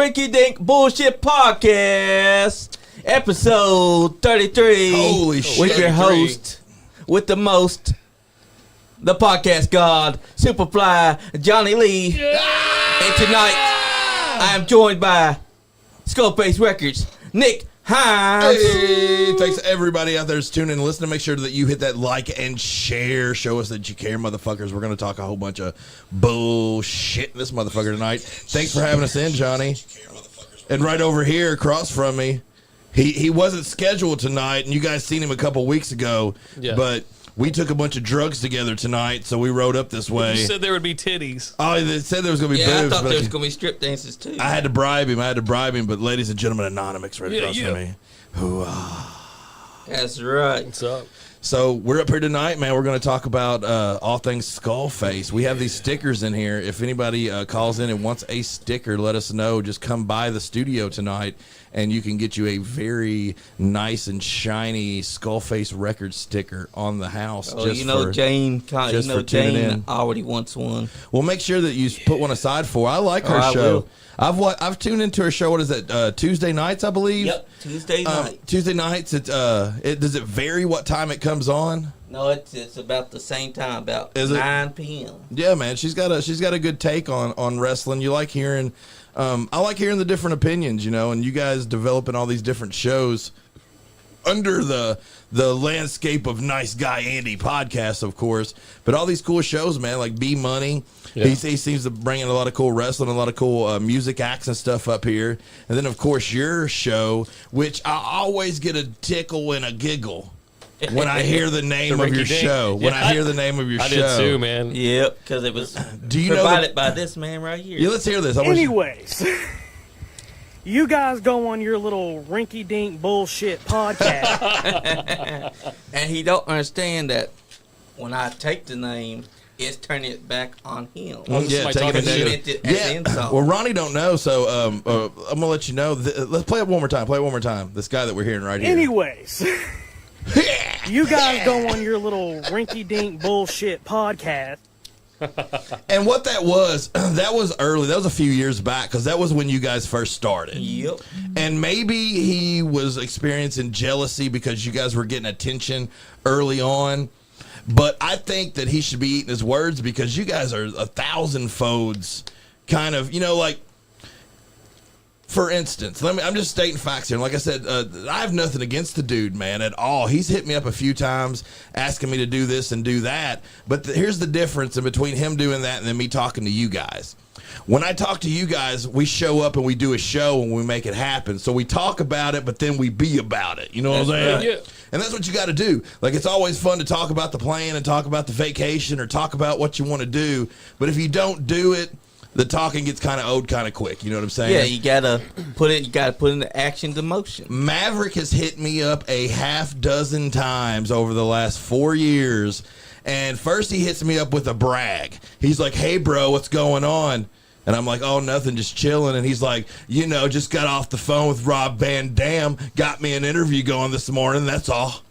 Rinky Dink Bullshit Podcast, episode 33. Holy shit. With your host, with the most, the podcast god, Superfly, Johnny Lee. Yeah. And tonight, I am joined by SkullFaceRecords, Nick Hyde. Hey, thanks to everybody out there that's tuning in and listening. Make sure that you hit that like and share. Show us that you care, motherfuckers. We're going to talk a whole bunch of bullshit in this motherfucker tonight. Thanks for having us in, Johnny. And right over here across from me, he wasn't scheduled tonight, and you guys seen him a couple weeks ago, but we took a bunch of drugs together tonight, so we rode up this way. You said there would be titties. Oh, they said there was going to be boobs. I thought there was going to be strip dances, too. I had to bribe him, but ladies and gentlemen, Anonymix right across from me. That's right. What's up? So we're up here tonight, man. We're going to talk about all things Skullface. We have these stickers in here. If anybody calls in and wants a sticker, let us know. Just come by the studio tonight, and you can get you a very nice and shiny SkullFaceRecords sticker on the house. Oh, Jane already wants one. Well, make sure that you put one aside for her. I like her show. I've tuned into her show. What is that? Tuesday nights, I believe. Yep, Tuesday night. Tuesday nights. Does it vary what time it comes on? No, it's about the same time, about 9 p.m. Yeah, man. She's got a good take on wrestling. You like hearing. I like hearing the different opinions, and you guys developing all these different shows under the landscape of NiceGuyAndy podcast, of course, but all these cool shows, man, like B Money. Yeah. He seems to bring in a lot of cool wrestling, a lot of cool music acts and stuff up here. And then, of course, your show, which I always get a tickle and a giggle when I hear the name of your show. When I hear the name of your show. I did too, man. Yep, because it was provided by this man right here. Yeah, let's hear this. Anyways, you guys go on your little rinky-dink bullshit podcast. And he don't understand that when I take the name, it's turning it back on him. Taking it Well, Ronnie don't know, so I'm going to let you know. Let's play it one more time. This guy that we're hearing right here. Anyways, you guys go on your little rinky-dink bullshit podcast. And what that was early. That was a few years back, because that was when you guys first started. Yep. And maybe he was experiencing jealousy because you guys were getting attention early on. But I think that he should be eating his words, because you guys are 1,000-folds kind of, like, for instance, I'm just stating facts here. Like I said, I have nothing against the dude, man, at all. He's hit me up a few times asking me to do this and do that. But here's the difference in between him doing that and then me talking to you guys. When I talk to you guys, we show up and we do a show and we make it happen. So we talk about it, but then we be about it. You know what I'm saying? Yeah. And that's what you got to do. Like, it's always fun to talk about the plan and talk about the vacation or talk about what you want to do. But if you don't do it, the talking gets kind of old kind of quick. You know what I'm saying? Yeah, you gotta put into action to motion. Maverick has hit me up a half dozen times over the last 4 years. And first he hits me up with a brag. He's like, "Hey, bro, what's going on?" And I'm like, "Oh, nothing, just chilling." And he's like, "Just got off the phone with Rob Van Dam. Got me an interview going this morning. That's all."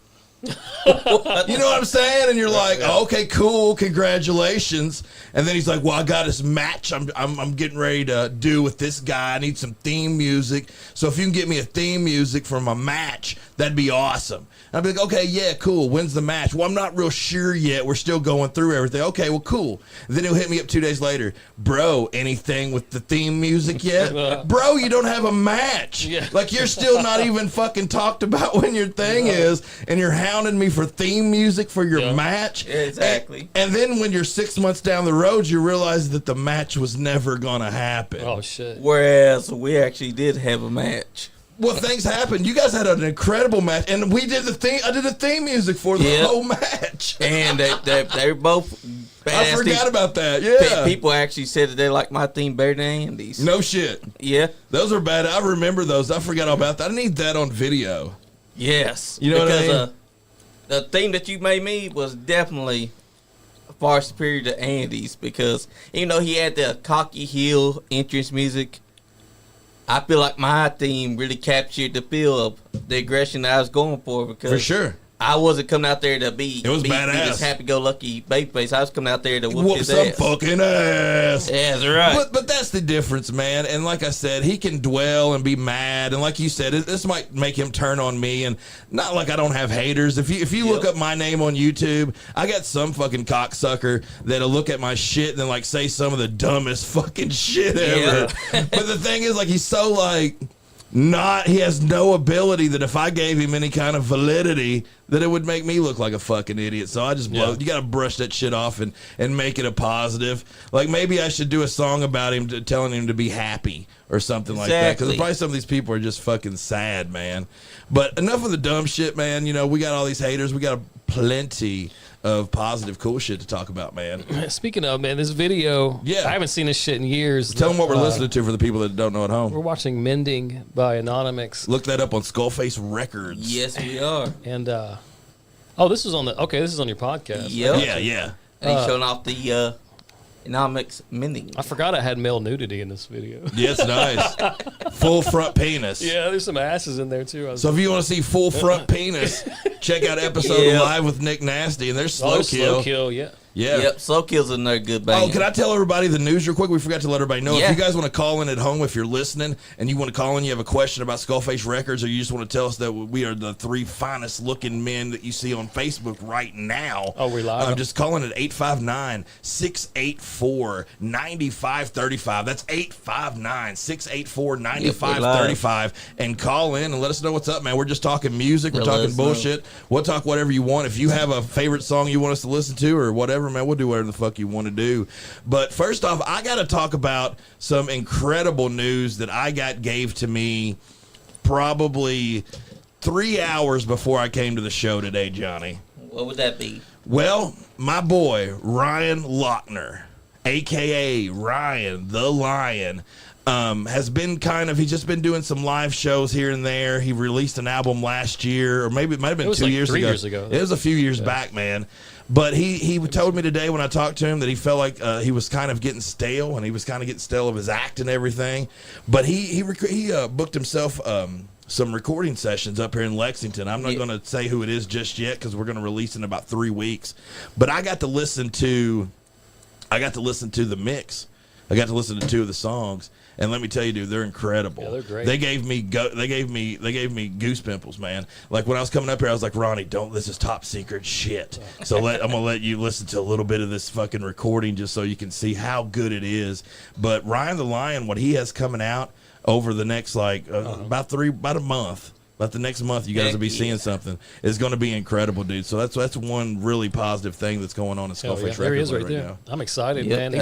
You know what I'm saying? And you're like, oh, "Okay, cool, congratulations." And then he's like, "Well, I got this match I'm getting ready to do with this guy. I need some theme music. So if you can get me a theme music for my match, that'd be awesome." And I'd be like, "Okay, yeah, cool. When's the match?" "Well, I'm not real sure yet. We're still going through everything." "Okay, well, cool." And then he'll hit me up 2 days later. "Bro, anything with the theme music yet?" "Bro, you don't have a match." Yeah. Like, you're still not even fucking talked about when your thing is, and you're hounding me for theme music for your match. Exactly. And then when you're 6 months down the road, you realize that the match was never gonna happen. Oh shit. Whereas we actually did have a match. Well, things happen. You guys had an incredible match, and we did the theme. I did the theme music for the whole match. And they were both badass. I forgot about that. Yeah, people actually said that they like my theme better than Andy's. No shit. Yeah, those are bad. I remember those. I forgot all about that. I need that on video. Yes, you know what I mean? The theme that you made me was definitely far superior to Andy's, because even though he had the cocky heel entrance music, I feel like my theme really captured the feel of the aggression that I was going for. Because for sure, I wasn't coming out there to be. It was be badass. this happy-go-lucky babyface. I was coming out there to whoop Whoop his some ass. fucking ass. Yeah, that's right. But that's the difference, man. And like I said, he can dwell and be mad. And like you said, this might make him turn on me. And not like I don't have haters. If you look up my name on YouTube, I got some fucking cocksucker that'll look at my shit and then like say some of the dumbest fucking shit ever. But the thing is, like, he's so like he has no ability that if I gave him any kind of validity that it would make me look like a fucking idiot. So I just you gotta brush that shit off and make it a positive. Like maybe I should do a song about him telling him to be happy or something like that, because probably some of these people are just fucking sad, man. But enough of the dumb shit, man. You know, we got all these haters, we got plenty of positive cool shit to talk about, man. Speaking of, man, this video, I haven't seen this shit in years. Tell them what we're listening to for the people that don't know at home. We're watching Mending by Anonymix. Look that up on SkullFaceRecords. Yes, we are. And this is on this is on your podcast. Yep. Yeah. And he's showing off the NiceGuyAndy mending. I forgot I had male nudity in this video. Yeah, it's nice. Full front penis. Yeah, there's some asses in there too. So if you want to see full front penis, check out episode Live with Nick Nasty, and there's Slow Kill. Slow Kill, yeah. Yeah. Yep, Slow Kill's another good band. Oh, can I tell everybody the news real quick? We forgot to let everybody know. If you guys want to call in at home, if you're listening, and you want to call in, you have a question about Skullface Records, or you just want to tell us that we are the 3 finest looking men that you see on Facebook right now. Oh, we're live? Just call in at 859-684-9535. That's 859-684-9535. And call in and let us know what's up, man. We're just talking music. We're talking bullshit. We'll talk whatever you want. If you have a favorite song you want us to listen to or whatever, man, we'll do whatever the fuck you want to do. But first off, I got to talk about some incredible news that gave to me probably 3 hours before I came to the show today, Johnny. What would that be? Well, my boy, Ryan Lochner, a.k.a. Ryan the Lion, has been he's just been doing some live shows here and there. He released an album last year, or maybe it might have been 2 years ago. 3 years ago. It was a few years back, man. But he told me today when I talked to him that he felt like he was kind of getting stale, and he was kind of getting stale of his act and everything. But he booked himself some recording sessions up here in Lexington. I'm not going to say who it is just yet because we're going to release in about 3 weeks. But I got to listen to the mix. I got to listen to 2 of the songs. And let me tell you, dude, they're incredible. Yeah, they're great. They gave me goose pimples, man. Like when I was coming up here, I was like, Ronnie, this is top secret shit. So I'm gonna let you listen to a little bit of this fucking recording just so you can see how good it is. But Ryan the Lion, what he has coming out over the next about a month. About the next month, you guys will be seeing something. It's going to be incredible, dude. So that's one really positive thing that's going on in Skullface Records there he is right there. Now. I'm excited, Yep, man.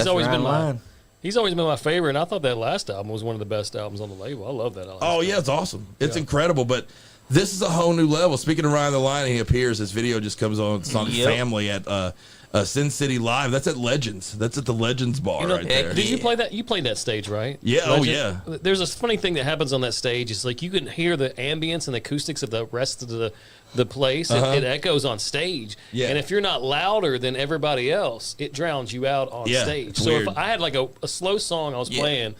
He's always been my favorite, and I thought that last album was one of the best albums on the label. I love that album. Oh, yeah, it's awesome. It's incredible, but this is a whole new level. Speaking of Ryan the Lion, he appears. His video just comes on Family at Sin City Live. That's at Legends. That's at the Legends bar right there. Did you play that? You played that stage, right? Yeah, Legend? Oh, yeah. There's a funny thing that happens on that stage. It's like you can hear the ambience and the acoustics of the rest of the place. It echoes on stage. Yeah. And if you're not louder than everybody else, it drowns you out on stage. So weird. if I had like a slow song I was playing,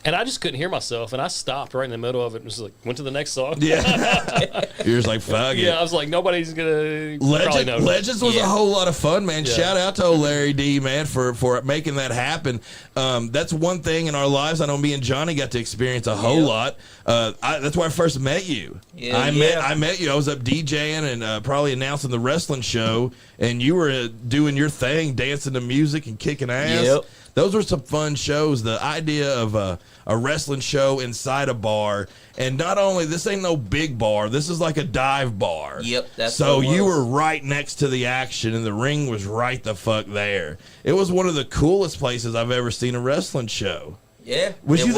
and I just couldn't hear myself, and I stopped right in the middle of it and was like, went to the next song. Yeah. You're just like, fuck it. Yeah, I was like, nobody's going to probably know. Legends was a whole lot of fun, man. Yeah. Shout out to old Larry D, man, for making that happen. That's one thing in our lives I know me and Johnny got to experience a whole lot. That's where I first met you. Yeah, I met you. I was up DJing and probably announcing the wrestling show, and you were doing your thing, dancing to music and kicking ass. Yep. Those were some fun shows. The idea of a wrestling show inside a bar, and not only, this ain't no big bar, this is like a dive bar. Yep, that's so you were right next to the action, and the ring was right the fuck there. It was one of the coolest places I've ever seen a wrestling show. Yeah, was you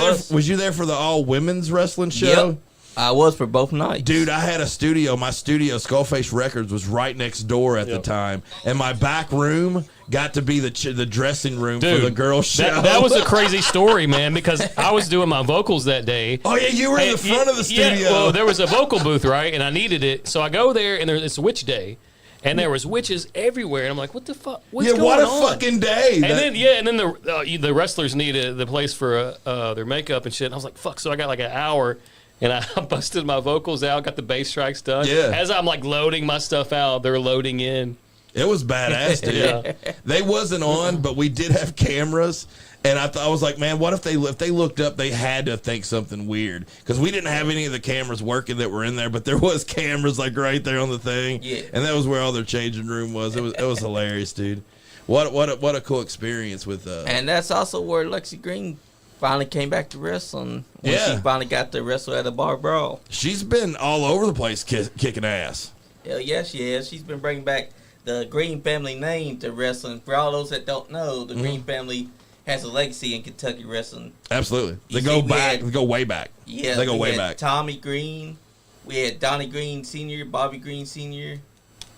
there for the all women's wrestling show? Yep. I was for both nights. Dude, I had a studio. My studio, SkullFaceRecords, was right next door at the time. And my back room got to be the dressing room for the girls' show. That was a crazy story, man, because I was doing my vocals that day. Oh, yeah, you were in the front of the studio. Yeah, well, there was a vocal booth, right? And I needed it. So I go there, and it's witch day. And there was witches everywhere, and I'm like, "What the fuck? What's going on?" Yeah, what a fucking day! And then the wrestlers needed the place for their makeup and shit. And I was like, "Fuck!" So I got like an hour, And I busted my vocals out, got the bass strikes done. Yeah. As I'm like loading my stuff out, they're loading in. It was badass, dude. Yeah. They wasn't on, but we did have cameras. And I was like, man, what if they looked up, they had to think something weird. Because we didn't have any of the cameras working that were in there, but there was cameras like right there on the thing. Yeah. And that was where all their changing room was. It was hilarious, dude. What a cool experience with And that's also where Lexi Green finally came back to wrestling. When Yeah. she finally got to wrestle at a bar brawl. She's been all over the place kicking ass. Hell yeah, she has. She's been bringing back the Green family name to wrestling. For all those that don't know, the Green family has a legacy in Kentucky wrestling. Absolutely. They You go see, back. They go way back. Yeah, They go we way had back. Tommy Green, we had Donnie Green Sr., Bobby Green Sr.,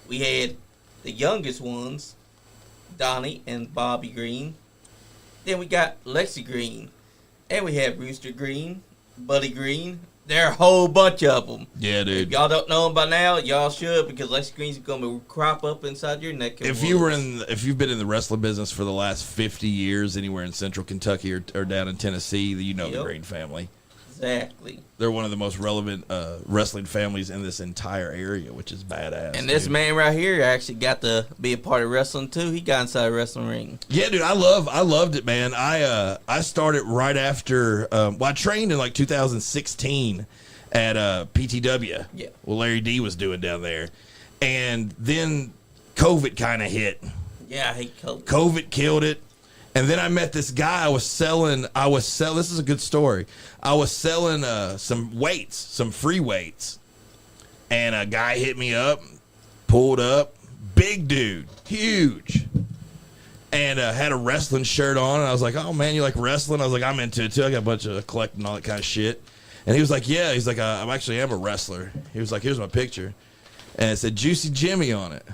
we had the youngest ones, Donnie and Bobby Green. Then we got Lexi Green, and we have Rooster Green, Buddy Green. There are a whole bunch of them. Yeah, If dude. y'all don't know them by now, y'all should, because Lexi Green's going to crop up inside your neck. If you've been in the wrestling business for the last 50 years, anywhere in Central Kentucky or down in Tennessee, you know the Yep. Green family. Exactly. They're one of the most relevant wrestling families in this entire area, which is badass. And this dude. man right here actually got to be a part of wrestling too. He got inside a wrestling ring. Yeah, dude, I loved it, man. I started right after. I trained in like 2016 at PTW. Yeah. Well, Larry D was doing down there, and then COVID kind of hit. Yeah, I hate COVID. COVID killed it. And then I met this guy. I was selling. This is a good story. I was selling some weights, some free weights, and a guy hit me up, pulled up, big dude, huge, and had a wrestling shirt on. And I was like, "Oh man, you like wrestling?" I was like, "I'm into it too. I got a bunch of collecting all that kind of shit." And he was like, "Yeah." He's like, "I actually am a wrestler." He was like, "Here's my picture," and it said Juicy Jimmy on it.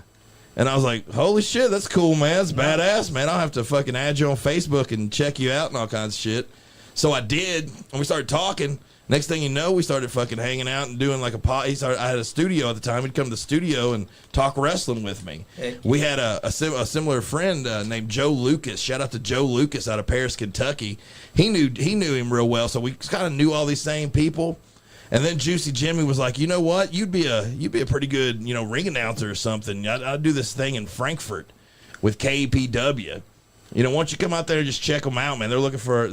And I was like, holy shit, that's cool, man. That's badass, man. I'll have to fucking add you on Facebook and check you out and all kinds of shit. So I did, and we started talking. Next thing you know, we started fucking hanging out and doing like I had a studio at the time. He'd come to the studio and talk wrestling with me. Heck. We had a similar friend named Joe Lucas. Shout out to Joe Lucas out of Paris, Kentucky. He knew him real well, so we kind of knew all these same people. And then Juicy Jimmy was like, you know what? You'd be a pretty good, ring announcer or something. I'd do this thing in Frankfurt with KPW. Why don't you come out there and just check them out, man? They're looking for,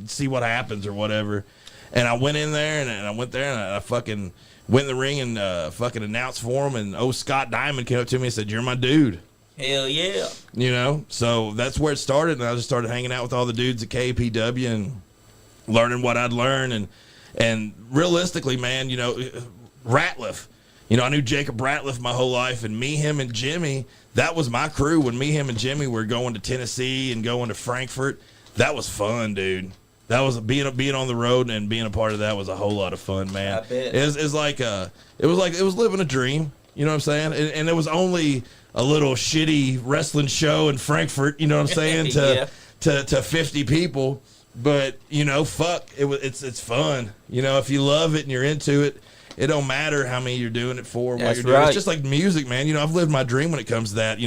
see what happens or whatever. And I went in there and I fucking went in the ring and fucking announced for him. And Scott Diamond came up to me and said, "You're my dude." Hell yeah. So that's where it started. And I just started hanging out with all the dudes at KPW and learning what I'd learn. And realistically, man, Ratliff, I knew Jacob Ratliff my whole life, and me, him, and Jimmy, that was my crew. When me, him, and Jimmy were going to Tennessee and going to Frankfurt, that was fun, dude. That was being on the road and being a part of that was a whole lot of fun, man. I bet. It was living a dream. You know what I'm saying? And it was only a little shitty wrestling show in Frankfurt. You know what I'm saying? Yeah. To 50 people. But fuck, it's fun. If you love it and you're into it, it don't matter how many you're doing it for. That's what you're doing. right. It's just like music, man. I've lived my dream when it comes to that.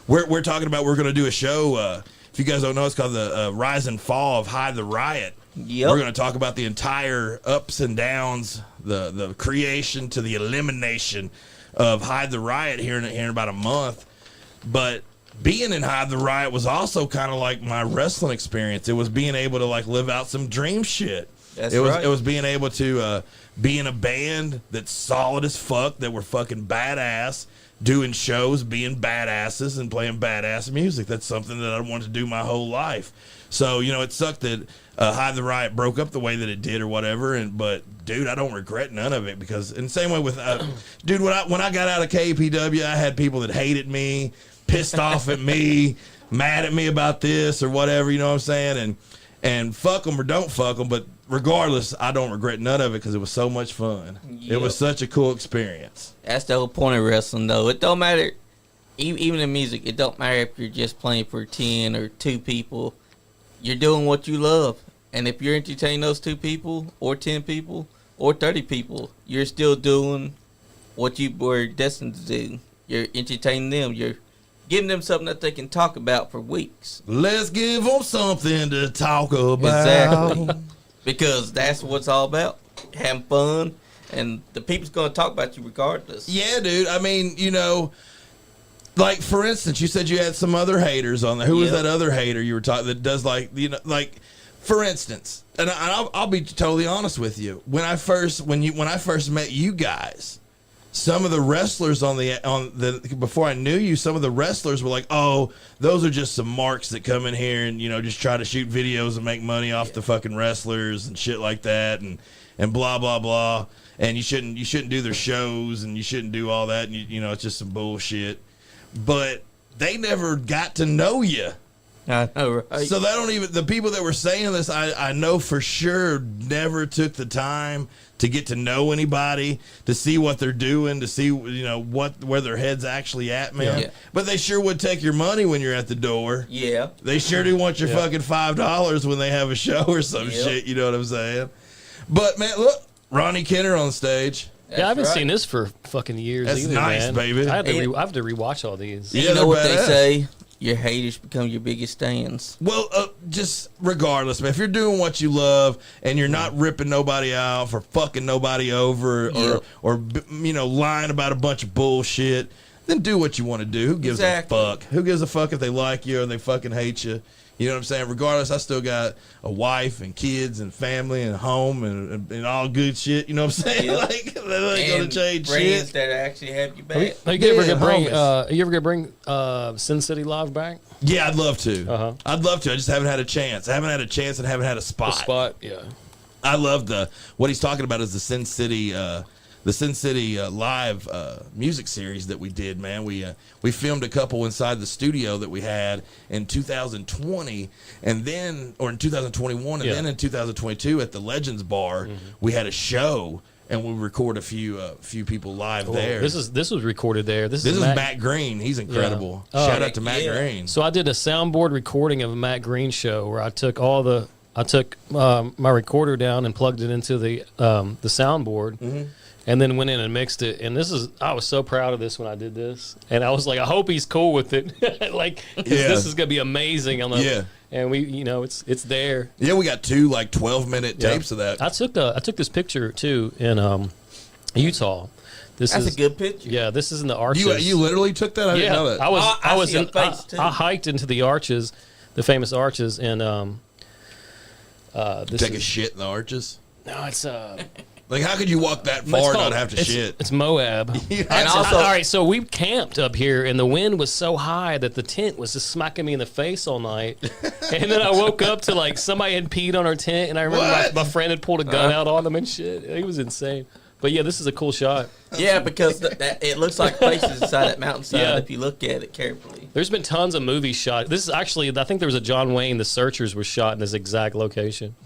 We're talking about we're going to do a show. If you guys don't know, it's called the Rise and Fall of Hyde the Riot. Yep. We're going to talk about the entire ups and downs, the creation to the elimination of Hyde the Riot here in about a month. But being in Hyde the Riot was also kind of like my wrestling experience. It was being able to like live out some dream shit. That's It right. was being able to be in a band that's solid as fuck, that were fucking badass, doing shows, being badasses, and playing badass music. That's something that I wanted to do my whole life. So, it sucked that Hyde the Riot broke up the way that it did or whatever. But, dude, I don't regret none of it because, in the same way with, dude, when I got out of KPW, I had people that hated me, pissed off at me, mad at me about this or whatever, you know what I'm saying? And fuck them or don't fuck them, but regardless, I don't regret none of it because it was so much fun. Yep. It was such a cool experience. That's the whole point of wrestling, though. It don't matter, even in music, it don't matter if you're just playing for 10 or 2 people. You're doing what you love. And if you're entertaining those 2 people or 10 people or 30 people, you're still doing what you were destined to do. You're entertaining them. You're giving them something that they can talk about for weeks. Let's give them something to talk about. Exactly. Because that's what it's all about. having fun, and the people's gonna talk about you regardless. Yeah, dude. I mean, you know, like for instance, you said you had some other haters on there. Who was that other hater you were talking that does like, you know, like for instance, and I'll be totally honest with you. When I first met you guys, some of the wrestlers before I knew you, some of the wrestlers were like, "Oh, those are just some marks that come in here and, you know, just try to shoot videos and make money off the fucking wrestlers and shit like that and blah blah blah. And you shouldn't do their shows and you shouldn't do all that. And you know, it's just some bullshit." But they never got to know you. I know, right? So the people that were saying this, I know for sure never took the time to get to know anybody, to see what they're doing, to see, you know, where their head's actually at, man. Yeah. But they sure would take your money when you're at the door. Yeah. They sure do want your fucking $5 when they have a show or some shit, you know what I'm saying? But man, look, Ronnie Kenner on stage. I haven't seen this for fucking years That's either, nice, man. baby. I have to rewatch all these. Yeah, you know what they badass. say? Your haters become your biggest stands. Well, just regardless, man, if you're doing what you love and you're not ripping nobody out for fucking nobody over or you know, lying about a bunch of bullshit, then do what you want to do. Who gives a fuck? Who gives a fuck if they like you or they fucking hate you? You know what I'm saying? Regardless, I still got a wife and kids and family and home and all good shit. You know what I'm saying? Yep. Like, that ain't gonna change friends shit. that actually have you back. Are you ever gonna bring Sin City Live back? Yeah, I'd love to. I'd love to. I just haven't had a chance. I haven't had a chance and haven't had a spot. Yeah. I love what he's talking about is the Sin City live music series that we did, man. We filmed a couple inside the studio that we had in 2020 and then, or in 2021 and then in 2022 at the Legends Bar, we had a show and we record a few people live there. This was recorded there. This is Matt Green. He's incredible. Shout out to Matt Green. So I did a soundboard recording of a Matt Green show where I took my recorder down and plugged it into the soundboard. And then went in and mixed it. And I was so proud of this when I did this. And I was like, I hope he's cool with it. This is going to be amazing. And we, you know, it's there. Yeah, we got 2 like 12-minute tapes of that. I took this picture too in Utah. That's a good picture. Yeah, this is in the arches. You literally took that? I didn't know that. I hiked into the arches, the famous arches, and take a shit in the arches? No, it's like, how could you walk that far and not have to shit? It's Moab. And also, all right, so we camped up here, and the wind was so high that the tent was just smacking me in the face all night. And then I woke up to, like, somebody had peed on our tent, and I remember my friend had pulled a gun out on them and shit. It was insane. But, yeah, this is a cool shot. Yeah, because it looks like faces inside that mountainside if you look at it carefully. There's been tons of movies shot. This is actually, I think there was a John Wayne, The Searchers, was shot in this exact location.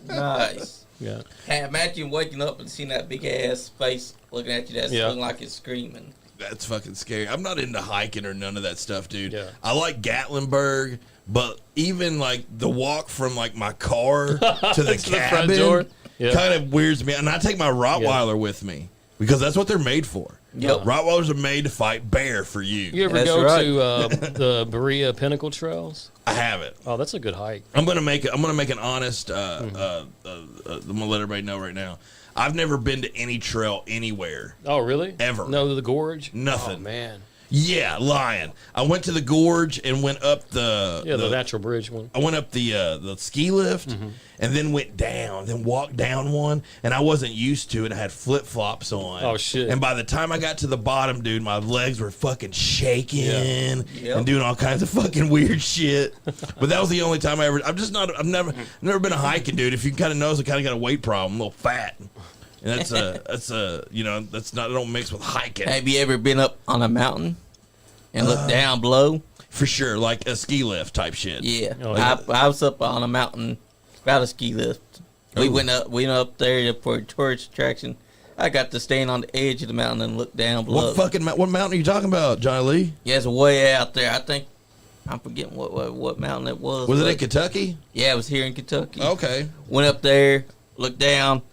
Nice. Yeah. Hey, imagine waking up and seeing that big ass face looking at you that's looking like it's screaming. That's fucking scary. I'm not into hiking or none of that stuff, dude. Yeah. I like Gatlinburg, but even like the walk from like my car to the cabin front door. kind of weirds me. And I take my Rottweiler with me because that's what they're made for. Yep. Rottweilers are made to fight bear for you. You ever go to the Berea Pinnacle Trails? I haven't. Oh, that's a good hike. I'm gonna make an honest. I'm gonna let everybody know right now. I've never been to any trail anywhere. Oh, really? Ever? No, the gorge. Nothing. Oh man. Yeah, lying. I went to the gorge and went up the natural bridge one. I went up the ski lift and then went down, then walked down one, and I wasn't used to it. I had flip flops on. Oh shit! And by the time I got to the bottom, dude, my legs were fucking shaking and doing all kinds of fucking weird shit. But that was the only time I've never been a hiking, dude. If you kind of notice, I kind of got a weight problem, a little fat. And that's I don't mix with hiking. Have you ever been up on a mountain and looked down below? For sure, like a ski lift type shit. Yeah. I was up on a mountain about a ski lift. We went up there for a tourist attraction. I got to stand on the edge of the mountain and look down below. What mountain are you talking about, Johnny Lee? Yeah, it's way out there. I think I'm forgetting what mountain it was. Was it in Kentucky? Yeah, it was here in Kentucky. Okay. Went up there, looked down.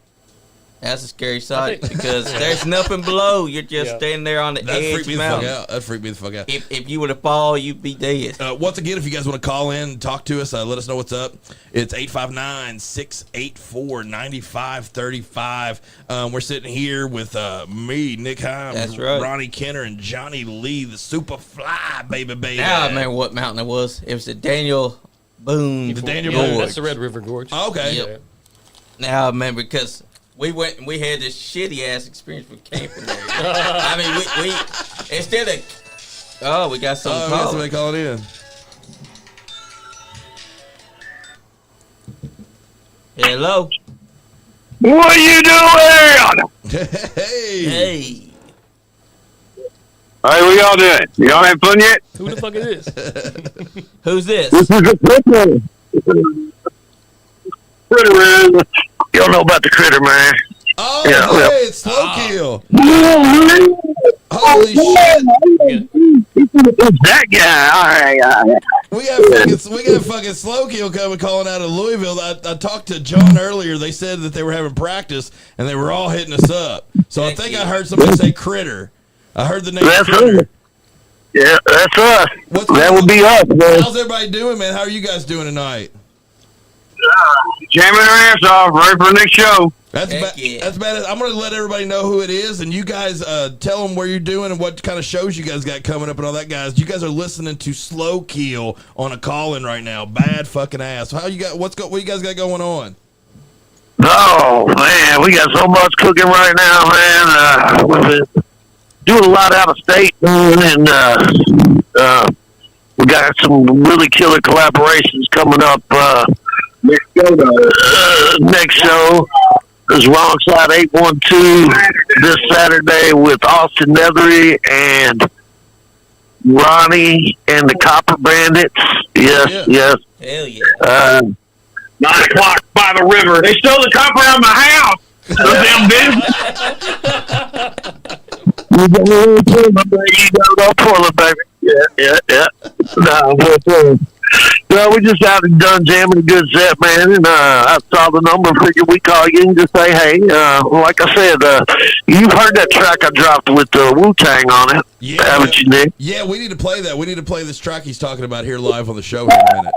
That's a scary sight because there's nothing below. You're just standing there on the edge of the mountain. That freaked me the fuck out. If you were to fall, you'd be dead. Once again, if you guys want to call in and talk to us, let us know what's up. It's 859-684-9535. We're sitting here with me, Nick Hyde, That's right. Ronnie Kenner, and Johnny Lee, the Superfly, baby. Now I remember what mountain it was. It was the Daniel Boone. The Daniel Gorge. Boone. That's the Red River Gorge. Oh, okay. Yep. Now I remember because we went and we had this shitty ass experience with camping there. I mean, we instead of we got something we got somebody calling in. Hello. What are you doing? Hey. Hey. Hey, what y'all doing? Y'all having fun yet? Who the fuck is this? Who's this? This is a critter. Critter man. Y'all know about the critter man. Oh, Yeah, hey, it's Slow Kill. Holy shit. It's that guy. All right. We got fucking Slow Kill calling out of Louisville. I talked to John earlier. They said that they were having practice and they were all hitting us up. So I think I heard somebody say Critter. I heard the name Critter. Us. Yeah, that's us. That would be us, man. How's everybody doing, man? How are you guys doing tonight? Jamming our ass off, ready for the next show. That's bad. I'm going to let everybody know who it is, and you guys tell them where you're doing and what kind of shows you guys got coming up and all that, guys. You guys are listening to Slow Kill on a call-in right now. Bad fucking ass. What you guys got going on? Oh, man, we got so much cooking right now, man. We've been doing a lot out of state, and we got some really killer collaborations coming up. Next show is Wrong Side 812 this Saturday with Austin Nethery and Ronnie and the Copper Bandits. Yes. Hell yeah. 9 o'clock by the river. They stole the copper out of my house. Those damn bitches. You got no Portland, baby. Yeah. No, we just out and done jamming a good set, man, and I saw the number, figured we call you and just say, hey, like I said, you've heard that track I dropped with Wu-Tang on it, haven't you, Nick? Yeah, we need to play that. We need to play this track he's talking about here live on the show in a minute.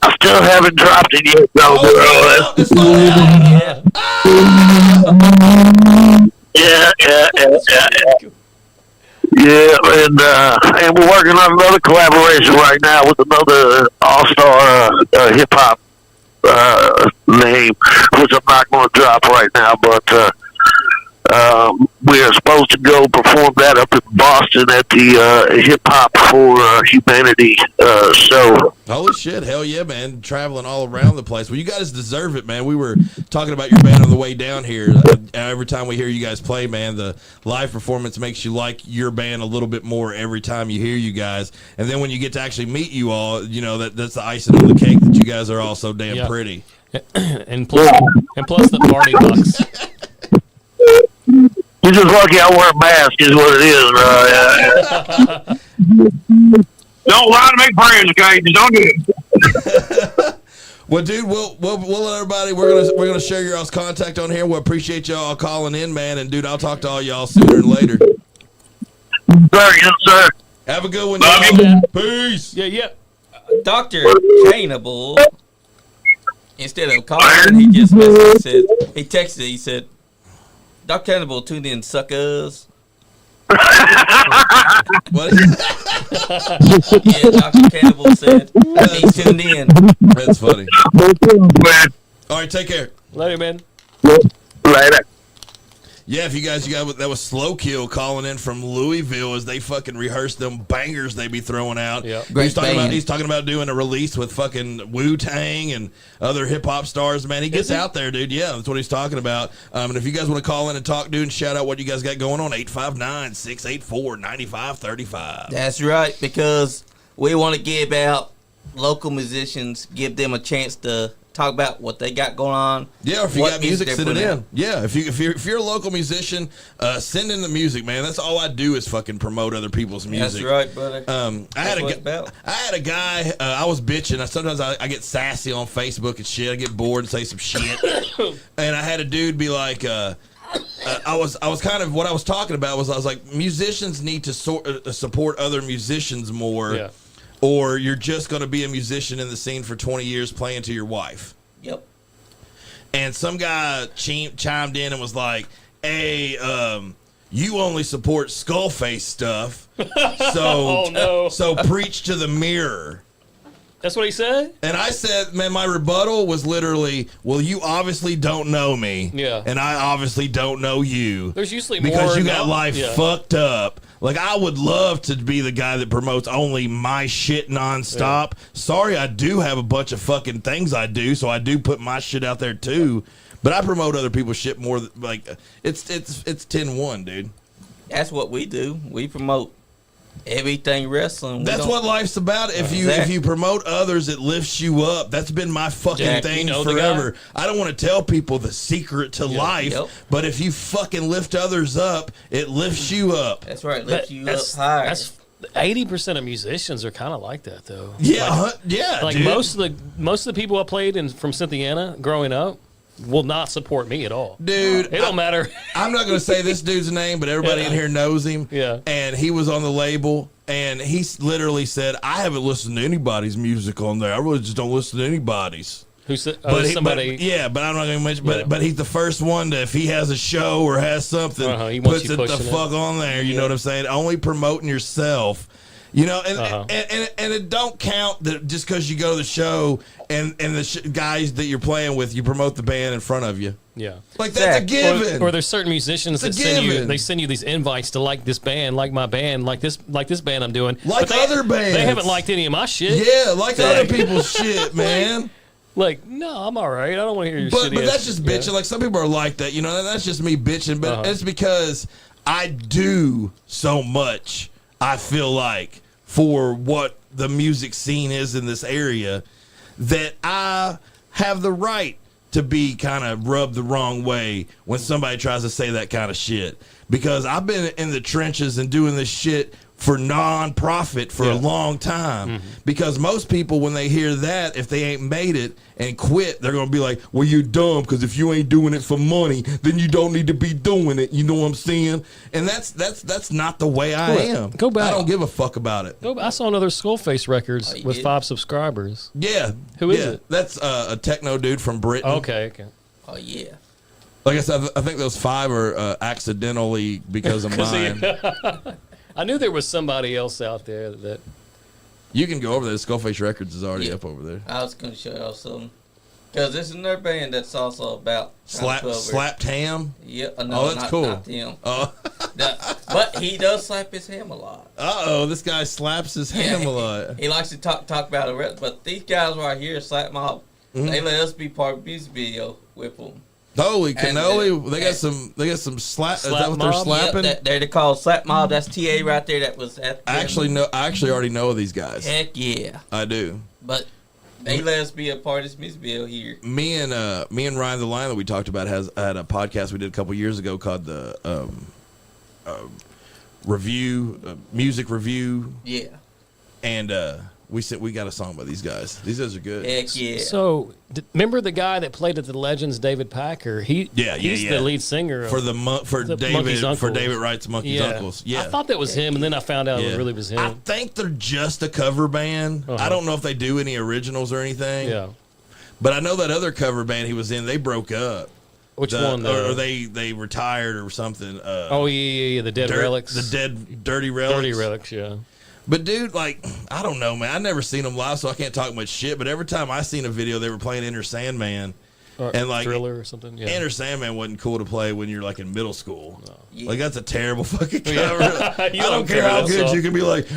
I still haven't dropped it yet, though. Yeah, and we're working on another collaboration right now with another all-star hip-hop name, which I'm not going to drop right now, but we are supposed to go perform that up in Boston at the Hip Hop for Humanity show. Holy shit, hell yeah, man. Traveling all around the place. Well, you guys deserve it, man. We were talking about your band on the way down here. Every time we hear you guys play, man, the live performance makes you like your band a little bit more every time you hear you guys. And then when you get to actually meet you all, you know, that's the icing on the cake that you guys are all so damn pretty. and plus the party bucks. You're just lucky I wear a mask is what it is, bro. Don't lie to make friends, okay? Just don't do it. Well, dude, we'll let everybody. We're gonna share your all's contact on here. We appreciate y'all calling in, man. And dude, I'll talk to all y'all sooner and later. Yes, sir. Have a good one, Love y'all. you. Peace. Yeah. Dr. Chainable, instead of calling, he just messaged, he texted, he said, Dr. Cannibal, tuned in, suckers. What? Yeah, Dr. Cannibal said he's tuned in. That's funny. Man. All right, take care. Later, man. Later. Yeah, if you guys got that was Slow Kill calling in from Louisville as they fucking rehearse them bangers they be throwing out. Yeah. He's talking about doing a release with fucking Wu-Tang and other hip hop stars, man. He gets out there, dude. Yeah, that's what he's talking about. And if you guys want to call in and talk, dude, and shout out what you guys got going on, 859-684-9535. That's right, because we want to give out local musicians, give them a chance to talk about what they got going on. Yeah, or if you got music, send it in. out. Yeah, if you're a local musician, send in the music, man. That's all I do is fucking promote other people's music. That's right, brother. I had a guy. I was bitching. Sometimes I get sassy on Facebook and shit. I get bored and say some shit. And I had a dude be like, I was kind of what I was talking about was I was like, musicians need to support other musicians more. Yeah. Or you're just going to be a musician in the scene for 20 years playing to your wife. Yep. And some guy chimed in and was like, hey, you only support Skullface stuff. So, so preach to the mirror. That's what he said? And I said, man, my rebuttal was literally, well, you obviously don't know me. Yeah. And I obviously don't know you. There's usually more. Because you got life fucked up. Like, I would love to be the guy that promotes only my shit nonstop. Yeah. Sorry, I do have a bunch of fucking things I do, so I do put my shit out there too. But I promote other people's shit more. Like, it's 10-1, dude. That's what we do. We promote everything wrestling. That's what life's about. If you promote others, it lifts you up. That's been my fucking thing forever. I don't want to tell people the secret to life, but if you fucking lift others up, it lifts you up. That's right. Lifts you up higher. That's 80% of musicians are kind of like that, though. Yeah, like dude. most of the people I played from Cynthiana growing up will not support me at all. Dude, it don't matter. I'm not going to say this dude's name, but everybody in here knows him. Yeah. And he was on the label, and he literally said, I haven't listened to anybody's music on there. I really just don't listen to anybody's. Who said? But somebody. but I'm not going to mention. But he's the first one to, if he has a show or has something, he puts it the fuck on there. You know what I'm saying? Only promoting yourself. You know, and it don't count that just because you go to the show and the guys that you're playing with, you promote the band in front of you. Yeah, like that's a given. Or there's certain musicians that send you these invites to like this band, like my band, like this band I'm doing, like other bands. They haven't liked any of my shit. Yeah, like other people's shit, man. Like, no, I'm all right. I don't want to hear your shit. But that's just bitching. Like some people are like that, you know. And that's just me bitching. But it's because I do so much. I feel like, for what the music scene is in this area, that I have the right to be kind of rubbed the wrong way when somebody tries to say that kind of shit. Because I've been in the trenches and doing this shit for non-profit for a long time. Mm-hmm. Because most people, when they hear that, if they ain't made it and quit, they're going to be like, well, you're dumb, because if you ain't doing it for money, then you don't need to be doing it. You know what I'm saying? And that's not the way I am. Go back. I don't give a fuck about it. I saw another SkullFaceRecords with 5 subscribers. Yeah. Who is it? That's a techno dude from Britain. Okay. Oh, yeah. Like I said, I think those 5 are accidentally because of mine. I knew there was somebody else out there that... You can go over there. SkullFaceRecords is already up over there. I was going to show y'all something. Because this is another band that's also about... Slapped ham? Yeah. No, that's cool. Not them. But he does slap his ham a lot. Uh-oh, this guy slaps his ham a lot. He likes to talk about the rest. But these guys right here, Slap Mob, they let us be part of the music video with them. Holy cannoli! They got some slap. Is that what they're slapping? Yep, they're called Slap Mob. That's TA right there. That was at. I actually already know these guys. Heck yeah, I do. But they let us be a part of this music video here. Me and Ryan the Lion that we talked about had a podcast we did a couple years ago called the music review. Yeah, and we got a song by these guys. These guys are good. Heck yeah. So, remember the guy that played at the Legends, David Packer? He's the lead singer for David Wright's Monkey's Uncles. Yeah, I thought that was him, and then I found out it really was him. I think they're just a cover band. I don't know if they do any originals or anything. Yeah, but I know that other cover band he was in, they broke up. Which one? Or they retired or something. The Dead Relics. The Dirty Relics. Dirty Relics, yeah. But dude, like, I don't know, man. I never seen them live, so I can't talk much shit. But every time I seen a video, they were playing Enter Sandman, and like Thriller or something. Yeah. Enter Sandman wasn't cool to play when you're like in middle school. No. Yeah. Like that's a terrible fucking cover. I don't care how good you can be. Like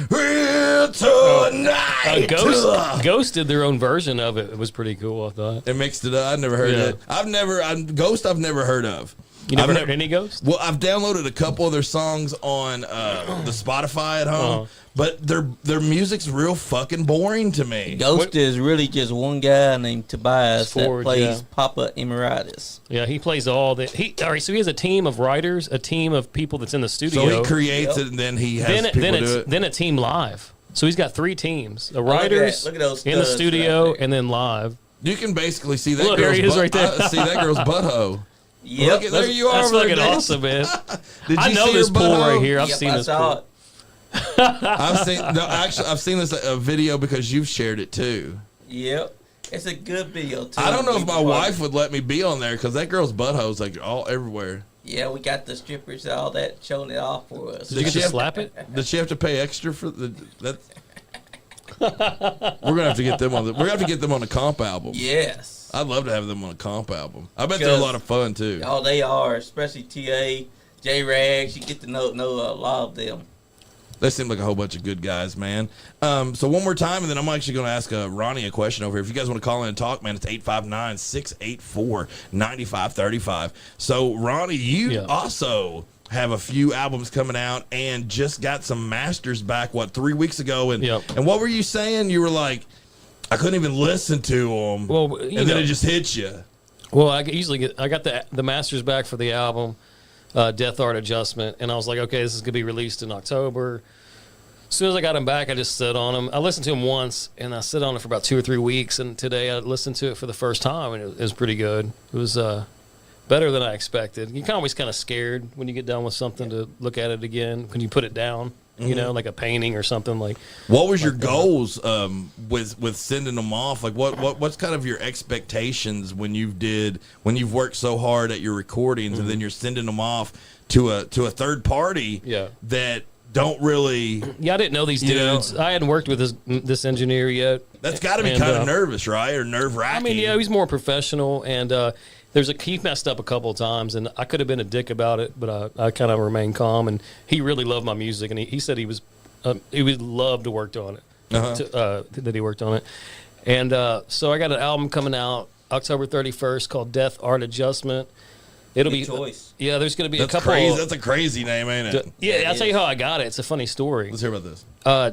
Ghost did their own version of it. It was pretty cool. I thought they mixed it up. I never heard it. Ghost. I've never heard of. You never heard any Ghost? Well, I've downloaded a couple of their songs on the Spotify at home, but their music's real fucking boring to me. Ghost is really just one guy named Tobias Forge, that plays yeah. Papa Emeritus. Yeah, he plays all the. All right, so he has a team of writers, a team of people that's in the studio. So he creates it, and then he has people do it. Then a team live. So he's got 3 teams: the writers look at those in the studs studio, right and then live. You can basically see that Look, there girl's he is right there. see that girl's butthole. Yep. Look at, there you are. That's over there, fucking Dave. awesome, man. Did you I know see this her pool butthole? right here. I've Yep, seen I this saw pool. it. I've seen this video because you've shared it too. Yep. It's a good video, too. I don't know if my wife would let me be on there because that girl's butthole's like all everywhere. Yeah, we got the strippers and all that showing it off for us. Did you get to slap it? Does she have to pay extra for that? We're gonna have to get them on the. We're gonna have to get them on a comp album. Yes. I'd love to have them on a comp album. I bet they're a lot of fun too. Oh, they are, especially TA, J Rags. You get to know a lot of them. They seem like a whole bunch of good guys, man. So one more time, and then I'm actually going to ask Ronnie a question over here. If you guys want to call in and talk, man, it's 859-684-9535. So, Ronnie, you also have a few albums coming out and just got some masters back, 3 weeks ago? And and what were you saying? You were like, I couldn't even listen to them. Well, and then it just hits you. Well, I got the masters back for the album, Death Art Adjustment, and I was like, okay, this is gonna be released in October. As soon as I got them back, I just sat on them. I listened to them once, and I sat on it for about 2 or 3 weeks. And today I listened to it for the first time, and it was pretty good. It was better than I expected. You're always kind of scared when you get done with something to look at it again. When you put it down, you know, like a painting or something like. What was your goals with sending them off? Like what's kind of your expectations when you've worked so hard at your recordings and then you're sending them off to a third party that don't really. Yeah, I didn't know these dudes. I hadn't worked with this engineer yet. That's got to be kind of nervous, right, or nerve-wracking? I mean, yeah, he's more professional, and he messed up a couple of times, and I could have been a dick about it, but I kind of remained calm. And he really loved my music, and he said he would love to work on it. That he worked on it, and so I got an album coming out October 31st called Death Art Adjustment. It'll be choice. Yeah, there's going to be a couple. Crazy. That's a crazy name, ain't it? Yeah, I'll tell you how I got it. It's a funny story. Let's hear about this.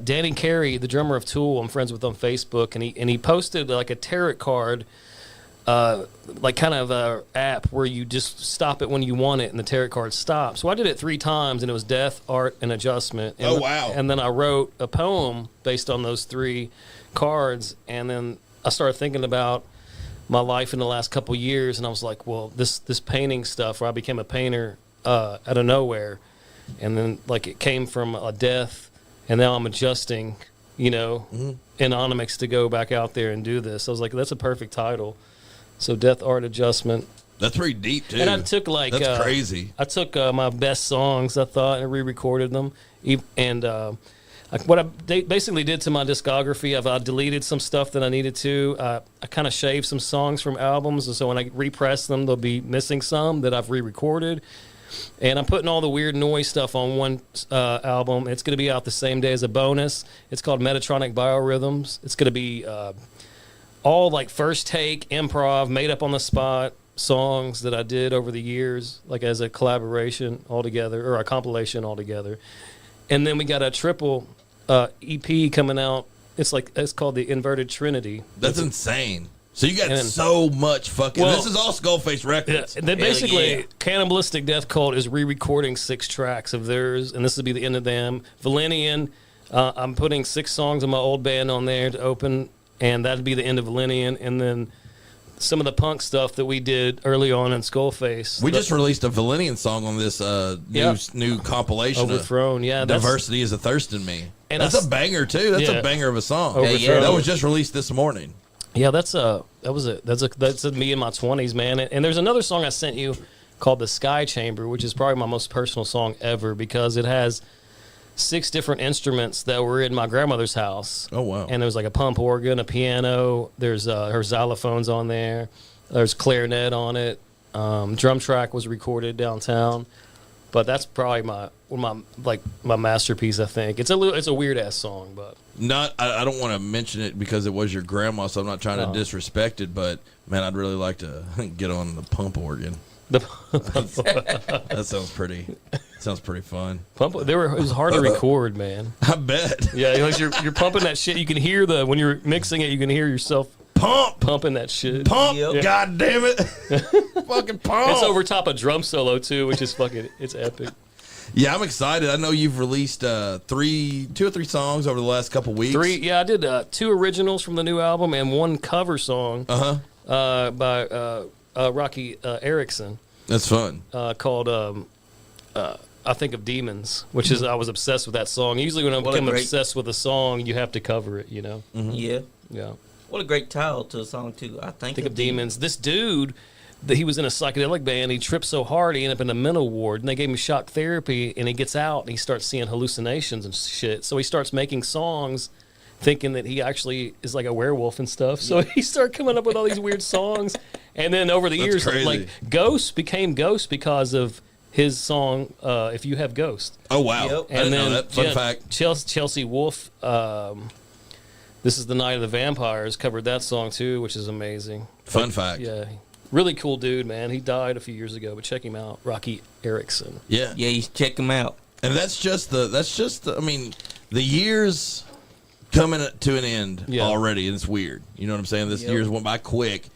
Danny Carey, the drummer of Tool, I'm friends with on Facebook, and he posted like a tarot card, like kind of a app where you just stop it when you want it, and the tarot card stops. So I did it 3 times, and it was Death, Art, and Adjustment. And wow! And then I wrote a poem based on those 3 cards, and then I started thinking about my life in the last couple years, and I was like, well, this painting stuff, where I became a painter out of nowhere, and then like it came from a death, and now I'm adjusting, INONOMIX to go back out there and do this. I was like, that's a perfect title. So Death Art Adjustment. That's pretty deep too. And I took that's crazy. I took my best songs, I thought, and re-recorded them, and what I basically did to my discography, I deleted some stuff that I needed to. I kind of shaved some songs from albums, and so when I repress them, they'll be missing some that I've re-recorded. And I'm putting all the weird noise stuff on one album. It's going to be out the same day as a bonus. It's called Metatronic Biorhythms. It's going to be all like first take, improv, made up on the spot songs that I did over the years, like as a collaboration altogether, or a compilation altogether. And then we got a triple EP coming out. It's called the Inverted Trinity. That's insane. So you got so much fucking. Well, this is all SkullFace Records. Yeah, basically, Cannibalistic Death Cult is re-recording 6 tracks of theirs, and this will be the end of them. Valenian, I'm putting 6 songs of my old band on there to open, and that'd be the end of Valenian. And then some of the punk stuff that we did early on in SkullFace. We just released a Valenian song on this new compilation. Overthrown, Diversity is a Thirst in Me. And that's a banger too. That's a banger of a song. That was just released this morning. Yeah, that's me in my 20s, man. And there's another song I sent you called The Sky Chamber, which is probably my most personal song ever because it has 6 different instruments that were in my grandmother's house. Oh, wow. And there's like a pump organ, a piano, there's her xylophones on there, there's clarinet on it, drum track was recorded downtown. But that's probably my masterpiece. I think it's a weird ass song, but I don't want to mention it because it was your grandma, so I'm not trying to disrespect it. But man, I'd really like to get on the pump organ. That sounds pretty fun. It was hard to record, man. I bet. Yeah, because you're pumping that shit. You can hear when you're mixing it, you can hear yourself pumping that shit. Pump. Yep. God damn it. Fucking pump. It's over top of drum solo too, which is it's epic. Yeah, I'm excited. I know you've released 2 or 3 songs over the last couple weeks. 3, yeah. I did 2 originals from the new album and 1 cover song. By Rocky Erickson. That's fun. Called I Think of Demons, which is I was obsessed with that song. Usually when I become obsessed with a song, you have to cover it, you know. Mm-hmm. Yeah. Yeah. What a great title to a song too. I think of Demons. This dude, he was in a psychedelic band. He tripped so hard he ended up in a mental ward, and they gave him shock therapy. And he gets out and he starts seeing hallucinations and shit. So he starts making songs, thinking that he actually is like a werewolf and stuff. So he started coming up with all these weird songs. And then over the years, like Ghost became Ghost because of his song "If You Have Ghost." Oh wow! Yep. And I didn't know that. Fun fact. Chelsea Wolfe. This is the Night of the Vampires. Covered that song too, which is amazing. Fun fact. Yeah, really cool dude, man. He died a few years ago, but check him out, Rocky Erickson. Yeah, yeah, you check him out. And that's just the. I mean, the years coming to an end already, and it's weird. You know what I'm saying? This year's went by quick,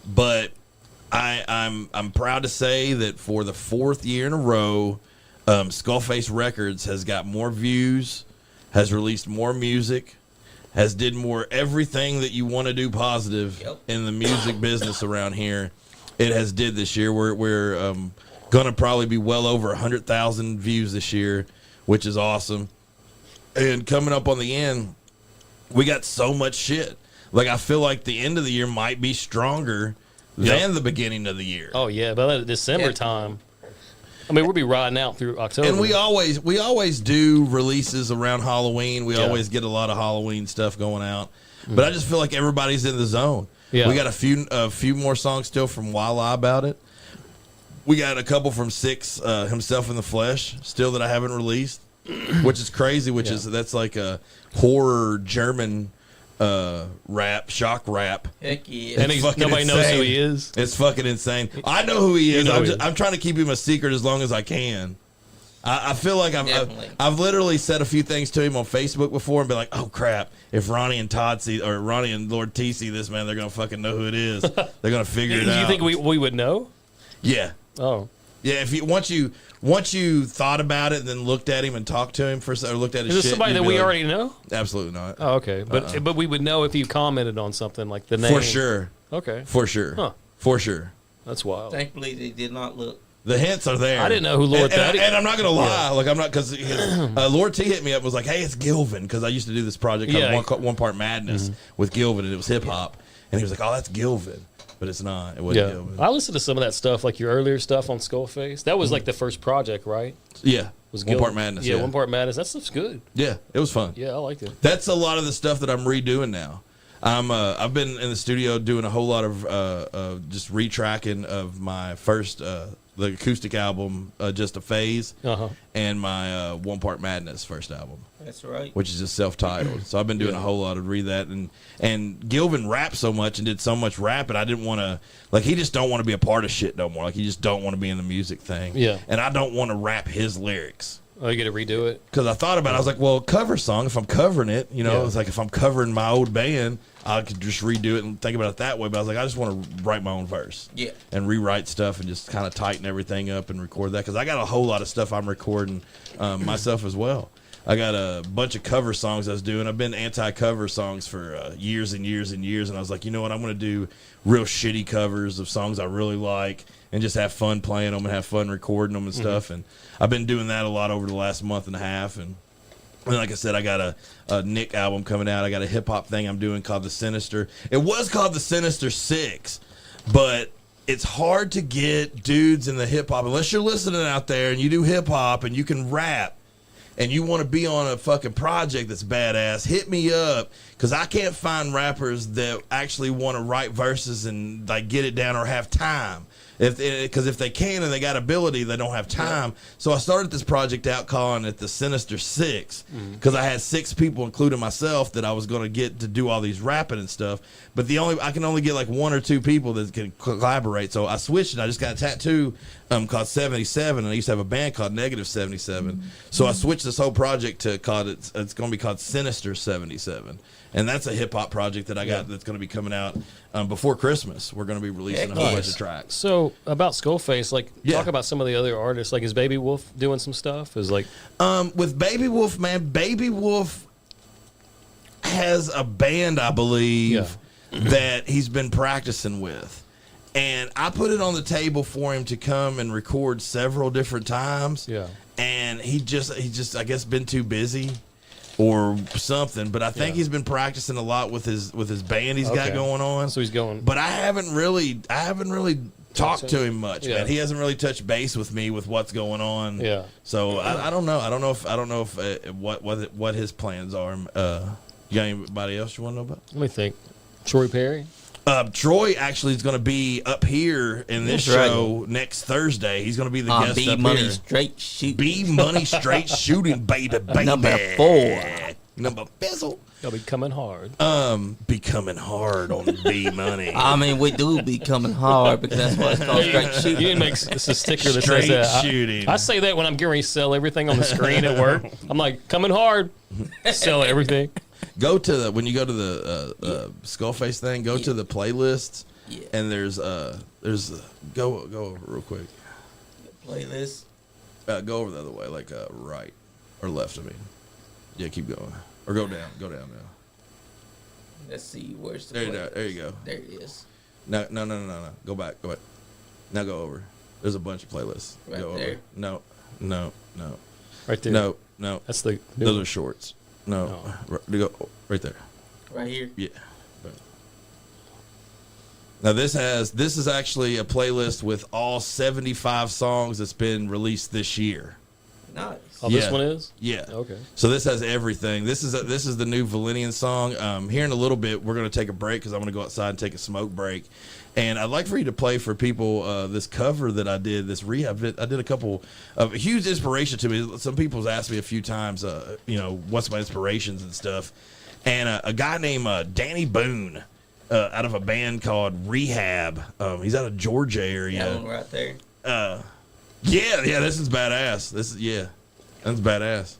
but I'm proud to say that for the 4th year in a row, SkullFaceRecords has got more views, has released more music, has did more everything that you want to do positive in the music business around here. It has did this year. We're gonna probably be well over 100,000 views this year, which is awesome. And coming up on the end, we got so much shit. Like I feel like the end of the year might be stronger than the beginning of the year. Oh yeah, by the December time. I mean, we'll be riding out through October. And we always do releases around Halloween. We always get a lot of Halloween stuff going out. But I just feel like everybody's in the zone. Yeah. We got a few more songs still from Walla About It. We got a couple from Six Himself in the Flesh still that I haven't released, which is crazy, that's like a horror German rap, shock rap. Heck yeah. And nobody knows who he is. It's fucking insane. I know who he is. I'm trying to keep him a secret as long as I can. I feel like I've literally said a few things to him on Facebook before and been like, oh crap, if Ronnie and Todd see, or Ronnie and Lord T see this, man, they're gonna fucking know who it is. They're gonna figure it out. You think we would know? Yeah. Oh. Yeah, if you once you thought about it and then looked at him and talked to him or looked at his shit. Is it somebody that we already know? Absolutely not. Oh, okay. But we would know if you commented on something like the name. For sure. Okay. For sure. Huh. For sure. That's wild. Thankfully, they did not look. The hints are there. I didn't know who Lord T. And I'm not gonna lie, like I'm not because Lord T hit me up and was like, "Hey, it's Gilvin," because I used to do this project called One Part Madness with Gilvin, and it was hip hop, and he was like, "Oh, that's Gilvin." But it's not. It wasn't Gilvin. I listened to some of that stuff, like your earlier stuff on Skullface. That was like the first project, right? Yeah. Was One Part Madness. Yeah, One Part Madness. That stuff's good. Yeah, it was fun. Yeah, I liked it. That's a lot of the stuff that I'm redoing now. I've been in the studio doing a whole lot of just retracking of my first the acoustic album, Just a Phase, and my One Part Madness first album. That's right. Which is just self-titled. So I've been doing a whole lot of that, and Gilvin rapped so much and did so much rap, and I didn't want to, like, he just don't want to be a part of shit no more. Like, he just don't want to be in the music thing. Yeah. And I don't want to rap his lyrics. Oh, you got to redo it? Because I thought about it. I was like, well, cover song, if I'm covering it, you know, it's like if I'm covering my old band, I could just redo it and think about it that way. But I was like, I just want to write my own verse. Yeah. And rewrite stuff and just kind of tighten everything up and record that. Because I got a whole lot of stuff I'm recording myself as well. I got a bunch of cover songs I was doing. I've been anti-cover songs for years and years and years. And I was like, you know what? I'm going to do real shitty covers of songs I really like and just have fun playing them and have fun recording them and stuff. And I've been doing that a lot over the last month and a half. And like I said, I got a Nick album coming out. I got a hip-hop thing I'm doing called The Sinister. It was called The Sinister 6, but it's hard to get dudes in the hip-hop. Unless you're listening out there and you do hip-hop and you can rap, and you want to be on a fucking project that's badass, hit me up. because I can't find rappers that actually want to write verses and like get it down or have time. Because if they can and they got ability, they don't have time. So I started this project out calling it the Sinister Six, because I had 6 people, including myself, that I was going to get to do all these rapping and stuff. But I can only get like 1 or 2 people that can collaborate. So I switched and I just got a tattoo called 77, and I used to have a band called Negative 77. So I switched this whole project to it's going to be called Sinister 77. And that's a hip hop project that I got that's going to be coming out before Christmas. We're going to be releasing a whole bunch of tracks. So about Skullface, talk about some of the other artists. Like, is BabyWolf doing some stuff? With BabyWolf, man, BabyWolf has a band, I believe, that he's been practicing with. And I put it on the table for him to come and record several different times. Yeah. And he just I guess been too busy or something, but I think he's been practicing a lot with his band he's got going on. So he's going. But I haven't really talked to him much, man. He hasn't really touched base with me with what's going on. Yeah. So I don't know. I don't know if what his plans are. You got anybody else you want to know about? Let me think. Troy Perry. Troy actually is going to be up here in this show next Thursday. He's going to be the guest up Money here. Straight Shooting. B Money Straight Shooting, baby. Number 4. Number Bizzle. Y'all be coming hard. Be coming hard on B Money. I mean, we do be coming hard because that's why it's called Straight Shooting. You didn't make this a sticker that Straight says that. Shooting. I say that when I'm getting ready to sell everything on the screen at work. I'm like, coming hard. Sell everything. When you go to the Skullface thing, go to the playlists, and there's go over real quick. Playlist. Go over the other way, like right or left. I mean, yeah, keep going or go down now. Let's see where's the. There you go. There it is. No. Go back. Now go over. There's a bunch of playlists. Right go there. Over. No. Right there. No. That's the. Those are shorts. No. Right there. Right here. Yeah. Now this is actually a playlist with all 75 songs that's been released this year. Nice. Oh, this one is? Yeah. Okay. So this has everything. This is the new Valenian song. Here in a little bit, we're going to take a break because I'm going to go outside and take a smoke break. And I'd like for you to play for people this cover that I did, this rehab. I did a couple of huge inspiration to me. Some people's asked me a few times, what's my inspirations and stuff. And a guy named Danny Boone out of a band called Rehab. He's out of Georgia area. That one right there. Yeah, this is badass. That's badass.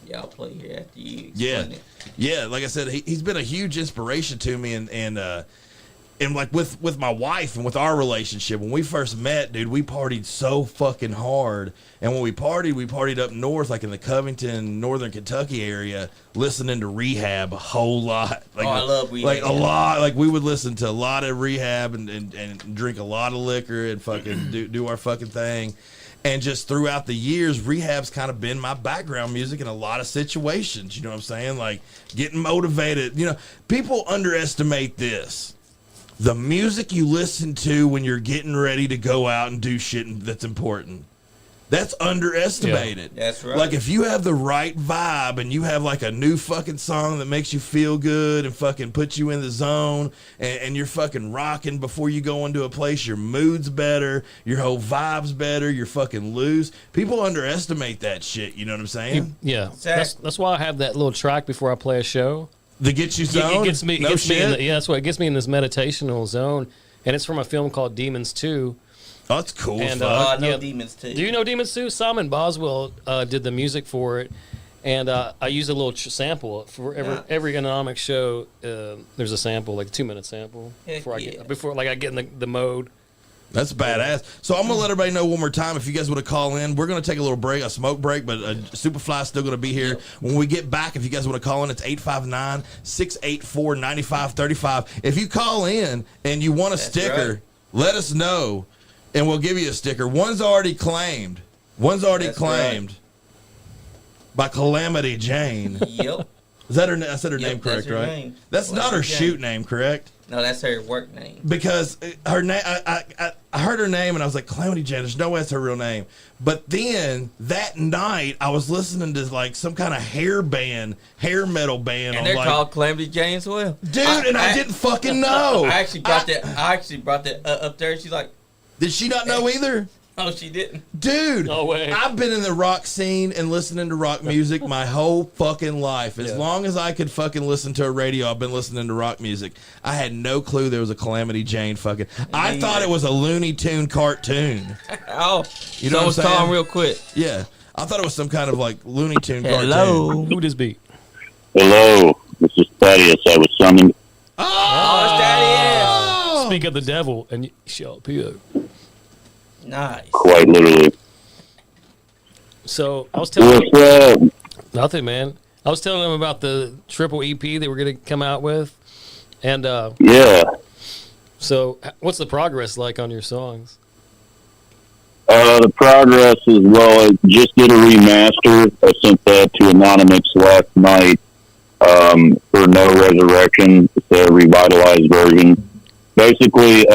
Yeah, I'll play here after you explain it. Yeah, like I said, he's been a huge inspiration to me, and like with my wife and with our relationship, when we first met, dude, we partied so fucking hard. And when we partied up north, like in the Covington, northern Kentucky area, listening to Rehab a whole lot. Like, I love Rehab. Like a lot. Like we would listen to a lot of Rehab and drink a lot of liquor and fucking do our fucking thing. And just throughout the years, Rehab's kind of been my background music in a lot of situations. You know what I'm saying? Like getting motivated. People underestimate this. The music you listen to when you're getting ready to go out and do shit that's important. That's underestimated. Yeah, that's right. Like if you have the right vibe and you have like a new fucking song that makes you feel good and fucking puts you in the zone and you're fucking rocking before you go into a place, your mood's better, your whole vibe's better, you're fucking loose. People underestimate that shit, you know what I'm saying? Yeah. That's why I have that little track before I play a show. That gets you zoned? It gets me. No shit? That's what it gets me in this meditational zone, and it's from a film called Demons 2. Oh, that's cool. And I know Demons 2. Do you know Demons 2? Simon Boswell did the music for it, and I used a little sample for every NiceGuyAndy show. There's a sample, like a 2-minute sample, before I get in the mode. That's badass. So I'm going to let everybody know one more time if you guys want to call in. We're going to take a little break, a smoke break, but Superfly's still going to be here. When we get back, if you guys want to call in, it's 859-684-9535. If you call in and you want a sticker, let us know, and we'll give you a sticker. One's already claimed. By Calamity Jane. Yep. Is that her? I said her Yep, name correct, that's her right? name. That's not her Calamity Jane. shoot name, correct? No, that's her work name. Because her name, I heard her name and I was like, Calamity Jane. There's no way that's her real name. But then that night, I was listening to like some kind of hair metal band, And on they're like, called Calamity Jane as well. dude, I didn't fucking know. I actually brought that up there. She's like, Did she not know either? oh, she didn't. Dude, No way. I've been in the rock scene and listening to rock music my whole fucking life. As long as I could fucking listen to a radio, I've been listening to rock music. I had no clue there was a Calamity Jane fucking. I thought it was a Looney Tune cartoon. Oh, You know what I'm someone's calling saying? real quick. Yeah, I thought it was some kind of like Looney Tune cartoon. Hello. Who this be? Hello, this is Thaddeus. I was summoned. Oh, it's Daddy. Speak of the devil and you shall appear. Nice. Quite literally. So I was telling What's up? nothing, man. I was telling him about the triple EP that we're going to come out with, and Yeah. so what's the progress like on your songs? The progress is, well, I just did a remaster. I sent that to Anonymix last night for No Resurrection. It's a revitalized version. Basically,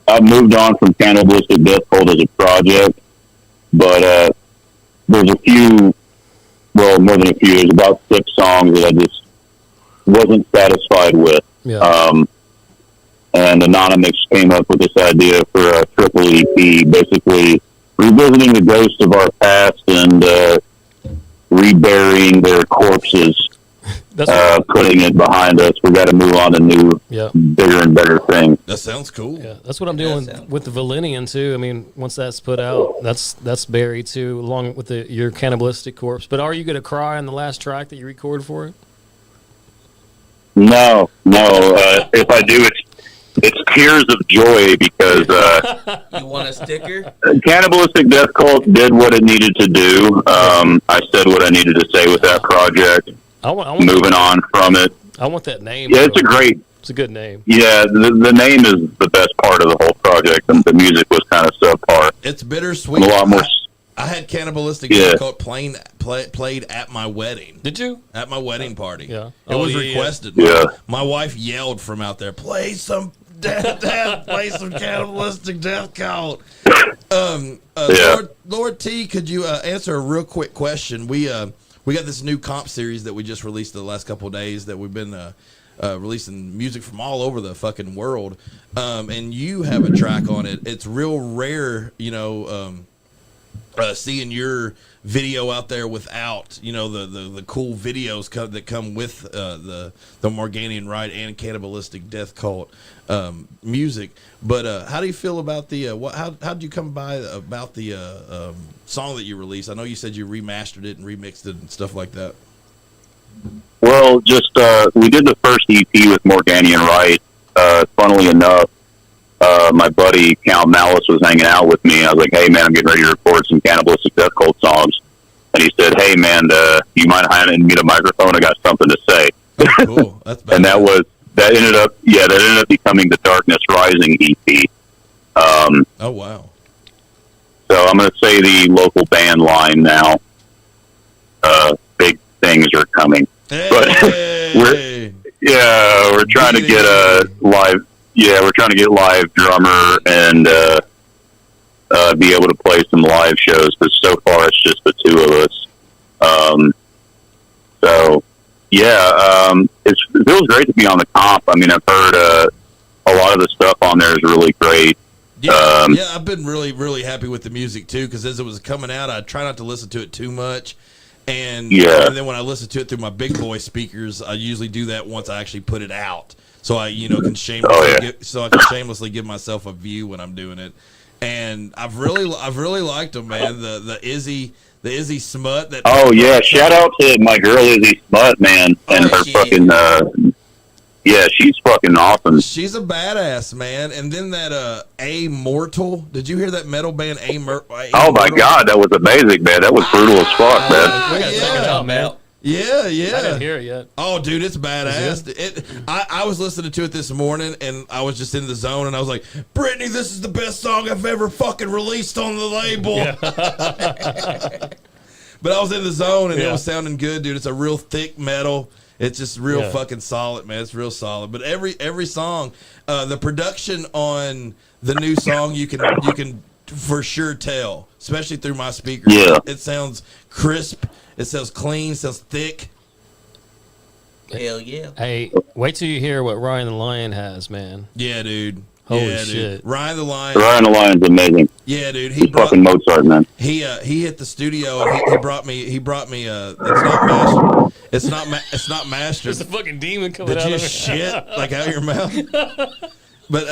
I've moved on from Cannibalistic Death Cult as a project, but there's a few, well, more than a few, there's about 6 songs that I just wasn't satisfied with. Yeah. And Anonymix came up with this idea for a triple EP, basically revisiting the ghosts of our past and reburying their corpses, putting it behind us. We got to move on to new, bigger and better things. That sounds cool. Yeah, that's what I'm doing with the Valenian too. I mean, once that's put out, that's buried too, along with your Cannibalistic Corpse. But are you going to cry on the last track that you recorded for it? No. If I do, it's tears of joy because You want a sticker? Cannibalistic Death Cult did what it needed to do. I said what I needed to say with that project. I want Moving on from it. I want that name. Yeah, it's a great. It's a good name. Yeah, the name is the best part of the whole project, and the music was kind of subpar. It's bittersweet. A lot more. I had Cannibalistic Death Cult played at my wedding. Did you? At my wedding party. Yeah. It was requested. Yeah. My wife yelled from out there, play some play some Cannibalistic Death Cult. Lord T, could you answer a real quick question? We got this new comp series that we just released the last couple of days that we've been releasing music from all over the fucking world. And you have a track on it. It's real rare, seeing your video out there without, the cool videos that come with the Morganian Rite and Cannibalistic Death Cult music. But how do you feel about the how did you come by about the song that you released? I know you said you remastered it and remixed it and stuff like that. Well, just we did the first EP with Morganian Rite. Funnily enough, my buddy Count Malice was hanging out with me. I was like, "Hey man, I'm getting ready to record some Cannibalistic Death Cult songs." And he said, "Hey man, you mind handing me the microphone? I got something to say." Oh, cool. That's bad. And that ended up becoming the Darkness Rising EP. Oh wow. So I'm going to say the local band line now. Big things are coming. Hey. But we're trying to get a live. Yeah, we're trying to get live drummer and be able to play some live shows because so far it's just the two of us. It feels great to be on the comp. I mean, I've heard a lot of the stuff on there is really great. Yeah, I've been really, really happy with the music too because as it was coming out, I try not to listen to it too much. And then when I listen to it through my big boy speakers, I usually do that once I actually put it out. So I, can shamelessly give myself a view when I'm doing it. And I've really liked them, man. The Izzy Smut. Shout out to my girl Izzy Smut, man, and her fucking. She's fucking awesome. She's a badass, man. And then that Immortal. Did you hear that metal band Immortal? Oh my god, that was amazing, man. That was brutal as fuck, man. We gotta check it out, man. Yeah. I didn't hear it yet. Oh, dude, it's badass. I was listening to it this morning, and I was just in the zone, and I was like, Brittany, this is the best song I've ever fucking released on the label. Yeah. But I was in the zone, and it was sounding good, dude. It's a real thick metal. It's just real fucking solid, man. It's real solid. But every song, the production on the new song, you can for sure tell, especially through my speakers. Yeah. It sounds crisp. It sounds clean. Sounds thick. Hell yeah. Hey, wait till you hear what Ryan the Lion has, man. Yeah, dude. Holy yeah, shit. Dude. Ryan the Lion. Ryan the Lion's amazing. Yeah, dude. He's fucking Mozart, man. He hit the studio and he brought me it's not mastered. There's a fucking demon coming Did out you of it. shit like out of your mouth? But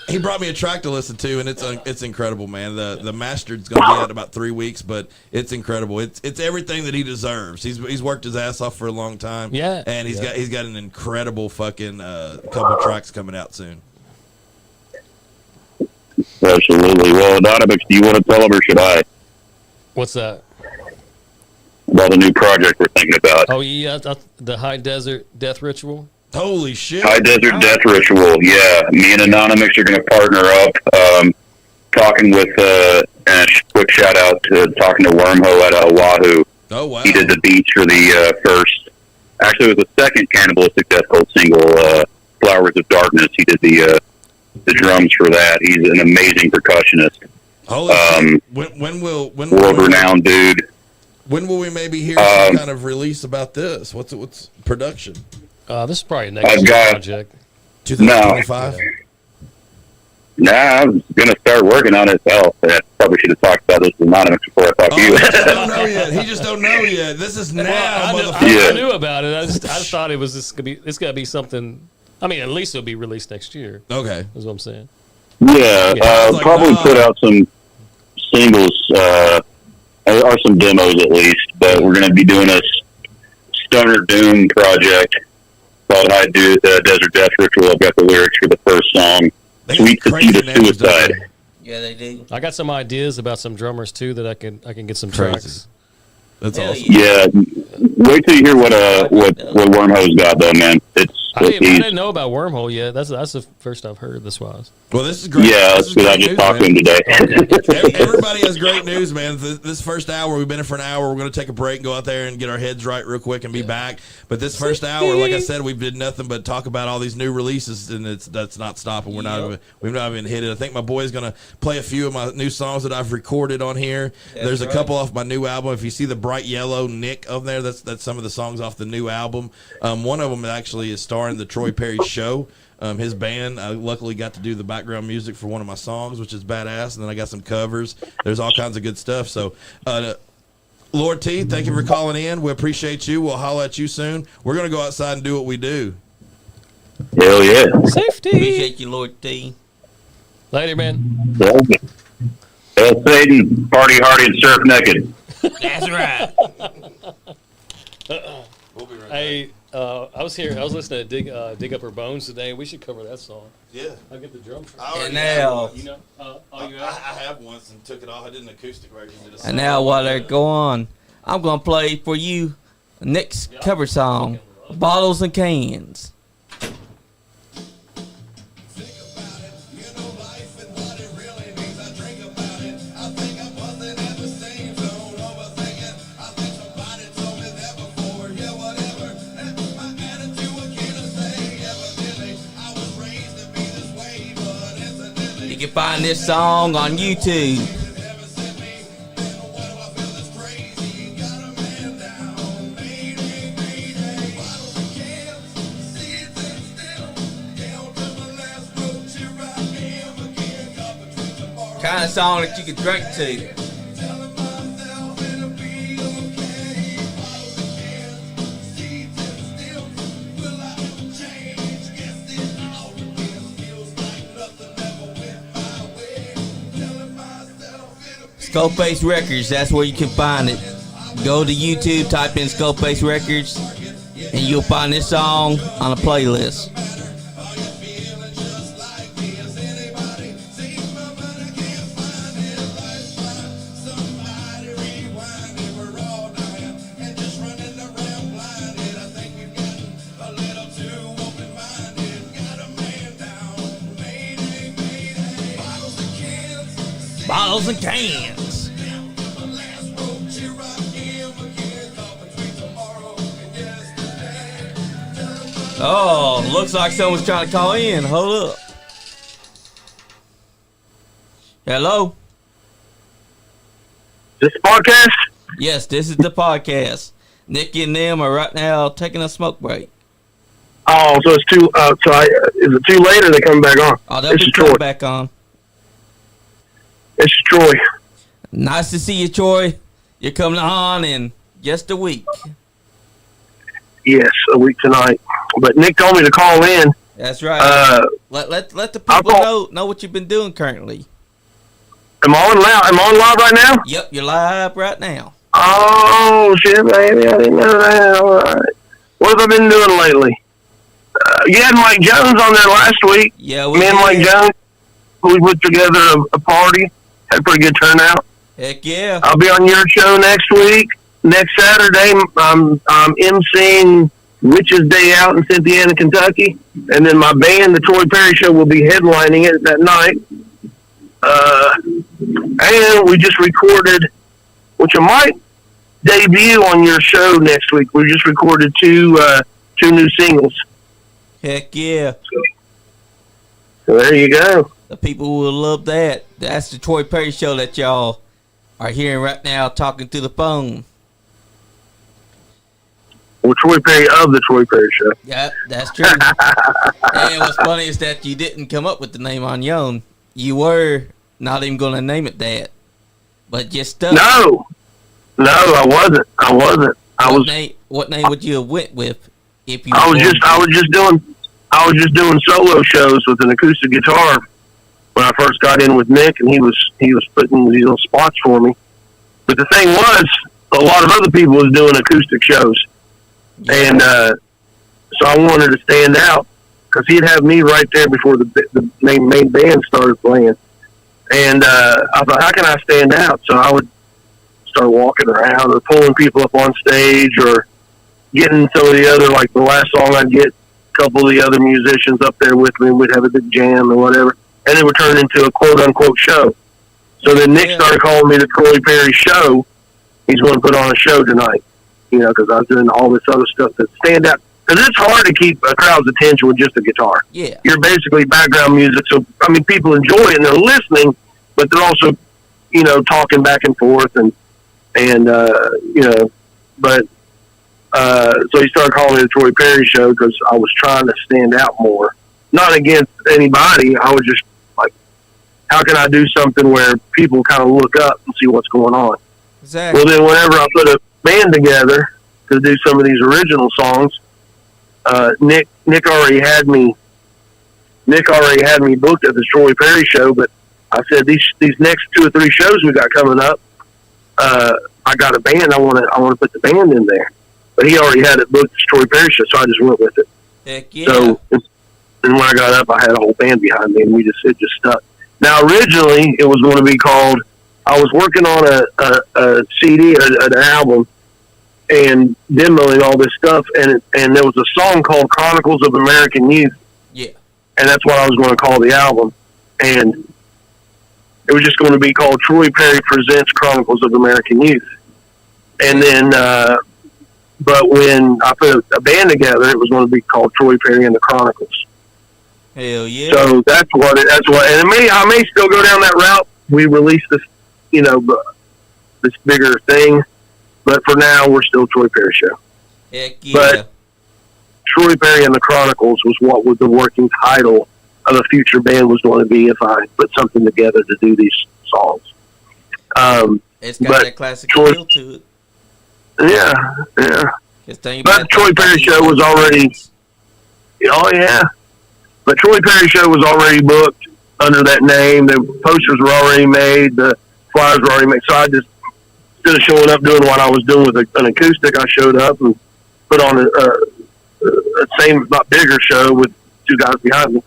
he brought me a track to listen to, and it's incredible, man. The mastered's gonna be out in about 3 weeks, but it's incredible. It's everything that he deserves. He's worked his ass off for a long time. Yeah, and he's got an incredible fucking couple tracks coming out soon. Absolutely. Well, Anonymix, do you want to tell them, or should I? What's that? About the new project we're thinking about. Oh yeah, the High Desert Death Ritual. Holy shit! High Desert Death Ritual. Yeah, me and Anonymix are going to partner up. Talking with and a quick shout out to talking to Wormhole at Oahu. Oh wow! He did the beats for the first. Actually, it was the second Cannibalistic Death Cult single, "Flowers of Darkness." He did the drums for that. He's an amazing percussionist. Holy shit. When world renowned dude. When will we maybe hear some kind of release about this? What's production? This is probably a next project. 2025? Nah, I was going to start working on it. Well, I probably should have talked about this with Anonymous before I talked to you. He just don't know yet. He just don't know yet. This is now, I knew about it. I just thought it was it's got to be something. I mean, at least it'll be released next year. Okay. Is what I'm saying. Yeah, probably put out some singles, or some demos at least, but we're going to be doing a Stoner Doom project called Hyde Desert Death Ritual. I've got the lyrics for the first song, Sweet Sativa Suicide. Yeah, they do. I got some ideas about some drummers too that I can get some tracks. That's awesome. Yeah, wait till you hear what Wormhole's got though, man. I didn't know about Wormhole yet. That's the first I've heard this was. Well, this is great. Yeah, that's because I just talked to him today. Everybody has great news, man. This first hour, we've been in for an hour. We're going to take a break and go out there and get our heads right real quick and be back. But this first hour, like I said, we've did nothing but talk about all these new releases, and that's not stopping. We've not even hit it. I think my boy's going to play a few of my new songs that I've recorded on here. There's a couple off my new album. If you see the bright yellow Nick on there, that's some of the songs off the new album. One of them actually is starring the Troy Perry Show. His band, I luckily got to do the background music for one of my songs, which is badass, and then I got some covers. There's all kinds of good stuff. So, Lord T, thank you for calling in. We appreciate you. We'll holler at you soon. We're going to go outside and do what we do. Hell yeah. Safety. Appreciate you, Lord T. Later, man. Hail Satan, party hardy and surf naked. That's right. We'll be right back. Hey, I was listening to Dig Up Her Bones today. We should cover that song. Yeah. I'll get the drum track. And now, I have once and took it off. I did an acoustic version. and now while they go on, I'm going to play for you Nick's cover song, Bottles and Cans. You can find this song on YouTube. Kind of song that you can drink to. Skullface Records, that's where you can find it. Go to YouTube, type in Skullface Records, and you'll find this song on a playlist. Bottles and cans. Oh, looks like someone's trying to call in. Hold up. Hello? This podcast? Yes, this is the podcast. Nikki and them are right now taking a smoke break. Oh, so it's too. Is it too late or they coming back on? Oh, they'll be coming back on. It's Troy. Nice to see you, Troy. You're coming on in just a week. Yes, a week tonight. But Nick told me to call in. That's right. Let the people know what you've been doing currently. Am I on loud? Am I on live right now? Yep, you're live right now. Oh shit, baby! I didn't know that. All right. What have I been doing lately? You had Mike Jones on there last week. Yeah, me and Mike Jones. We put together a party. Had a pretty good turnout. Heck yeah! I'll be on your show next week. Next Saturday, I'm emceeing Witch's Day Out in Cynthiana, Kentucky, and then my band, the Troy Perry Show, will be headlining it that night. And we just recorded, which I might debut on your show next week. We just recorded two new singles. Heck yeah! So there you go. The people will love that. That's the Troy Perry Show that y'all are hearing right now, talking through the phone. Well, Troy Perry of the Troy Perry Show. Yeah, that's true. And what's funny is that you didn't come up with the name on your own. You were not even going to name it that, but just stuck. No, I wasn't. What name would you have went with if you? I was just doing solo shows with an acoustic guitar when I first got in with Nick, and he was putting these little spots for me. But the thing was, a lot of other people was doing acoustic shows. Yeah. And so I wanted to stand out because he'd have me right there before the main band started playing. And I thought, how can I stand out? So I would start walking around or pulling people up on stage or getting some of the other, like the last song I'd get a couple of the other musicians up there with me and we'd have a big jam or whatever. And it would turn into a quote-unquote show. So then Nick started calling me the Troy Perry Show. He's going to put on a show tonight. You know, because I was doing all this other stuff that stand out. Because it's hard to keep a crowd's attention with just a guitar. Yeah. You're basically background music. So, I mean, people enjoy it and they're listening, but they're also, you know, talking back and forth and you know, but, so he started calling me the Troy Perry Show because I was trying to stand out more. Not against anybody. I was just like, how can I do something where people kind of look up and see what's going on? Exactly. Well, then whenever I put a band together to do some of these original songs, Nick already had me booked at the Troy Perry Show, but I said these next 2 or 3 shows we got coming up, I got a band. I want to put the band in there, but he already had it booked at the Troy Perry Show, so I just went with it. Heck yeah. So, and when I got up, I had a whole band behind me, and it just stuck. Now, originally, it was going to be called. I was working on a CD, an album, and demoing all this stuff, and there was a song called Chronicles of American Youth. Yeah. And that's what I was going to call the album. And it was just going to be called Troy Perry Presents Chronicles of American Youth. And then, but when I put a band together, it was going to be called Troy Perry and the Chronicles. Hell yeah. So and I may still go down that route. We released this, you know, this bigger thing. But for now, we're still Troy Perry Show. Heck yeah. But Troy Perry and the Chronicles was what was the working title of a future band was going to be if I put something together to do these songs. It's got that classic feel to it. Yeah. But Troy Perry Show was already... Oh, yeah. But Troy Perry Show was already booked under that name. The posters were already made. The flyers were already made. So I just... Instead of showing up doing what I was doing with an acoustic, I showed up and put on a same, not bigger show with 2 guys behind me.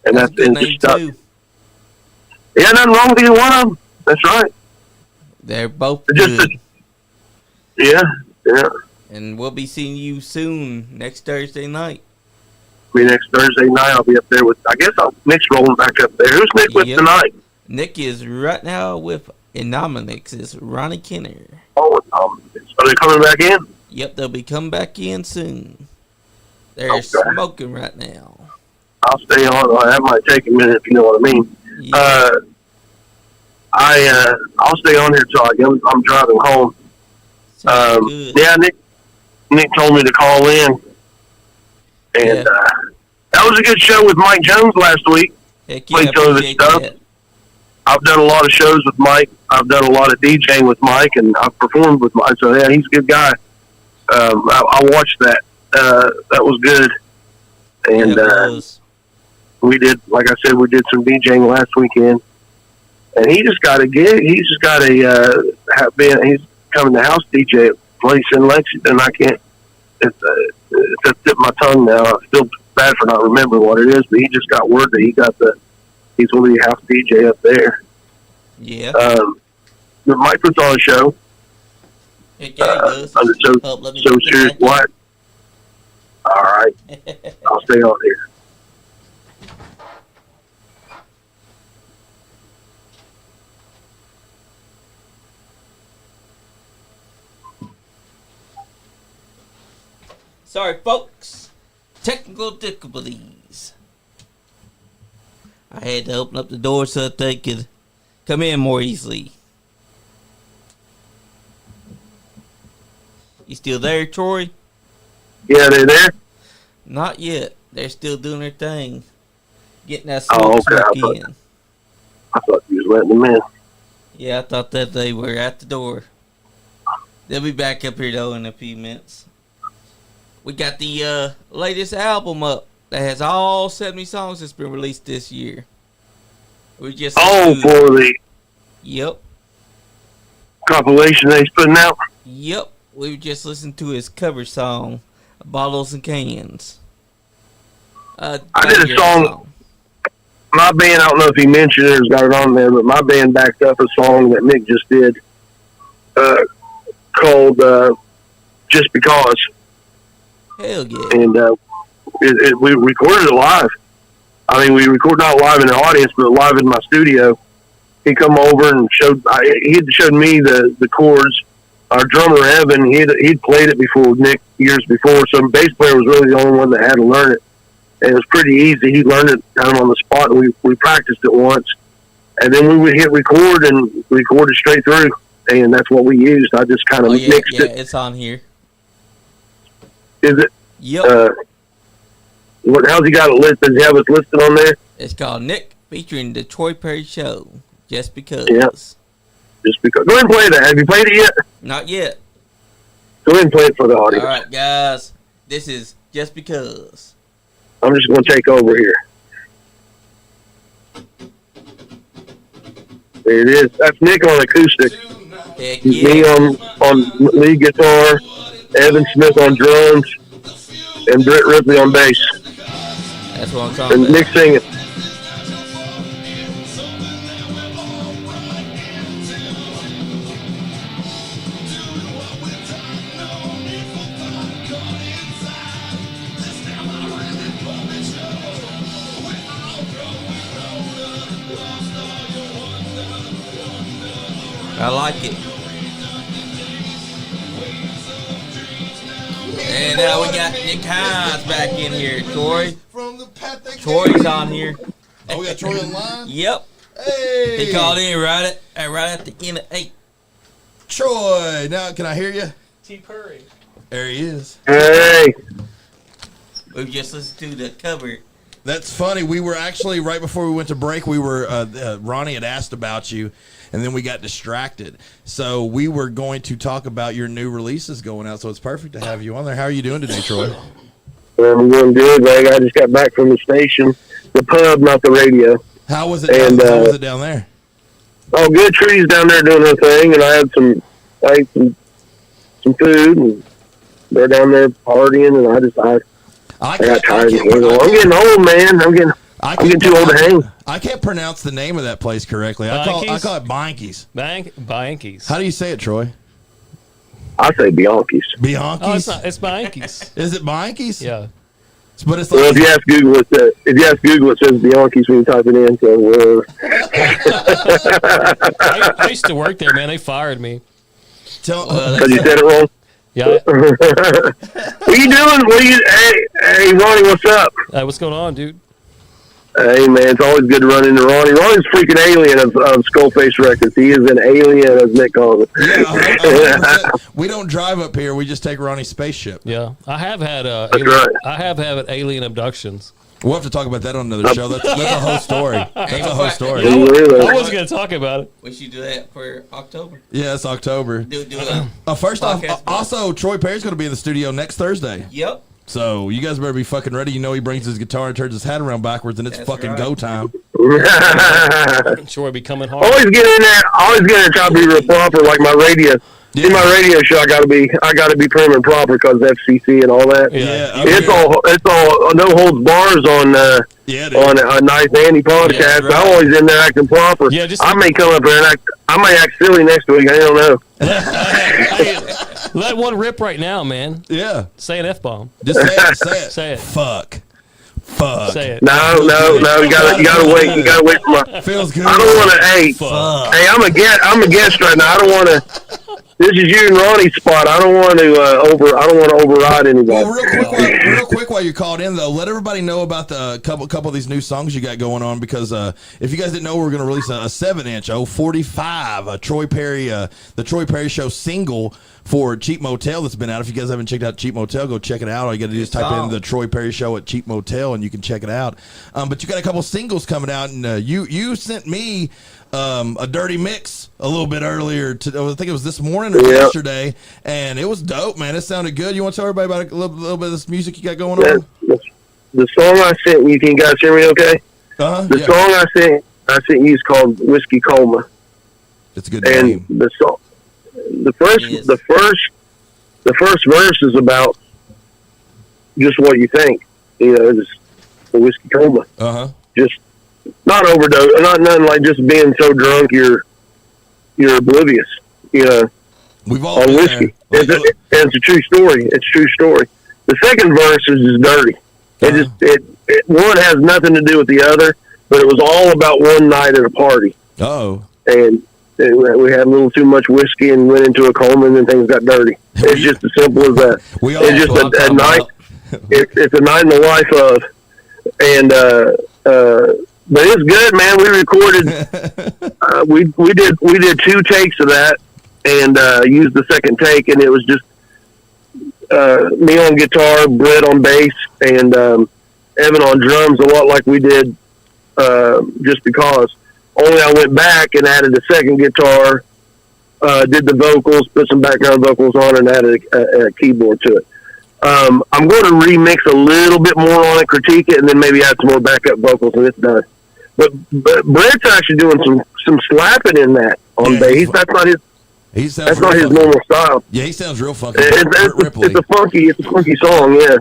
And that's just stuck. Yeah, nothing wrong with either one of them. That's right. They're both good. Yeah. And we'll be seeing you soon, next Thursday night. Next Thursday night, I'll be up there with, I guess Nick's rolling back up there. Who's Nick with tonight? Nick is right now with INONOMIX. It's Ronnie Kenner. Oh, are they coming back in? Yep, they'll be coming back in soon. They're smoking right now. I'll stay on. That might take a minute, if you know what I mean. Yeah. I'll stay on here till I'm driving home. Good. Yeah, Nick told me to call in, and that was a good show with Mike Jones last week. Heck yeah, Played some of his stuff. that. I've done a lot of shows with Mike. I've done a lot of DJing with Mike, and I've performed with Mike. So yeah, he's a good guy. I watched that. That was good. And we did, like I said, we did some DJing last weekend. And he just got a gig. He's just got he's coming to house DJ at a place in Lexington. I can't. It's at the tip of my tongue now. I feel bad for not remembering what it is, but he just got word that he's going to be house DJ up there. Yeah. Mike puts on a show. Heck yeah, he does. Under so serious what? All right. I'll stay on here. Sorry, folks. Technical difficulties. I had to open up the door so that they could come in more easily. You still there, Troy? Yeah, they're there? Not yet. They're still doing their thing. Getting that smoke in. I thought you was letting them in. Yeah, I thought that they were at the door. They'll be back up here, though, in a few minutes. We got the latest album up that has all 70 songs that's been released this year. We just for the Yep. compilation that he's putting out? Yep. We just listened to his cover song, Bottles and Cans. I did a song. My band, I don't know if he mentioned it or got it on there, but my band backed up a song that Nick just did called Just Because. Hell yeah. And we recorded it live. I mean, we recorded not live in the audience, but live in my studio. He come over and he had showed me the chords. Our drummer, Evan, he'd played it before with Nick years before, so the bass player was really the only one that had to learn it. And it was pretty easy. He learned it kind of on the spot, and we practiced it once. And then we would hit record and record it straight through, and that's what we used. I just kind of mixed it. Yeah, it's on here. Is it? Yep. How's he got it listed? Does he have it listed on there? It's called Nick featuring the Troy Perry Show. Just Because. Yeah. Just because. Go ahead and play that. Have you played it yet? Not yet. Go ahead and play it for the audience. All right, guys. This is Just Because. I'm just going to take over here. There it is. That's Nick on acoustic. Heck yeah. Me on lead guitar, Evan Smith on drums, and Britt Ripley on bass. That's what I'm talking and about. Nick singing. I like it. And now we got Nick Hyde back in here, Troy. Troy's on here. Oh, we got Troy online? Yep. Hey! He called in right at the end of 8. Troy, now can I hear you? T. Perry. There he is. Hey! We've just listened to the cover. That's funny. We were actually, right before we went to break, Ronnie had asked about you, and then we got distracted. So we were going to talk about your new releases going out, so it's perfect to have you on there. How are you doing today, Troy? I'm doing good, man. I just got back from the station, the pub, not the radio. How was it? How was it down there? Oh, good. Trees down there doing their thing, and I ate some food, and they're down there partying, and I got tired. I'm getting old, man. I'm getting too old to hang. I can't pronounce the name of that place correctly. I call it Bianchi's. Bianchi's. How do you say it, Troy? I say Bianchi's. Bianchi's? Oh, it's not. It's Bianchi's. Is it Bianchi's? Yeah. But it's like, well, if you ask Google, it says Bianchi's when you type it in. So, I used to work there, man. They fired me. Because you said it wrong. Yeah. What are you doing? Hey, Ronnie, what's up? Hey, what's going on, dude? Hey, man, it's always good to run into Ronnie. Ronnie's freaking alien of SkullFaceRecords. He is an alien, as Nick calls it. Yeah, we don't drive up here. We just take Ronnie's spaceship. Yeah, I have had right. I have had alien abductions. We'll have to talk about that on another show. That's a whole story. That's a whole story. I wasn't going to talk about it. We should do that for October. Yeah, it's October. First off, also, Troy Perry's going to be in the studio next Thursday. Yep. So you guys better be fucking ready. You know he brings his guitar and turns his hat around backwards, and it's fucking go time. Troy be coming hard. Always get in there. Always get in there and try to be real proper, like my radio. Yeah. In my radio show, I gotta be prim and proper because FCC and all that. Yeah, it's all no holds bars on a NiceGuyAndy podcast. Yeah, right. I'm always in there acting proper. Yeah, I may come up there and I may act silly next week. I don't know. Hey, let one rip right now, man. Yeah, say an F-bomb. Just say it. Say it. Say it. Fuck. Say it. No. You gotta wait. You gotta wait for my. Feels good. I don't want to. Hey, I'm a guest right now. I don't want to. This is you and Ronnie's spot. I don't want to override anybody. Well, real quick, while you're called in though, let everybody know about the couple of these new songs you got going on because if you guys didn't know, we're going to release a 7-inch 45 the Troy Perry Show single for Cheap Motel that's been out. If you guys haven't checked out Cheap Motel, go check it out. All you got to do is type in the Troy Perry Show at Cheap Motel and you can check it out. But you got a couple singles coming out, and you sent me a dirty mix a little bit earlier. I think it was this morning or yesterday, and it was dope, man. It sounded good. You want to tell everybody about a little bit of this music you got going on? The song I sent you, can you guys hear me okay? The song I sent you is called Whiskey Coma. It's a good name. And the song, the first verse is about just what you think. Just the whiskey coma. Just not overdose, not nothing like just being so drunk you're oblivious. We've all on whiskey. It's a true story. It's a true story. The second verse is just dirty. It one has nothing to do with the other, but it was all about one night at a party. And we had a little too much whiskey and went into a coma, and then things got dirty. It's just as simple as that. It's just a night. It's a night in the life of, and but it's good, man. We recorded. We did 2 takes of that, and used the second take, and it was just me on guitar, Brett on bass, and Evan on drums, a lot like we did Just Because. Only I went back and added a second guitar, did the vocals, put some background vocals on, and added a keyboard to it. I'm going to remix a little bit more on it, critique it, and then maybe add some more backup vocals, and it's done. But Brett's actually doing some slapping in that on bass. That's not his. That's not his normal style. Yeah, he sounds real funky. It's a funky song, yeah.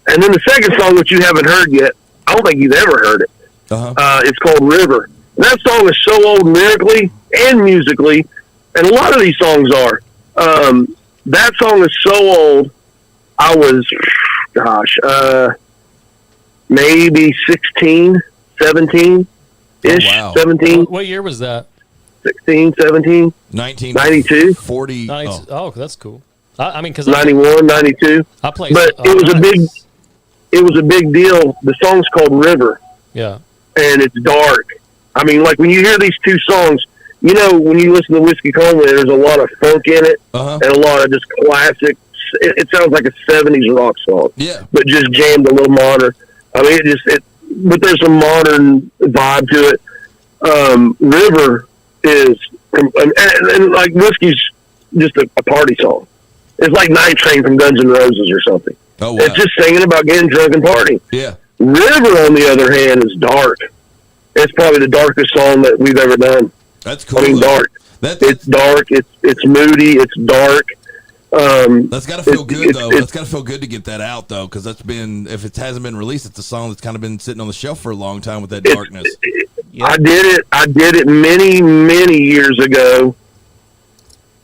And then the second song, which you haven't heard yet, I don't think you've ever heard it. It's called River. And that song is so old lyrically and musically, and a lot of these songs are. That song is so old. I was, maybe 16, 17-ish, 17. What year was that? 16, 17. 1992. 40. That's cool. I mean, because 91, 92. I played. But it was a big deal. The song's called River. Yeah. And it's dark. I mean, like when you hear these 2 songs, when you listen to Whiskey Coma, there's a lot of funk in it and a lot of just classic. It sounds like a 70s rock song. Yeah. But just jammed a little modern. I mean, but there's some modern vibe to it. River is, and like Whiskey's just a party song. It's like Night Train from Guns N' Roses or something. Oh, wow. It's just singing about getting drunk and partying. Yeah. River, on the other hand, is dark. It's probably the darkest song that we've ever done. That's cool. I mean, dark. It's dark. It's moody. It's dark. That's got to feel good, though. That's got to feel good to get that out, though, because if it hasn't been released, it's a song that's kind of been sitting on the shelf for a long time with that darkness. I did it many, many years ago.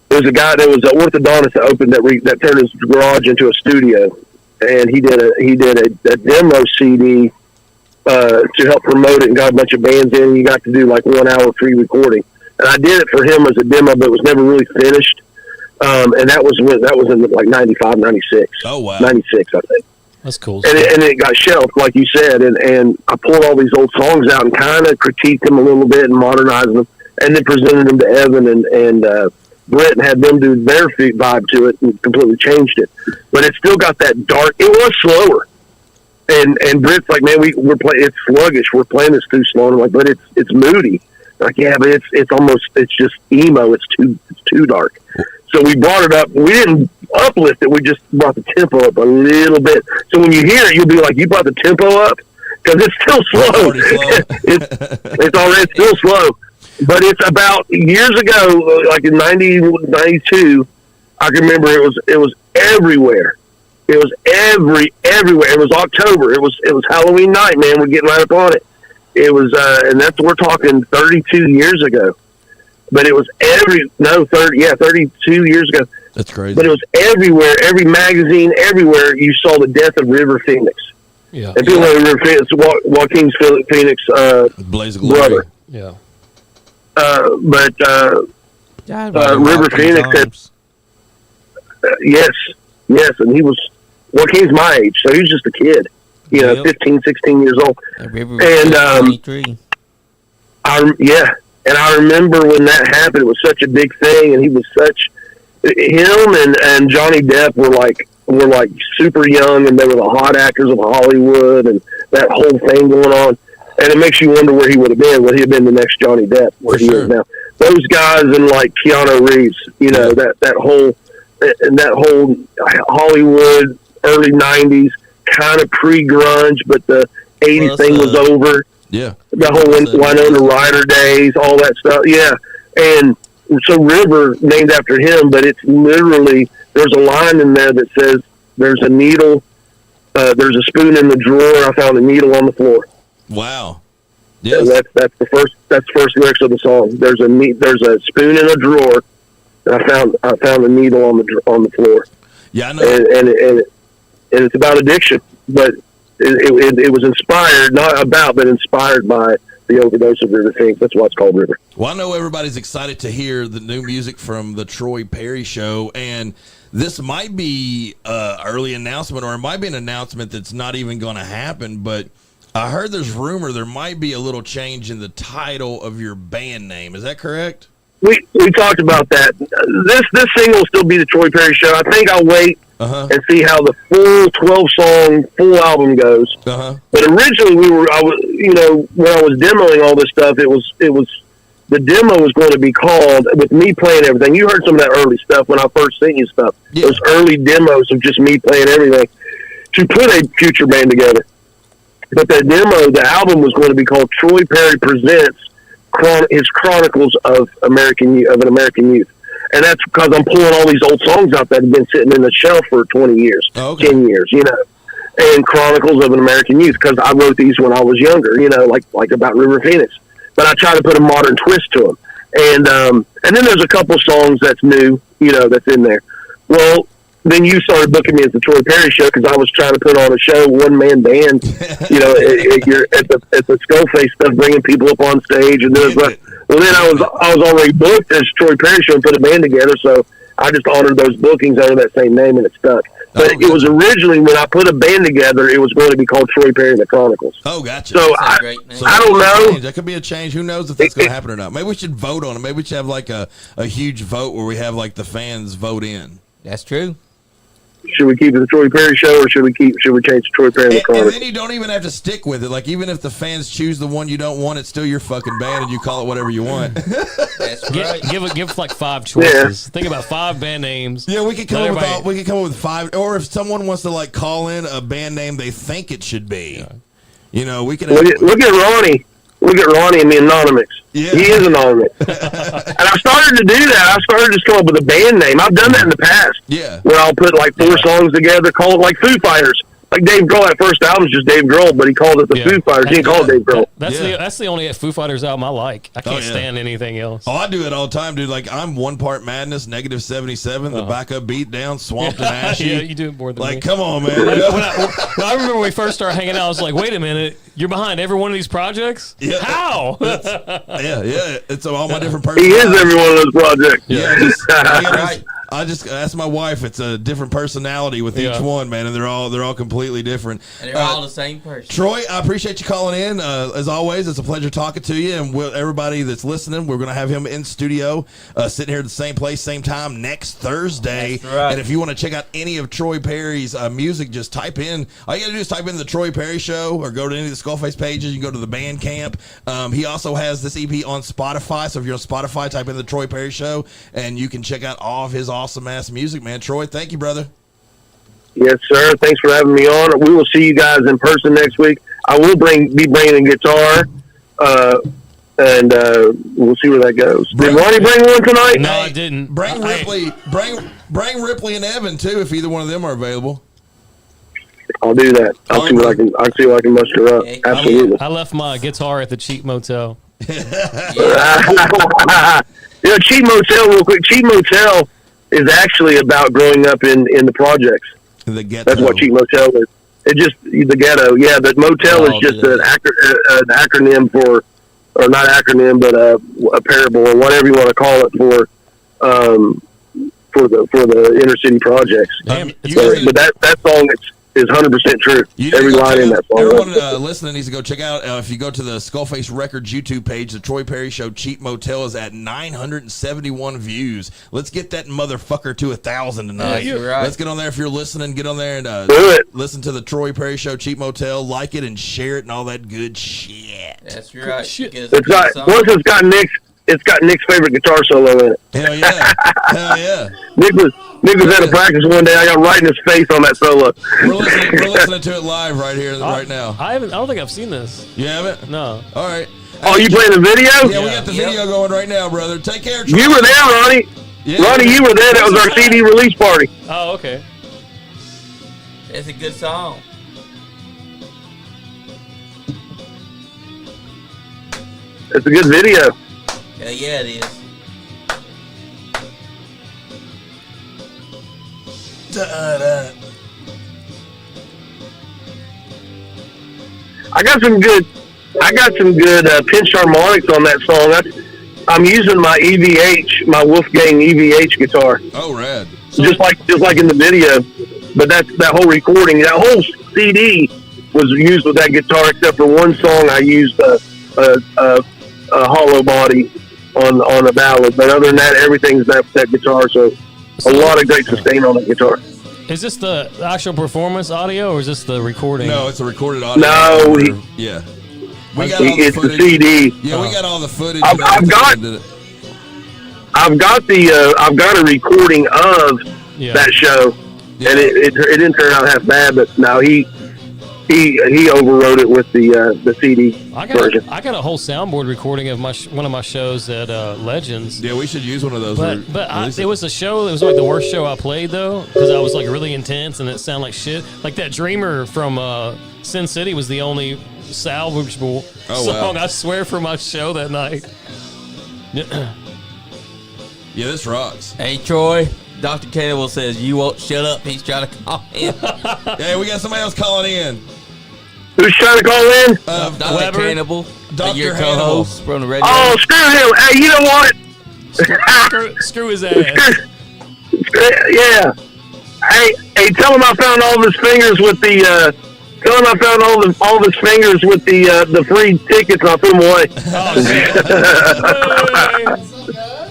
There was a guy that was an orthodontist that opened that turned his garage into a studio, and he did a demo CD to help promote it, and got a bunch of bands in. And you got to do like 1 hour pre-recording, and I did it for him as a demo, but it was never really finished. And that was in like 95, 96. Oh, wow. 96, I think. That's cool. And it got shelved, like you said, and I pulled all these old songs out and kind of critiqued them a little bit and modernized them, and then presented them to Evan and Brett and had them do their vibe to it and completely changed it. But it still got that dark. It was slower, and Brett's like, man, we're playing. It's sluggish. We're playing this too slow. And I'm like, but it's moody. Like, yeah, but it's just emo. It's too dark. So we brought it up. We didn't uplift it. We just brought the tempo up a little bit. So when you hear it, you'll be like, you brought the tempo up? Because it's still slow. It's already still slow. But it's about years ago, like in 92, I can remember it was everywhere. It was everywhere. It was October. It was Halloween night, man. We're getting right up on it. It was, and we're talking 32 years ago. But it was 32 years ago. That's crazy. But it was everywhere, every magazine, everywhere you saw the death of River Phoenix. Yeah. And people know River Phoenix, Joaquin Phoenix, Blaze of Glory. brother. Yeah. But River Phoenix had, yes, and Joaquin's my age, so he was just a kid, 15, 16 years old. And and I remember when that happened, it was such a big thing, and he was him and Johnny Depp were like super young, and they were the hot actors of Hollywood, and that whole thing going on. And it makes you wonder where he would have been. Would he have been the next Johnny Depp? Where he is now? Those guys and like Keanu Reeves, that whole Hollywood early '90s kind of pre-grunge, but the '80s thing was over. Yeah, the whole Winona Ryder days, all that stuff. Yeah, and so River named after him, but it's literally there's a line in there that says, "There's a needle, there's a spoon in the drawer. I found a needle on the floor." Wow. Yes. That's the first lyrics of the song. There's a spoon in a drawer. And I found a needle on the floor. Yeah, I know. And it's about addiction, but it was inspired, not about, but inspired by the overdose of River Phoenix. That's why it's called River. Well, I know everybody's excited to hear the new music from the Troy Perry Show, and this might be an early announcement, or it might be an announcement that's not even going to happen, but I heard there's rumor there might be a little change in the title of your band name. Is that correct? We talked about that. This single will still be the Troy Perry Show. I think I'll wait and see how the full 12-song full album goes. But originally when I was demoing all this stuff, it was the demo was going to be called, with me playing everything. You heard some of that early stuff when I first sent you stuff. Yeah. Those early demos of just me playing everything to put a future band together. But the album was going to be called Troy Perry Presents his Chronicles of an American Youth. And that's because I'm pulling all these old songs out that have been sitting in the shelf for 20 years, 10 years, and Chronicles of an American Youth, because I wrote these when I was younger, like about River Phoenix. But I try to put a modern twist to them. And then there's a couple songs that's new, that's in there. Well, then you started booking me at the Troy Perry Show because I was trying to put on a show, one-man band, at the Skullface stuff, bringing people up on stage. And then I was already booked as Troy Perry Show and put a band together, so I just honored those bookings under that same name, and it stuck. But it was originally, when I put a band together, it was going to be called Troy Perry and the Chronicles. Oh, gotcha. So I don't know. That could be a change. Who knows if that's going to happen or not? Maybe we should vote on it. Maybe we should have like a huge vote where we have like the fans vote in. That's true. Should we keep it the Troy Perry Show, or should we change to Troy Perry and the Chronicles? And then you don't even have to stick with it. Like, even if the fans choose the one you don't want, it's still your fucking band, and you call it whatever you want. That's right. Give like 5 choices. Think about 5 band names. Yeah, we could come up with 5. Or if someone wants to like call in a band name they think it should be, we could. Look at Ronnie. Look at Ronnie and the Anonymix. Yeah. He is anonymous. And I started to do that. I started to just come up with a band name. I've done that in the past. Yeah. Where I'll put like 4 songs together, call it like Foo Fighters. Like Dave Grohl, that first album is just Dave Grohl, but he called it the Foo Fighters. He didn't call it Dave Grohl. That's the only Foo Fighters album I like. I can't stand anything else. Oh, I do it all the time, dude. Like, I'm OnePartMadness, -77, the backup beat down, Swamped and Ashy. Yeah, you do it more than me. Like, come on, man. I remember when we first started hanging out, I was like, wait a minute, you're behind every one of these projects? Yeah. How? Yeah. It's all my different personalities. He is every one of those projects. Yeah. I just asked my wife. It's a different personality with each one, man, and they're all completely different. And they're all the same person. Troy, I appreciate you calling in. As always, it's a pleasure talking to you, and everybody that's listening, we're going to have him in studio, sitting here at the same place, same time next Thursday. That's right. And if you want to check out any of Troy Perry's music, just type in. All you got to do is type in the Troy Perry Show, or go to any of the Skullface pages. You can go to the Bandcamp. He also has this EP on Spotify, so if you're on Spotify, type in the Troy Perry Show, and you can check out all of his awesome ass music, man. Troy, thank you, brother. Yes, sir. Thanks for having me on. We will see you guys in person next week. I will be bringing a guitar, and we'll see where that goes. Did Ronnie bring one tonight? No, I didn't. Bring Ripley. Bring Ripley and Evan too, if either one of them are available. I'll do that. I'll see what I can muster up. Absolutely. I left my guitar at the cheap motel. Cheap Motel, real quick. Cheap Motel is actually about growing up in the projects. The ghetto. That's what Cheap Motel is. It's just the ghetto. Yeah, the motel is just an acronym for, or not acronym, but a parable or whatever you want to call it for the inner city projects. Damn, but that song is 100% true. Every line in that song. Everyone listening needs to go check out. If you go to the SkullFaceRecords YouTube page, the Troy Perry Show Cheap Motel is at 971 views. Let's get that motherfucker to 1,000 tonight. Yeah, you're right. Let's get on there. If you're listening, get on there and do it. Listen to the Troy Perry Show Cheap Motel, like it and share it and all that good shit. That's right. It's got Nick's favorite guitar solo in it. Hell yeah. Hell yeah. Nick was at a practice one day. I got right in his face on that solo. We're listening to it live right here, right now. I don't think I've seen this. You haven't? No. All right. Oh, you playing the video? Yeah, we got the video going right now, brother. Take care, Troy. You were there, Ronnie. Yeah. Ronnie, you were there. That was our CD release party. Oh, okay. It's a good song. It's a good video. Yeah, it is. I got some good pinch harmonics on that song. I'm using my EVH, my Wolfgang EVH guitar. Oh, rad. Just like in the video. But that whole recording, that whole CD was used with that guitar, except for one song I used a hollow body on a ballad. But other than that, everything's that guitar. So a lot of great sustain on that guitar. Is this the actual performance audio, or is this the recording? No, it's a recorded audio. No, yeah. We got all the it's footage. the CD. Yeah, we got all the footage. I've got a recording of that show, and it didn't turn out half bad. But no, he overrode it with the CD version. I got a whole soundboard recording of one of my shows at Legends. Yeah, we should use one of those. It was a show. It was like the worst show I played though, because I was like really intense and it sounded like shit. Like that Dreamer from Sin City was the only salvageable song I swear for my show that night. Yeah, this rocks. Hey Troy, Dr. Cannibal says you won't shut up. He's trying to call in. Hey, we got somebody else calling in. Who's trying to call in? Dr. Cannibal, your co-host from the radio. Oh, screw him! Hey, you know what? Screw his ass. Yeah. Hey, tell him I found all of his fingers with the. Tell him I found all of his fingers with the free tickets, and I put them away.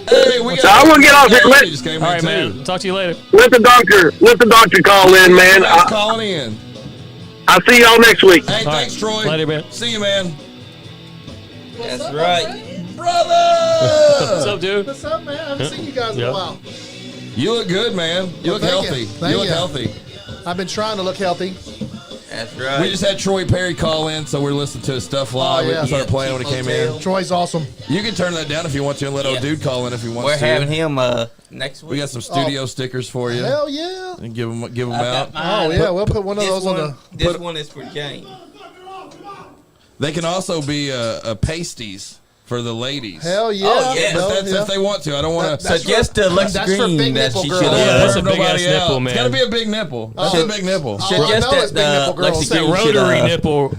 Hey, we got I want to get off here. All right, man. Talk to you later. Let the doctor call in, man. Calling in. I'll see y'all next week. Hey, thanks, Troy. Later, man. See you, man. That's right. Brother! What's up, dude? What's up, man? I haven't seen you guys in a while. You look good, man. You look healthy. You look healthy. I've been trying to look healthy. That's right. We just had Troy Perry call in, so we're listening to his stuff live. We started playing when he came in. Troy's awesome. You can turn that down if you want to and let old dude call in if he wants We're to. having him next week. We got some studio stickers for you. Hell yeah. And give them out. Oh, yeah. We'll put one of those on the... This one is for Jane. They can also be pasties. for the ladies. Hell yeah. Oh, yeah. But that's if they want to. I don't want to suggest to Lex that's for Green big that nipple she girls. should. Yeah, that's a big ass nobody else. nipple, man. It's got to be a big nipple. That's a big nipple. I Suggest know it's big nipple that girls. Lexi That Green should, rotary nipple.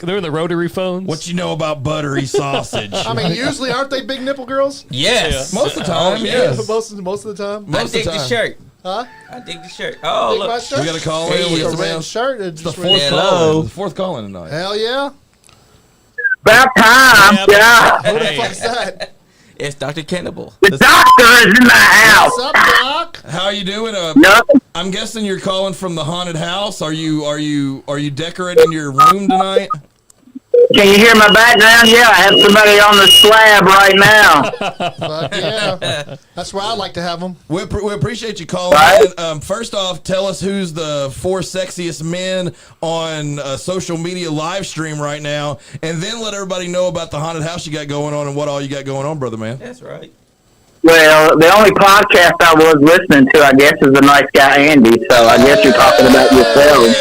They're the rotary phones. What you know about buttery sausage? I mean, usually aren't they big nipple girls? Yes. Most of the time, yes. most of the time. I Most of dig the the time. shirt. Huh? I dig the shirt. Oh, Dig my look. shirt? We got a call in. We got a somebody red else. shirt. It's the Just fourth red- Hello. call. The fourth call in tonight. Hell yeah. About time, yeah. Who the Hey. fuck's that? It's Dr. Cannibal. The doctor is in the house. What's up, Doc? How are you doing? Nothing. I'm guessing you're calling from the haunted house. Are you decorating your room tonight? Can you hear my background? Yeah, I have somebody on the slab right now. Fuck yeah. That's where I like to have them. We appreciate you calling Right. in. First off, tell us who's the 4 sexiest men on social media live stream right now, and then let everybody know about the haunted house you got going on and what all you got going on, brother man. That's right. Well, the only podcast I was listening to, I guess, is the NiceGuyAndy. So I guess you're talking about yourselves.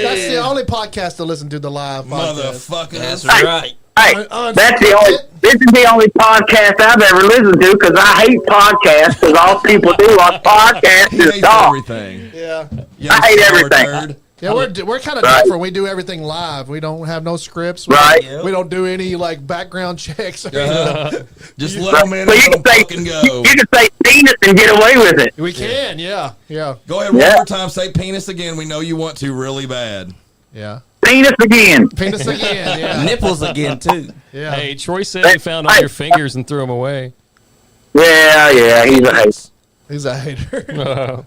That's the only podcast to listen to the live podcast. Motherfucker. That's Hey, right. hey, that's the only. This is the only podcast I've ever listened to because I hate podcasts because all people do on podcasts He is hates talk. everything. Yeah. Young I hate sour everything. turd. Yeah, we're kind of Right. different. We do everything live. We don't have no scripts. We Right. don't- We don't do any like background checks. Just let them in So and you let them can say fucking go. you can say penis and get away with it. We can, yeah. Go ahead one Yeah. more time. Say penis again. We know you want to really bad. Yeah. Penis again. Penis again, yeah. Nipples again, too. Yeah. Hey, Troy said he found all your fingers and threw them away. Yeah, he's a hate. He's a hater.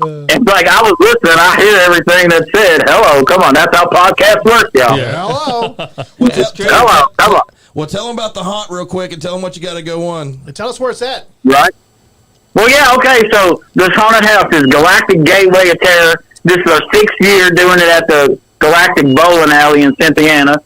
It's like I was listening. I hear everything that said. Hello, come on. That's how podcasts work, y'all. Hello. Well, That's true. Come on. well, tell them about the haunt real quick and tell them what you got to go on. Tell us where it's at. Right? Well, yeah, okay. So this haunted house is Galactic Gateway of Terror. This is our 6th year doing it at the Galactic Bowling Alley in Cynthiana.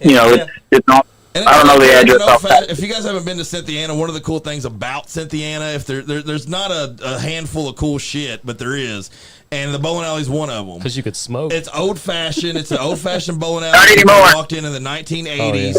You know, it's not. And I don't know the address off that. If you guys haven't been to Cynthiana, one of the cool things about Cynthiana, if there's not a handful of cool shit, but there is, and the bowling alley is one of them. Because you could smoke. It's old fashioned. It's an old fashioned bowling alley. Not anymore. I walked in the 1980s,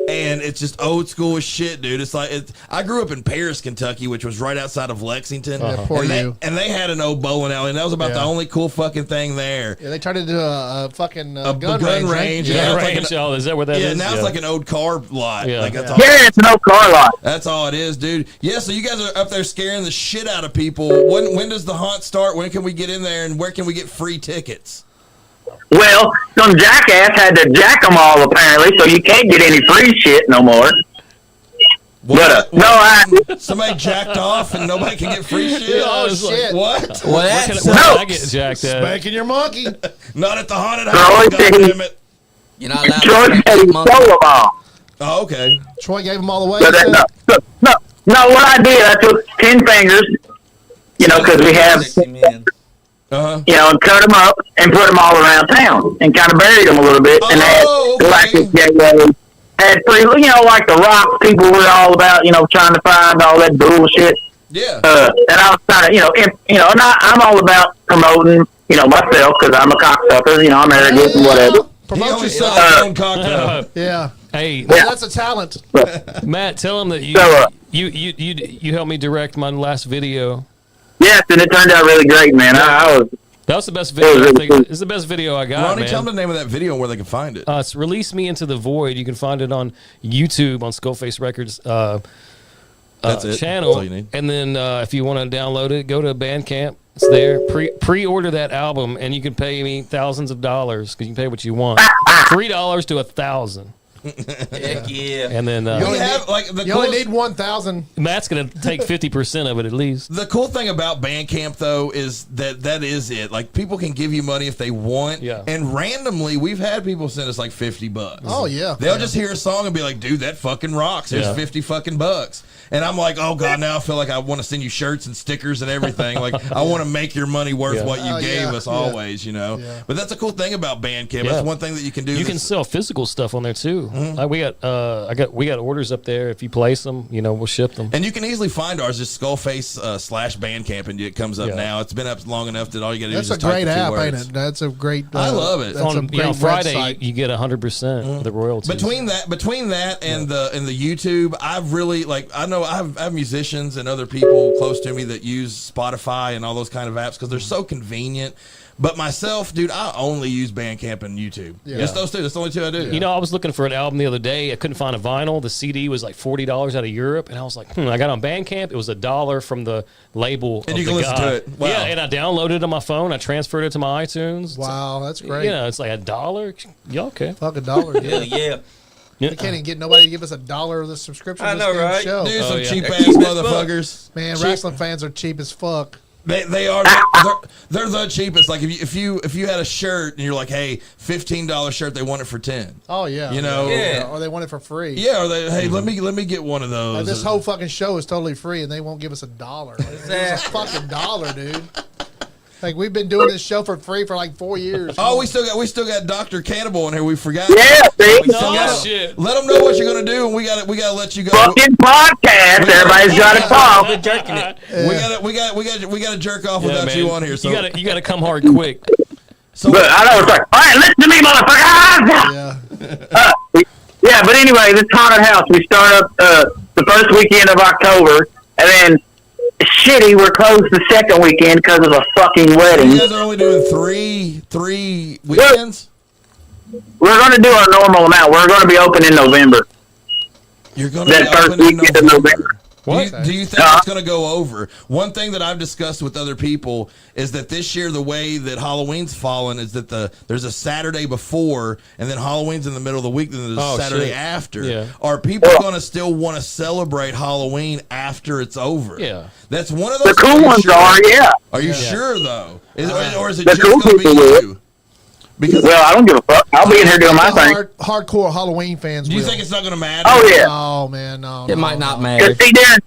and it's just old school as shit, dude. It's like I grew up in Paris, Kentucky, which was right outside of Lexington. Yeah, poor and you. they had an old bowling alley, and that was about the Yeah. only cool fucking thing there. Yeah, they turned it into a fucking A gun range. Right? Yeah, yeah, it's like range. Oh, is that where that is? Yeah, now it's like an old car lot. Yeah. Like that's all. Yeah, it's an old car lot. That's all it is, dude. Yeah, so you guys are up there scaring the shit out of people. When does the haunt start? When can we get in there, and where can we get free tickets? Well, some jackass had to jack them all apparently, so you can't get any free shit no more. Somebody jacked off and nobody can get free shit. Oh, it's like, shit. What? Well, Where that's can I No. get jacked at? Spanking your monkey. Not at the haunted Troy house. said he- Goddammit. you're not allowed Troy to said he monkey. stole them all. Oh, okay. Troy gave them all away. So he that, said? no, what I did, I took 10 fingers, you know, because we have, you know, and cut them up and put them all around town and kind of buried them a little bit. And Oh, had Galactic Gateway, had free, you know, like the rock people were all about, you know, trying to find all that bullshit. Yeah. And I was trying to, and I'm all about promoting, you know, myself because I'm a cocksucker, you know, I'm arrogant and whatever. He Promote only yourself. sells his own cocktail. Yeah. Hey, Yeah. That's a talent. Matt, tell him that So, you helped me direct my last video. Yes, and it turned out really great, man. I was, That was the best video. I think it's the best video I got, Ronnie, man. tell them the name of that video and where they can find it. It's "Release Me Into the Void." You can find it on YouTube on SkullFaceRecords That's it. channel. That's all you need. And then if you want to download it, go to Bandcamp. It's there. Pre-order that album, and you can pay me thousands of dollars because you can pay what you want. $3 to $1,000, Heck yeah. and then We have like the You only coolest- need 1,000. Matt's gonna take 50% of it at least. The cool thing about Bandcamp, though, is that is it. Like, people can give you money if they want. Yeah. And randomly, we've had people send us like $50. Oh, yeah. They'll Yeah. just hear a song and be like, dude, that fucking rocks. Here's Yeah. 50 fucking bucks. And I'm like, oh, God, now I feel like I want to send you shirts and stickers and everything. Like, I want to make your money worth Yeah. what you Oh, gave yeah. us Yeah. always, you know? Yeah. But that's a cool thing about Bandcamp. Yeah. That's one thing that you can do. You can that's- sell physical stuff on there too. We got orders up there. If you place them, we'll ship them. And you can easily find ours, just Skullface / Bandcamp, and it comes up now. It's been up long enough that all you got to do is That's just a great type app, the 2 ain't words. it? That's a great. I love it. That's On Friday, you get 100% of the royalties. Between that and the YouTube, I've really I know I have musicians and other people close to me that use Spotify and all those kind of apps because they're so convenient. But myself, dude, I only use Bandcamp and YouTube. Yeah. Just those two. That's the only two I do. I was looking for an album the other day. I couldn't find a vinyl. The CD was like $40 out of Europe, and I was like, I got on Bandcamp. It was $1 from the label. And of you the can listen guy. to it. Wow. Yeah, and I downloaded it on my phone. I transferred it to my iTunes. Wow, that's great. It's like $1. Yeah, okay. Fuck $1. Hell yeah. We can't even get nobody to give us $1 of the subscription. I to know, this damn right? Show. Dude, some yeah. cheap ass Cheap as fuck. motherfuckers. Man, Cheap. wrestling fans are cheap as fuck. They are. They're the cheapest. Like if you had a shirt and you're like, hey, $15 shirt, they want it for 10. Oh yeah, Yeah. or they want it for free. Yeah, or they hey, let me get one of those. Like, this whole fucking show is totally free, and they won't give us $1. Like, it's a fucking $1, dude. Like we've been doing this show for free for like 4 years. Oh, we still got Dr. Cannibal in here. We forgot. Yeah, see? We still Oh, gotta- shit. Let them know what you're gonna do, and we got to let you go. Fucking podcast. Everybody's got to talk. We're jerking it. We got to jerk off Yeah, without man. you on here. So you gotta come hard quick. so But I know it's like, all right, listen to me, motherfucker. Yeah. Yeah, but anyway, this haunted house, we start up the first weekend of October, and then shitty, we're closed the second weekend because of a fucking wedding. you guys are only doing three weekends. We're going to do our normal amount. We're going to be open in November. You're gonna That be first open in weekend of November. November. Do you think it's going to go over? One thing that I've discussed with other people is that this year the way that Halloween's fallen is that there's a Saturday before and then Halloween's in the middle of the week, then there's a Saturday shit. after. Yeah. Are people going to still want to celebrate Halloween after it's over? Yeah. That's one of those. The cool ones are, yeah. Are you sure though? Or is it The just cool going to be people will. you? Because Well, I don't give a fuck. I'll be in here doing my thing. Hardcore Halloween fans. do you will. think it's not going to matter? Oh, yeah. Oh man, no. It might not Cause matter. see, Darren,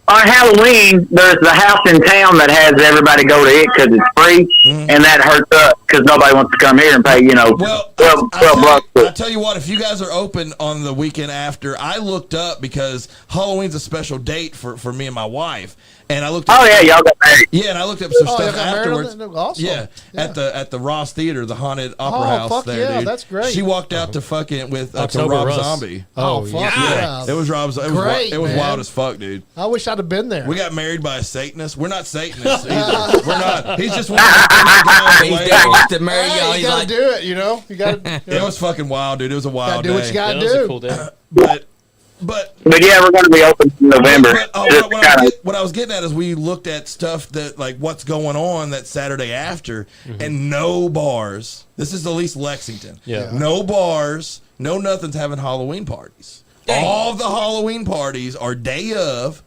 on Halloween, there's the house in town that has everybody go to it because it's free, and that hurts us because nobody wants to come here and pay, Well, 12 bucks. I tell you what, if you guys are open on the weekend after, I looked up because Halloween's a special date for me and my wife, and I looked up. Oh, yeah, y'all got married. Yeah, and I looked up some Oh, y'all stuff got married on afterwards. that? Awesome. Yeah, Yeah. at the Ross Theater, the haunted opera Oh, house fuck there, yeah, dude. that's great. She walked out to fucking with to October Rob Russ. Zombie. Oh, fuck yeah. It was Rob's. It was, Great, it was man. wild as fuck, dude. I wish I'd have been there. We got married by a Satanist. We're not Satanists either. We're not. He's just one of the guys He's away. there just to marry Hey, y'all. you He's gotta like, do it, You gotta. It was fucking wild, dude. It was a wild Gotta do what you day. gotta That was do. a cool day. But But, yeah, we're going to be open in November. Just kinda, what I was getting at is we looked at stuff that like what's going on that Saturday after, and no bars. This is at least Lexington. Yeah. No bars, no nothing's having Halloween parties. Dang. All the Halloween parties are day of,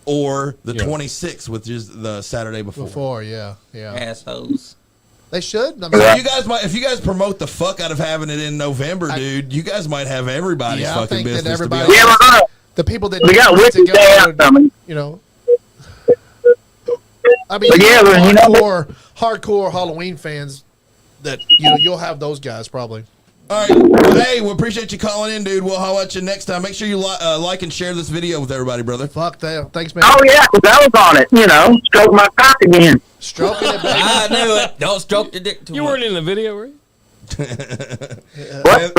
or the Yeah. 26th, which is the Saturday before. Before, yeah. assholes. They should. I mean, So you guys might, if you guys promote the fuck out of having it in November, dude, you guys might have everybody's Yeah, I fucking think that business. everybody- to be yeah, honest. we're going to. the people that We got need Wicked to Day go, out coming. I mean, But yeah, but you know- hardcore Halloween fans. That you'll have those guys probably. All right. Well, hey, we appreciate you calling in, dude. We'll holler at you next time. Make sure you like and share this video with everybody, brother. Fuck that. Thanks, man. Oh, yeah, 'cause I was on it. Stroke my cock again. Stroking it, baby. I knew it. Don't stroke the dick too You much. weren't in the video, were you? What?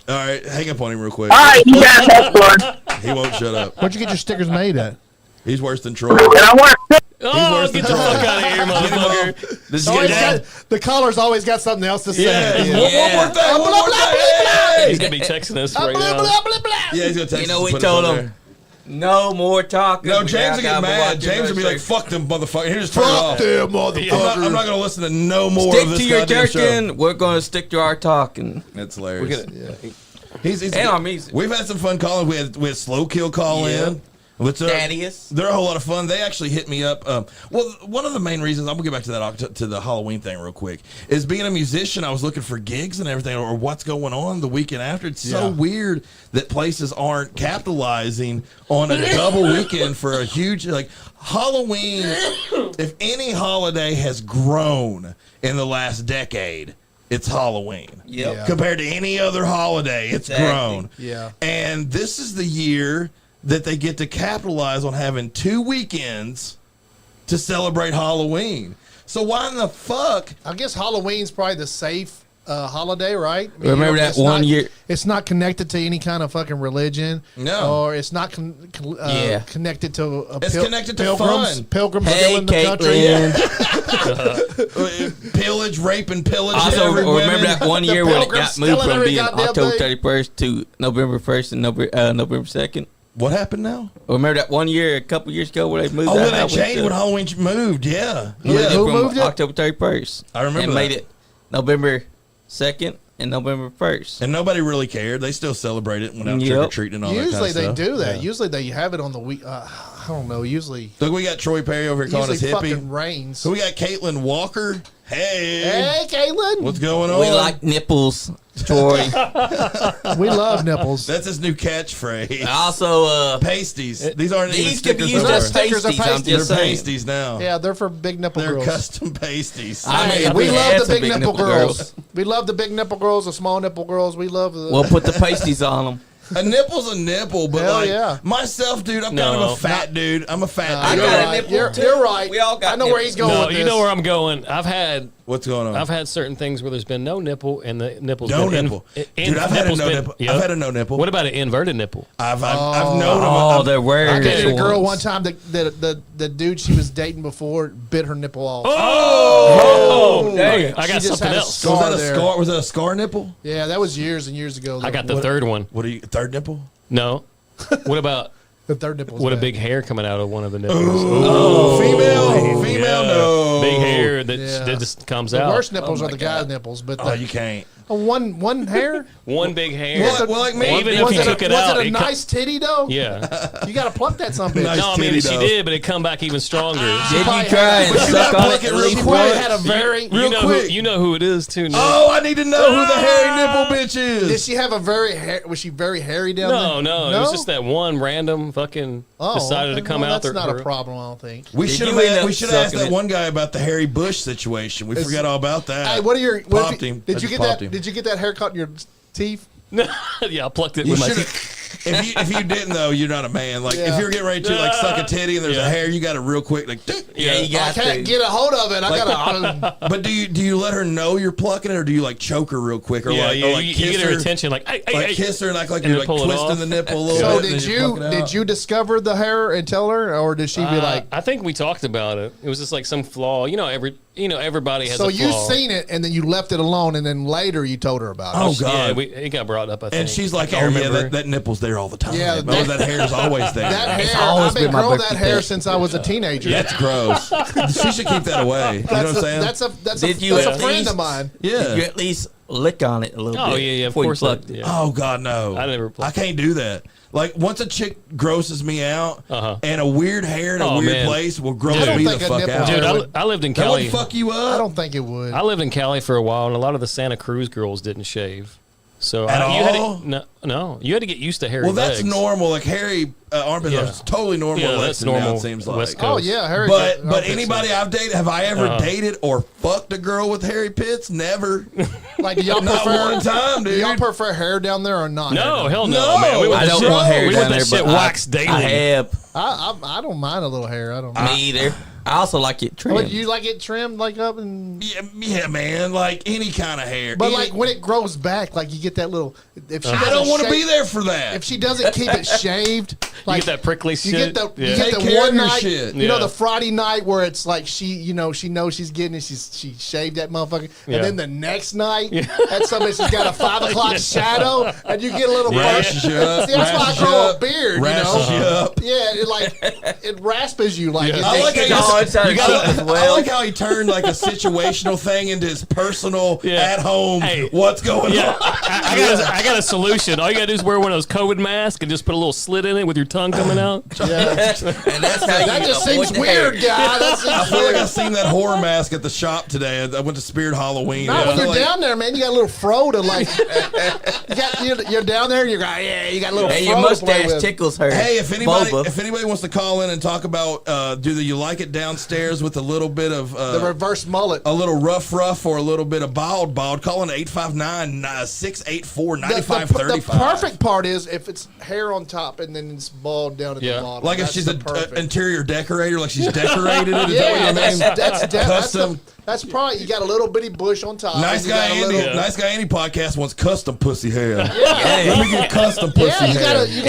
All right, hang up on him real quick. All right, you guys have fun. He won't shut up. Where'd you get your stickers made at? He's worse than Troy. And I want to Oh, worse get than the Troy. fuck out of here, motherfucker. This is Always getting got, the caller's always got something else to say. Yeah. Yeah. One more thing. One more thing. He's going to be texting us Blah, right blah, now. blah, blah, blah. Yeah, he's gonna text. You know, us, we put us told on him no more talking. there. No, We James will now get gotta mad. watch James will be like, it. "Fuck them motherfuckers." He just turn it Fuck off. them, motherfucker. I'm not gonna listen to no more Stick of this to your goddamn show. jerking. We're gonna stick to our talking. That's hilarious. Yeah. He's And our music. We've had some fun calling. We had Slow Kill call in. Which Thaddeus. They're a whole lot of fun. They actually hit me up. Well, one of the main reasons I'm gonna get back to that to the Halloween thing real quick is being a musician. I was looking for gigs and everything, or what's going on the weekend after. It's so weird that places aren't capitalizing on a double weekend for a huge like Halloween. If any holiday has grown in the last decade, it's Halloween. Yep. Compared to any other holiday, it's grown. Yeah. And this is the year that they get to capitalize on having 2 weekends to celebrate Halloween. So why in the fuck? I guess Halloween's probably the safe holiday, right? I mean, Remember that it's one year? It's not connected to any kind of fucking religion. No. Or it's not connected to It's connected to pilgrims. fun. Pilgrims Hey, filling the country. Pillage, rape, and pillage. Also, every remember women. that one year when it pilgrims got moved stealing from every being goddamn October day. 31st to November 1st and November 2nd? What happened now? Remember that one year, a couple years ago, where they moved? Oh, that when they Halloween changed to- when Halloween moved, yeah. moved it Who from moved it? October 31st. I remember and that. made it November 2nd and November 1st. And nobody really cared. They still celebrate it and went out Yep. trick-or-treating and all Usually that kind of they stuff. do that. Yeah. Usually they have it on the week. I don't know. Usually Look, we got Troy Perry over here calling us fucking hippie. rains. So we got Caitlin Walker. Hey. Hey, Caitlin. What's going on? We like nipples, Troy. We love nipples. That's his new catchphrase. Also, Pasties. These aren't even these could be stickers. used no as more. Stickers are pasties. I'm pasties. just They're saying. pasties now. Yeah, they're for big nipple They're girls. custom pasties. I mean, We we love had the some big nipple girls. girls. We love the big nipple girls, the small nipple girls. We love the. We'll put the pasties on them. A nipple's a nipple, but Hell like yeah. myself, dude, I'm kind of No. a fat dude. I'm a fat I dude. got a right. nipple, You're, too. you're right. We all got I know where he's going No, with you this. know where I'm going. I've had What's going on? certain things where there's been no nipple and the nipple's No been nipple. Dude, I've had a no nipple. I've had a no nipple. What about an inverted nipple? I've known them. Oh, there were. I dated a girl one ones. time that the dude she was dating before bit her nipple off. Oh, dang. I She got just something had a else. scar. Was that a there. scar? Was that a scar nipple? Yeah, that was years and years ago. I got the third one. What are you? Third nipple? No. What about the third nipple. was what a bad. big hair coming out of one of the nipples? Oh, female, Yeah. no. Big hair that, Yeah. that just comes The out. worst nipples Oh are my the guy's God. nipples, but Oh, the, you can't. one hair. One big hair. Well, like me. Even was if you it took a, it was out, it a it co- nice titty though? Yeah. You gotta pluck that son of a bitch. Nice No, I mean titty, she though. did, but it come back even stronger. Did you probably try had- and but you suck gotta on pluck it it at real least quick. Probably once? had a very. You know quick. you know who it is too. Nick. Oh, I need to know who the hairy nipple bitch Did is. she have a very hair? Was she very hairy down No, there? no, it was just that one random fucking decided to okay. come Well, out That's there. not a problem, I don't think. We Did should you end have. up We should have asked sucking that it? one guy about the Harry Bush situation. We forgot all about that. Hey, what are your? What Popped if you, him. I did you just get popped that? him. Did you get that haircut in your teeth? Yeah, I plucked it You with my should teeth. if you didn't though, you're not a man. Like Yeah. if you're getting ready to like suck a titty and there's Yeah. a hair, you got to real quick like. Yeah, you I got can't to. get a hold of it. I gotta. But do you let her know you're plucking it, or do you like choke her real quick, or Yeah, like, yeah, or like you kiss get her her, attention like, hey, hey, like hey. kiss her and act like And you're then like pull it twisting off. the nipple a little So bit. and did then you're you plucking it out? did you discover the hair and tell her, or did she be like? I think we talked about it. It was just like some flaw. You know, everybody has So a flaw. you seen it and then you left it alone, and then later you told her about it. Oh, Yeah, God. it got brought up. I think. And she's like, I "Oh can't yeah, remember. that nipple's there all the time. Yeah, Yeah, that hair's always there. That It's hair, always I've been been my growing that birthday hair pick. since I was a teenager. That's gross. She should keep that away. You know what I'm saying? That's a Did you that's a at friend least- of mine. yeah. Did you at least lick on it a little Oh bit? yeah, of before you course. plucked it? Yeah. Oh God, no! I never I can't do that. Like once a chick grosses me out, and a weird hair in a Oh, weird man. place will gross I don't me the think a fuck nipple out. hair Dude, would- I lived in That Cali. would fuck you up. I don't think it would. I lived in Cali for a while, and a lot of the Santa Cruz girls didn't shave. So At you had all? to, no, you had to get used to hairy Well, that's legs. normal. Like hairy armpits Yeah. are totally normal. Yeah, in that's Lexington now, normal. It seems like. West Oh Coast. yeah, Harry. But anybody I've dated, have I ever Uh-huh. dated or fucked a girl with hairy pits? Never. like do y'all Not prefer one time, do dude. y'all prefer hair down there or not? No, hell No, no, man. We went I to don't shit, want hair we down went there, to shit but wax daily. I have. I don't mind a little hair. I don't. Me either. I also like it Oh, trimmed. you like it trimmed like up and. Yeah, man. Like any kind of hair. But like when it grows back, like you get that little. If she I doesn't don't want to shave- be there for that. If she doesn't keep it shaved, You like get that prickly you shit. get the Yeah. you get Take the care of one your night, shit. you know, Yeah. the Friday night where it's like she knows she's getting it. She shaved that motherfucker, Yeah. and then the next night, that's somebody she's got a 5 o'clock shadow, and you get a little Rashes you up. See, that's why I rashes you grow a up, beard. rashes You you know, up. yeah, it like it rasps you like. Yeah. I like how you No, it's not you gotta- as well. I like how he turned like a situational thing into his personal Yeah. at home. Hey. What's going Yeah, on? I got a solution. All you gotta do is wear one of those COVID masks and just put a little slit in it with your tongue coming out. yeah. and that's how That you just avoid seems the weird, hair. guy. That I seems feel like I weird. seen that horror mask at the shop today. I went to Spirit Halloween. Not I when feel you're like- down there, man. You got a little fro to like. you're down there. And you're like, yeah. You got a little And fro your to play mustache with. tickles her. Hey, if anybody Boba. wants to call in and talk about do you like it downstairs with a little bit of The reverse mullet. a little rough, or a little bit of bald. Call it 859-684-9535. The perfect part is if it's hair on top and then it's bald down at the bottom. Like if That's she's the an perfect. interior decorator, like she's decorated it. Is Yeah, that custom? that's probably, you got a little bitty bush on top. Nice and you Guy got a Andy. little- Nice Guy Andy podcast wants custom pussy hair. Let me get custom pussy Yeah, you hair. gotta, you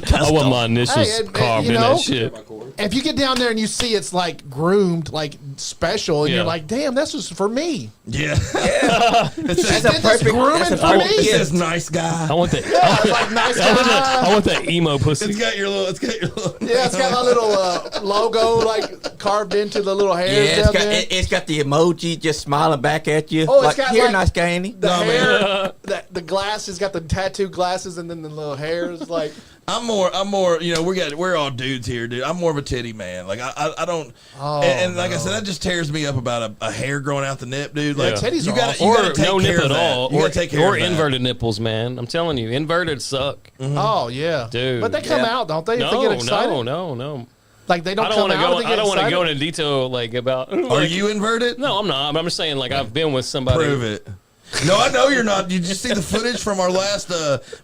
gotta, I want my initials Hey, and, carved you in know, that shit. if you get down there and you see it's like groomed, like special, and Yeah. you're like, damn, this is for me. Yeah. That's Did a this perfect. grooming That's a for perfect me? It gift. says nice guy. I want that. Yeah, it's like nice guy. I want that emo pussy. It's got your little. Yeah, it's got my little logo like carved into the little hairs Yeah, down there. it's got the emoji just smiling back at you. Oh, it's like, got here, like nice guy, Andy. the hair, the glasses, got the tattoo glasses, and then the little hairs. Like, I'm more. You know, we're all dudes here, dude. I'm more of a titty man. Like I don't. Oh, and like I said, that just tears me up about a hair growing out the nip, dude. Like Yeah. Titties you are gotta, awful. you Or gotta take no care nip of at that. all. You gotta take care or of that. inverted nipples, man. I'm telling you, inverted suck. oh yeah, Dude. But they come Yeah. out, don't they? If they get excited. No. Like they don't I don't come want to out. go. if they I get don't want to excited? go into detail like about. Are you inverted? No, I'm not. But I'm just saying, like I've been with somebody. Prove it. No, I know you're not. You just see the footage from our last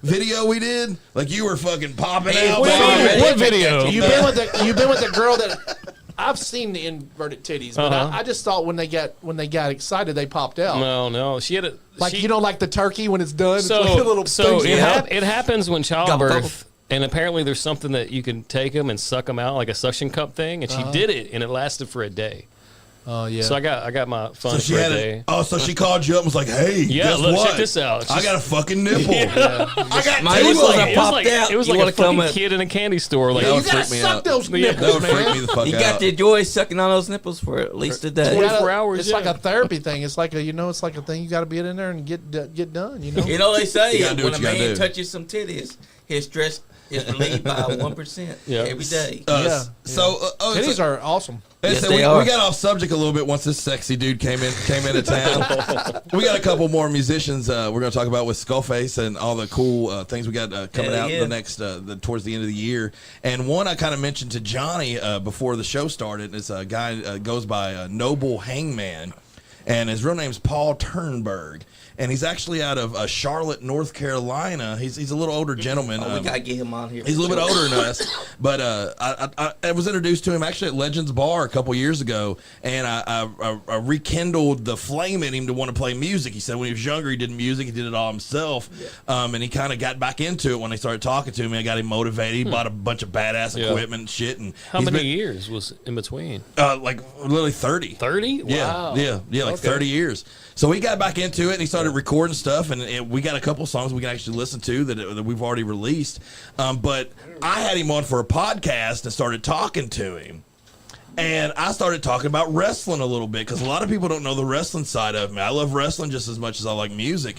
video we did? Like you were fucking popping out. What man. What video? You've been with the girl that I've seen the inverted titties, but I just thought when they got excited they popped out. No. She had a Like you know, like the turkey when it's done. So, it's like a little so thing. it happens when Gobble, childbirth, and apparently there's something that you can take them and suck them out like a suction cup thing, and she did it, and it lasted for a day. Oh yeah. So I got my fun So she for a had day. so she called you up and was like, "Hey, Yeah, guess look, what? check this out. I got a fucking nipple. I got My It was nipples like are popped out. it was You like wanna a fucking come at- kid in a candy store. Like That you would gotta freak me suck out. those Yeah. nipples, That would freak man. me the fuck You out. got the joy sucking on those nipples for at least a day. You gotta- 24 hours, It's yeah. like a therapy thing. It's like it's like a thing you got to be in there and get done. You know. You know they say You gotta do when what a you gotta man do. touches some titties, his stress is relieved by 1% Yeah. every day. Yeah. So Titties are awesome. Yes, so they we are. got off subject a little bit once this sexy dude came into town. We got a couple more musicians we're going to talk about with Skullface and all the cool things we got coming Hell out yeah. the next towards the end of the year. And one I kind of mentioned to Johnny before the show started. It's a guy goes by Noble HangMan, and his real name's Paul Turnberg. And he's actually out of Charlotte, North Carolina. He's a little older gentleman. Oh, we gotta get him on here. He's a little bit older than us, but I was introduced to him actually at Legends Bar a couple years ago, and I rekindled the flame in him to want to play music. He said when he was younger, he did music, he did it all himself, and he kind of got back into it when they started talking to me. I got him motivated. He bought a bunch of badass equipment and shit. And How he's many been, years was in between? like literally 30. 30? Wow. Yeah, like Okay. 30 years. So he got back into it and he started recording stuff, and we got a couple songs we can actually listen to that we've already released. But I had him on for a podcast and started talking to him. And I started talking about wrestling a little bit because a lot of people don't know the wrestling side of me. I love wrestling just as much as I like music.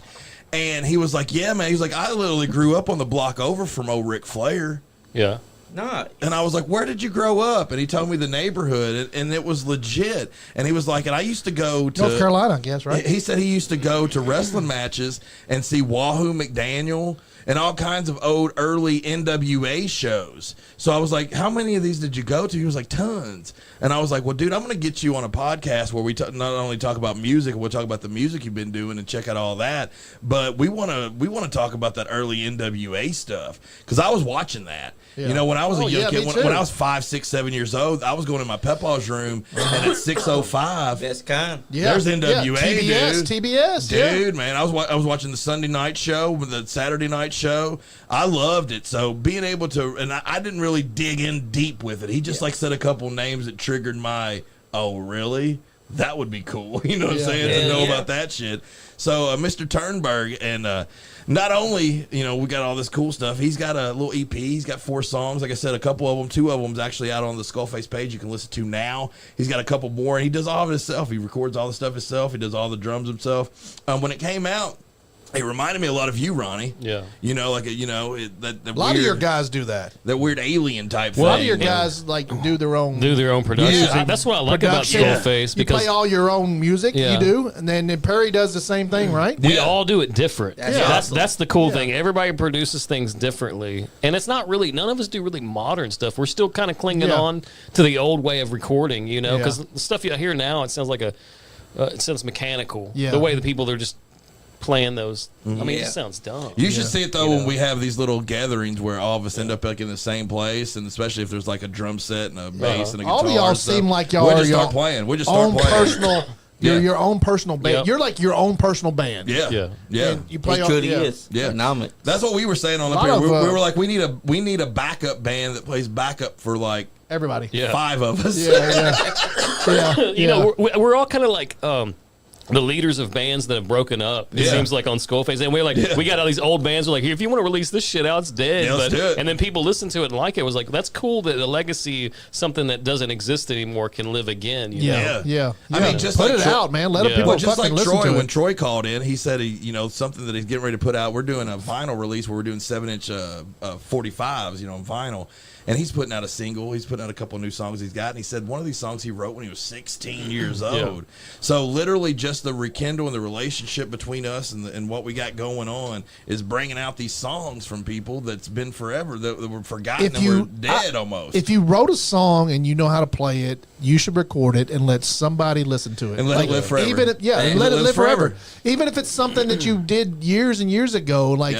And he was like, yeah, man. He's like, I literally grew up on the block over from old Ric Flair. Yeah. No, And I was like, where did you grow up? And he told me the neighborhood, and it was legit. And he was like, and I used to go to North Carolina, I guess, right? He said he used to go to wrestling matches and see Wahoo McDaniel and all kinds of old early NWA shows. So I was like, how many of these did you go to? He was like, tons. And I was like, well, dude, I'm going to get you on a podcast where we not only talk about music, we'll talk about the music you've been doing and check out all that. But we want to talk about that early NWA stuff because I was watching that. Yeah. You know, when I was a Oh, young yeah, kid, me when too. I was 5, 6, 7 years old, I was going in my Pepa's room, and at 6:05, best kind. there's NWA, TBS, dude. TBS, Dude, man, I was watching the Sunday night show, the Saturday night show. I loved it. So being able to, and I didn't really dig in deep with it. He just like said a couple names that triggered my, oh really? That would be cool. You know what I'm saying? Yeah, to know yeah. about that shit. So Mr. Turnberg, and not only, you know, we got all this cool stuff, he's got a little EP. He's got 4 songs. Like I said, a couple of them, 2 of them's actually out on the Skullface page you can listen to now. He's got a couple more, and he does all of it himself. He records all the stuff himself. He does all the drums himself. When it came out, It reminded me a lot of you, Ronnie. Yeah. You know, like, that A lot of your guys do that. That weird alien type thing. A lot of your guys like do their own production. Yeah. That's what I like about Skullface. You play all your own music. Yeah. You do, and then Perry does the same thing, right? We all do it different. That's the cool Yeah. thing. Everybody produces things differently, and it's not really. None of us do really modern stuff. We're still kind of clinging on to the old way of recording, because the stuff you hear now, it sounds like it sounds mechanical. Yeah. The way the people are just playing those. I mean, it just sounds dumb. You should see it though when we have these little gatherings where all of us end up like in the same place, and especially if there's like a drum set and a bass and a guitar. All of y'all and stuff. seem like y'all we are just your start playing. We just own start playing. personal. You're your own personal band. Yep. You're like your own personal band. Yeah. And you play He all, truly yeah. is. Yeah. INONOMIX. That's what we were saying on A up lot here. of, We were like, we need a backup band that plays backup for like Everybody. Yeah. 5 of us. Yeah. We're all kind of like the leaders of bands that have broken up. It seems like on Skullface, and we're like, we got all these old bands. We're like, here, if you want to release this shit out, it's dead. Yeah, let's do it. And then people listen to it and like it. It was like, that's cool that a legacy, something that doesn't exist anymore, can live again. You know? Yeah. I mean, just put like it out, man. Let Yeah. people Well, just fucking like listen Troy, to when it. Troy called in, he said, something that he's getting ready to put out. We're doing a vinyl release where we're doing 7-inch 45s, on vinyl. And he's putting out a single. He's putting out a couple of new songs he's got. And he said one of these songs he wrote when he was 16 years old. So literally just the rekindle and the relationship between us and what we got going on is bringing out these songs from people that's been forever, that were forgotten and were dead almost. If you wrote a song and you know how to play it, you should record it and let somebody listen to it. And let it live forever. Even if, And let it live forever. forever. Even if it's something that you did years and years ago, like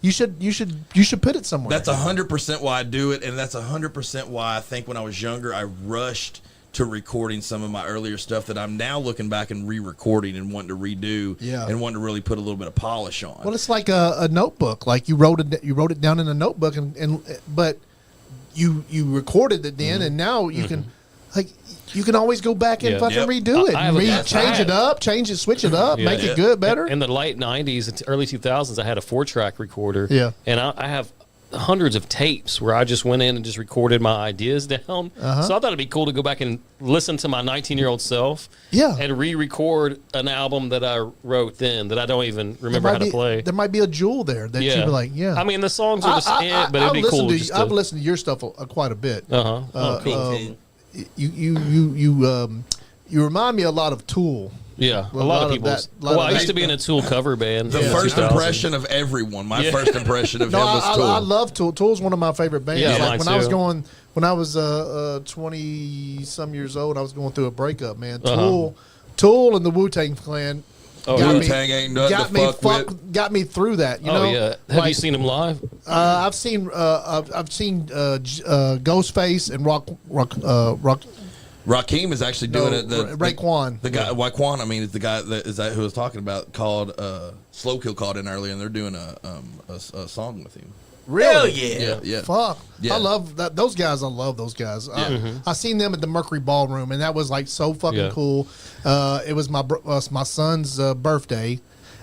you should put it somewhere. That's 100% why I do it, and that's 100% why I think when I was younger I rushed to recording some of my earlier stuff that I'm now looking back and re-recording and wanting to redo and wanting to really put a little bit of polish on. Well, it's like a notebook. Like you wrote it down in a notebook, but you recorded it then, and now you can you can always go back and fucking redo it, change it up, switch it up, make it good, better. In the late 90s, early 2000s, I had a 4-track recorder. Yeah. And I have hundreds of tapes where I just went in and just recorded my ideas down. So I thought it'd be cool to go back and listen to my 19-year-old self and re-record an album that I wrote then that I don't even remember how to play. There might be a jewel there that you'd be like, I mean, the songs are just but it'd be cool. I've listened to your stuff quite a bit. Cool. You remind me a lot of Tool. Yeah, a lot of people. Well, I used to be in a Tool cover band. The first impression of everyone. My first impression of him was Tool. I love Tool. Tool's one of my favorite bands. Yeah, like when I was 20 some years old, I was going through a breakup. Man, Tool and the Wu-Tang Clan. Wu-Tang ain't nothing to fuck with. Got me through that. You know? Have you seen him live? I've seen Ghostface and Rock. Rakim is actually doing it. Raekwon. The guy, Raekwon, I mean, is the guy who was talking about called Slow Kill called in earlier, and they're doing a song with him. Really? Yeah. Fuck. Yeah. I love that. Those guys. I love those guys. I seen them at the Mercury Ballroom, and that was like so fucking cool. It was my son's birthday.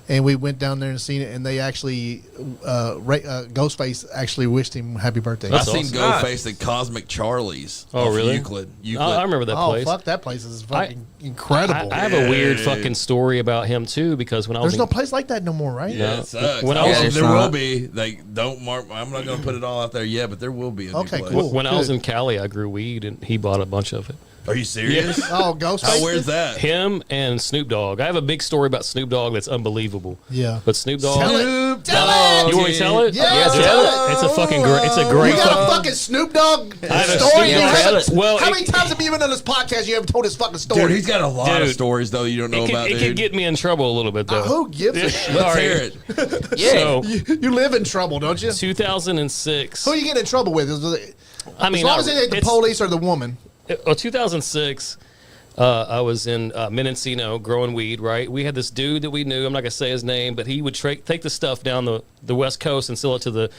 And we went down there and seen it, and they actually, Ghostface actually wished him happy birthday. I've seen Ghostface at Cosmic Charlie's. Oh, really? Euclid. I remember that place. Oh, fuck, that place is fucking incredible. I have a weird fucking story about him, too, because when I was There's no place like that no more, right? Yeah, it sucks. There will be. Don't mark. I'm not going to put it all out there yet, but there will be a new place. Cool. When I was in Cali, I grew weed, and he bought a bunch of it. Are you serious? Oh, Ghostface. Where's that? Him and Snoop Dogg. I have a big story about Snoop Dogg that's unbelievable. Yeah. But Snoop Dogg. Tell it. You want me to tell it? Yeah, tell it. It's a fucking great. It's a great. You got a fucking Snoop Dogg story. How many times have you been on this podcast? You haven't told his fucking story. Dude, he's got a lot of stories though you don't know about. It could get me in trouble a little bit though. Who gives a shit? Let's hear it. Yeah. So, you live in trouble, don't you? 2006. Who are you getting in trouble with? I mean, as long as it ain't the police or the woman. 2006. I was in Mendocino growing weed, right? We had this dude that we knew. I'm not going to say his name, but he would take the stuff down the West Coast and sell it to the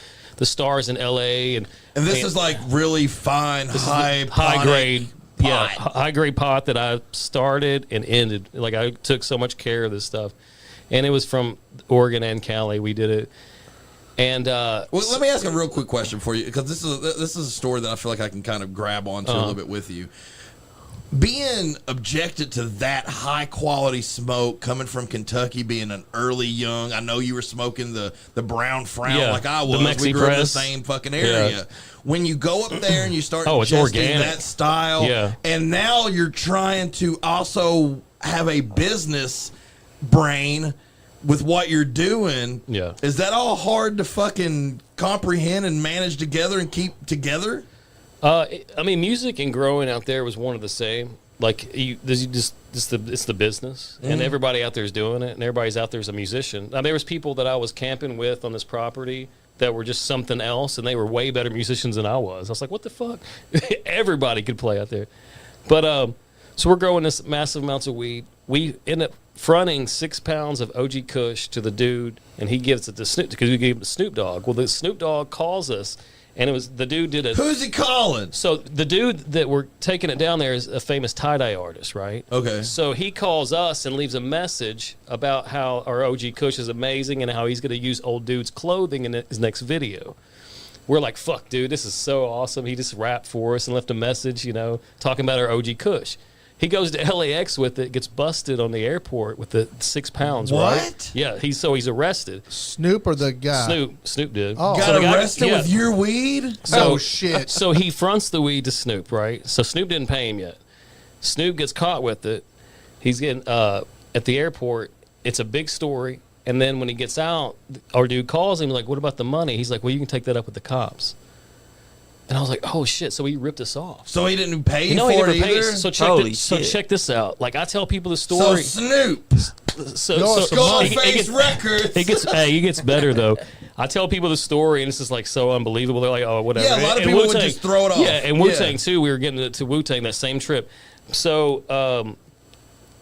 stars in L.A. And this is like really fine, high grade. Pot. Yeah, high grade pot that I started and ended. Like I took so much care of this stuff. And it was from Oregon and Cali. We did it. And well, let me ask a real quick question for you, because this is a story that I feel like I can kind of grab onto a little bit with you. being objected to that high quality smoke coming from Kentucky, being an early young, I know you were smoking the brown frown like I was. We grew up in the same fucking area. Yeah. When you go up there and you start ingesting that style, and now you're trying to also have a business brain with what you're doing, is that all hard to fucking comprehend and manage together and keep together? I mean, music and growing out there was one of the same. Like, it's the business, and everybody out there is doing it, and everybody's out there as a musician. Now, there was people that I was camping with on this property that were just something else, and they were way better musicians than I was. I was like, what the fuck? Everybody could play out there. But, so we're growing this massive amounts of weed. We end up fronting 6 pounds of OG Kush to the dude, and he gives it to Snoop, because we gave it to Snoop Dogg. Well, the Snoop Dogg calls us, and it was the dude did a... Who's he calling? So the dude that we're taking it down there is a famous tie-dye artist, right? Okay. So he calls us and leaves a message about how our OG Kush is amazing and how he's going to use old dude's clothing in his next video. We're like, fuck, dude, this is so awesome. He just rapped for us and left a message, you know, talking about our OG Kush. He goes to LAX with it, gets busted on the airport with the 6 pounds, right? Yeah, he's arrested. Snoop or the guy? Snoop did. Oh. Got arrested with your weed? So, shit. So he fronts the weed to Snoop, right? So Snoop didn't pay him yet. Snoop gets caught with it. He's getting at the airport. It's a big story. And then when he gets out, our dude calls him like, what about the money? He's like, well, you can take that up with the cops. And I was like, oh, shit. So he ripped us off. So he didn't pay you for it either? So check this out. Like, I tell people the story. So Snoop. SkullFaceRecords. He gets better, though. I tell people the story, and it's just like so unbelievable. They're like, oh, whatever. Yeah, a lot of people would just throw it off. Yeah, and Wu-Tang, too. We were getting to Wu-Tang that same trip. So,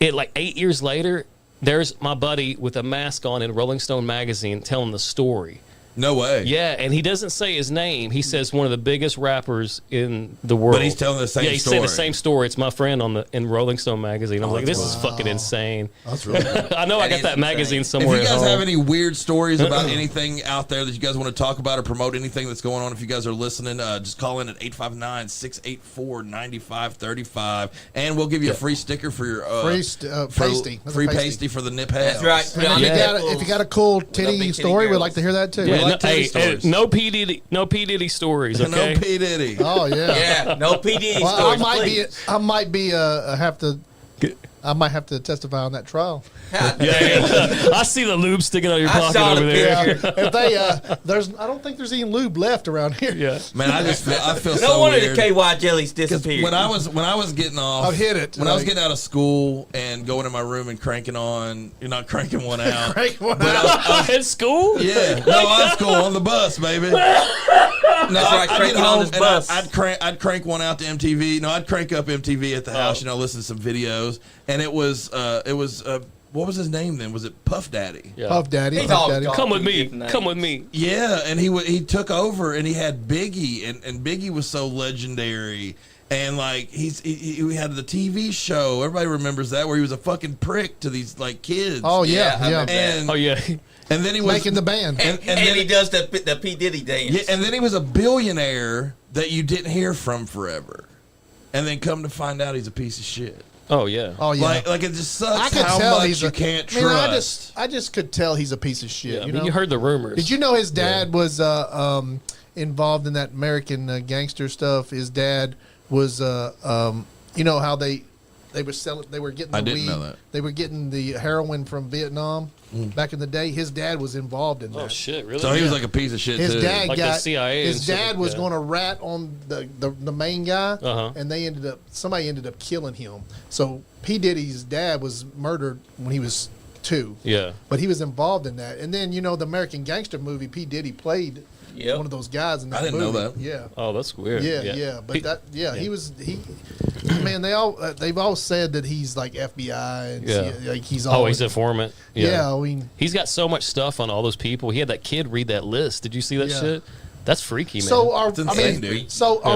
like 8 years later, there's my buddy with a mask on in Rolling Stone magazine telling the story. No way. Yeah, and he doesn't say his name. He says one of the biggest rappers in the world. But he's telling the same story. Yeah, he's saying the same story. It's my friend in Rolling Stone magazine. I'm like, this is fucking insane. That's really cool. I know I got that magazine somewhere. If you guys have any weird stories about anything out there that you guys want to talk about or promote anything that's going on, if you guys are listening, just call in at 859-684-9535, and we'll give you a free sticker for your pasty. Free pasty for the nip hat. That's right. If you got a cool titty story, we'd like to hear that too. Yeah. No P Diddy stories. Okay. No P Diddy. Oh yeah. Yeah. No P Diddy stories. I might have to testify on that trial. Yeah. I see the lube sticking out of your pocket over there. If I don't think there's any lube left around here. Yeah. Man, I feel no so wonder weird. the KY jellies disappeared. When I was getting off, I've hit it. When I was getting out of school and going to my room and cranking on, you're not cranking one out. Cranking one out at school? Yeah, no, on school on the bus, baby. That's right, cranking on this bus. I'd crank one out to MTV. No, I'd crank up MTV at the house. Listen to some videos, and it was what was his name then? Was it Puff Daddy? Yeah. Puff Daddy. Come with me. Come with me. Yeah, and he took over, and he had Biggie, and Biggie was so legendary. And like he had the TV show. Everybody remembers that, where he was a fucking prick to these like kids. Oh yeah. And and then he was making the band, and then he does the P Diddy dance. Yeah, and then he was a billionaire that you didn't hear from forever, and then come to find out he's a piece of shit. Oh yeah. Like it just sucks how much you can't trust. I just could tell he's a piece of shit. Yeah, you know? You heard the rumors. Did you know his dad was involved in that American gangster stuff? His dad was you know how they were selling, they were getting the weed. I didn't know that. They were getting the heroin from Vietnam back in the day. His dad was involved in that. Oh shit, really? So he was like a piece of shit his too. Dad like got, the CIA. His dad was going to rat on the main guy, and somebody ended up killing him. So P Diddy's dad was murdered when he was 2. Yeah. But he was involved in that. And then the American Gangster movie, P Diddy played one of those guys in that movie. I didn't know that. Yeah. Oh, that's weird. Yeah. But man, they've all said that he's like FBI and like he's always he's an informant. Yeah, I mean, he's got so much stuff on all those people. He had that kid read that list. Did you see that shit? That's freaky, man. So are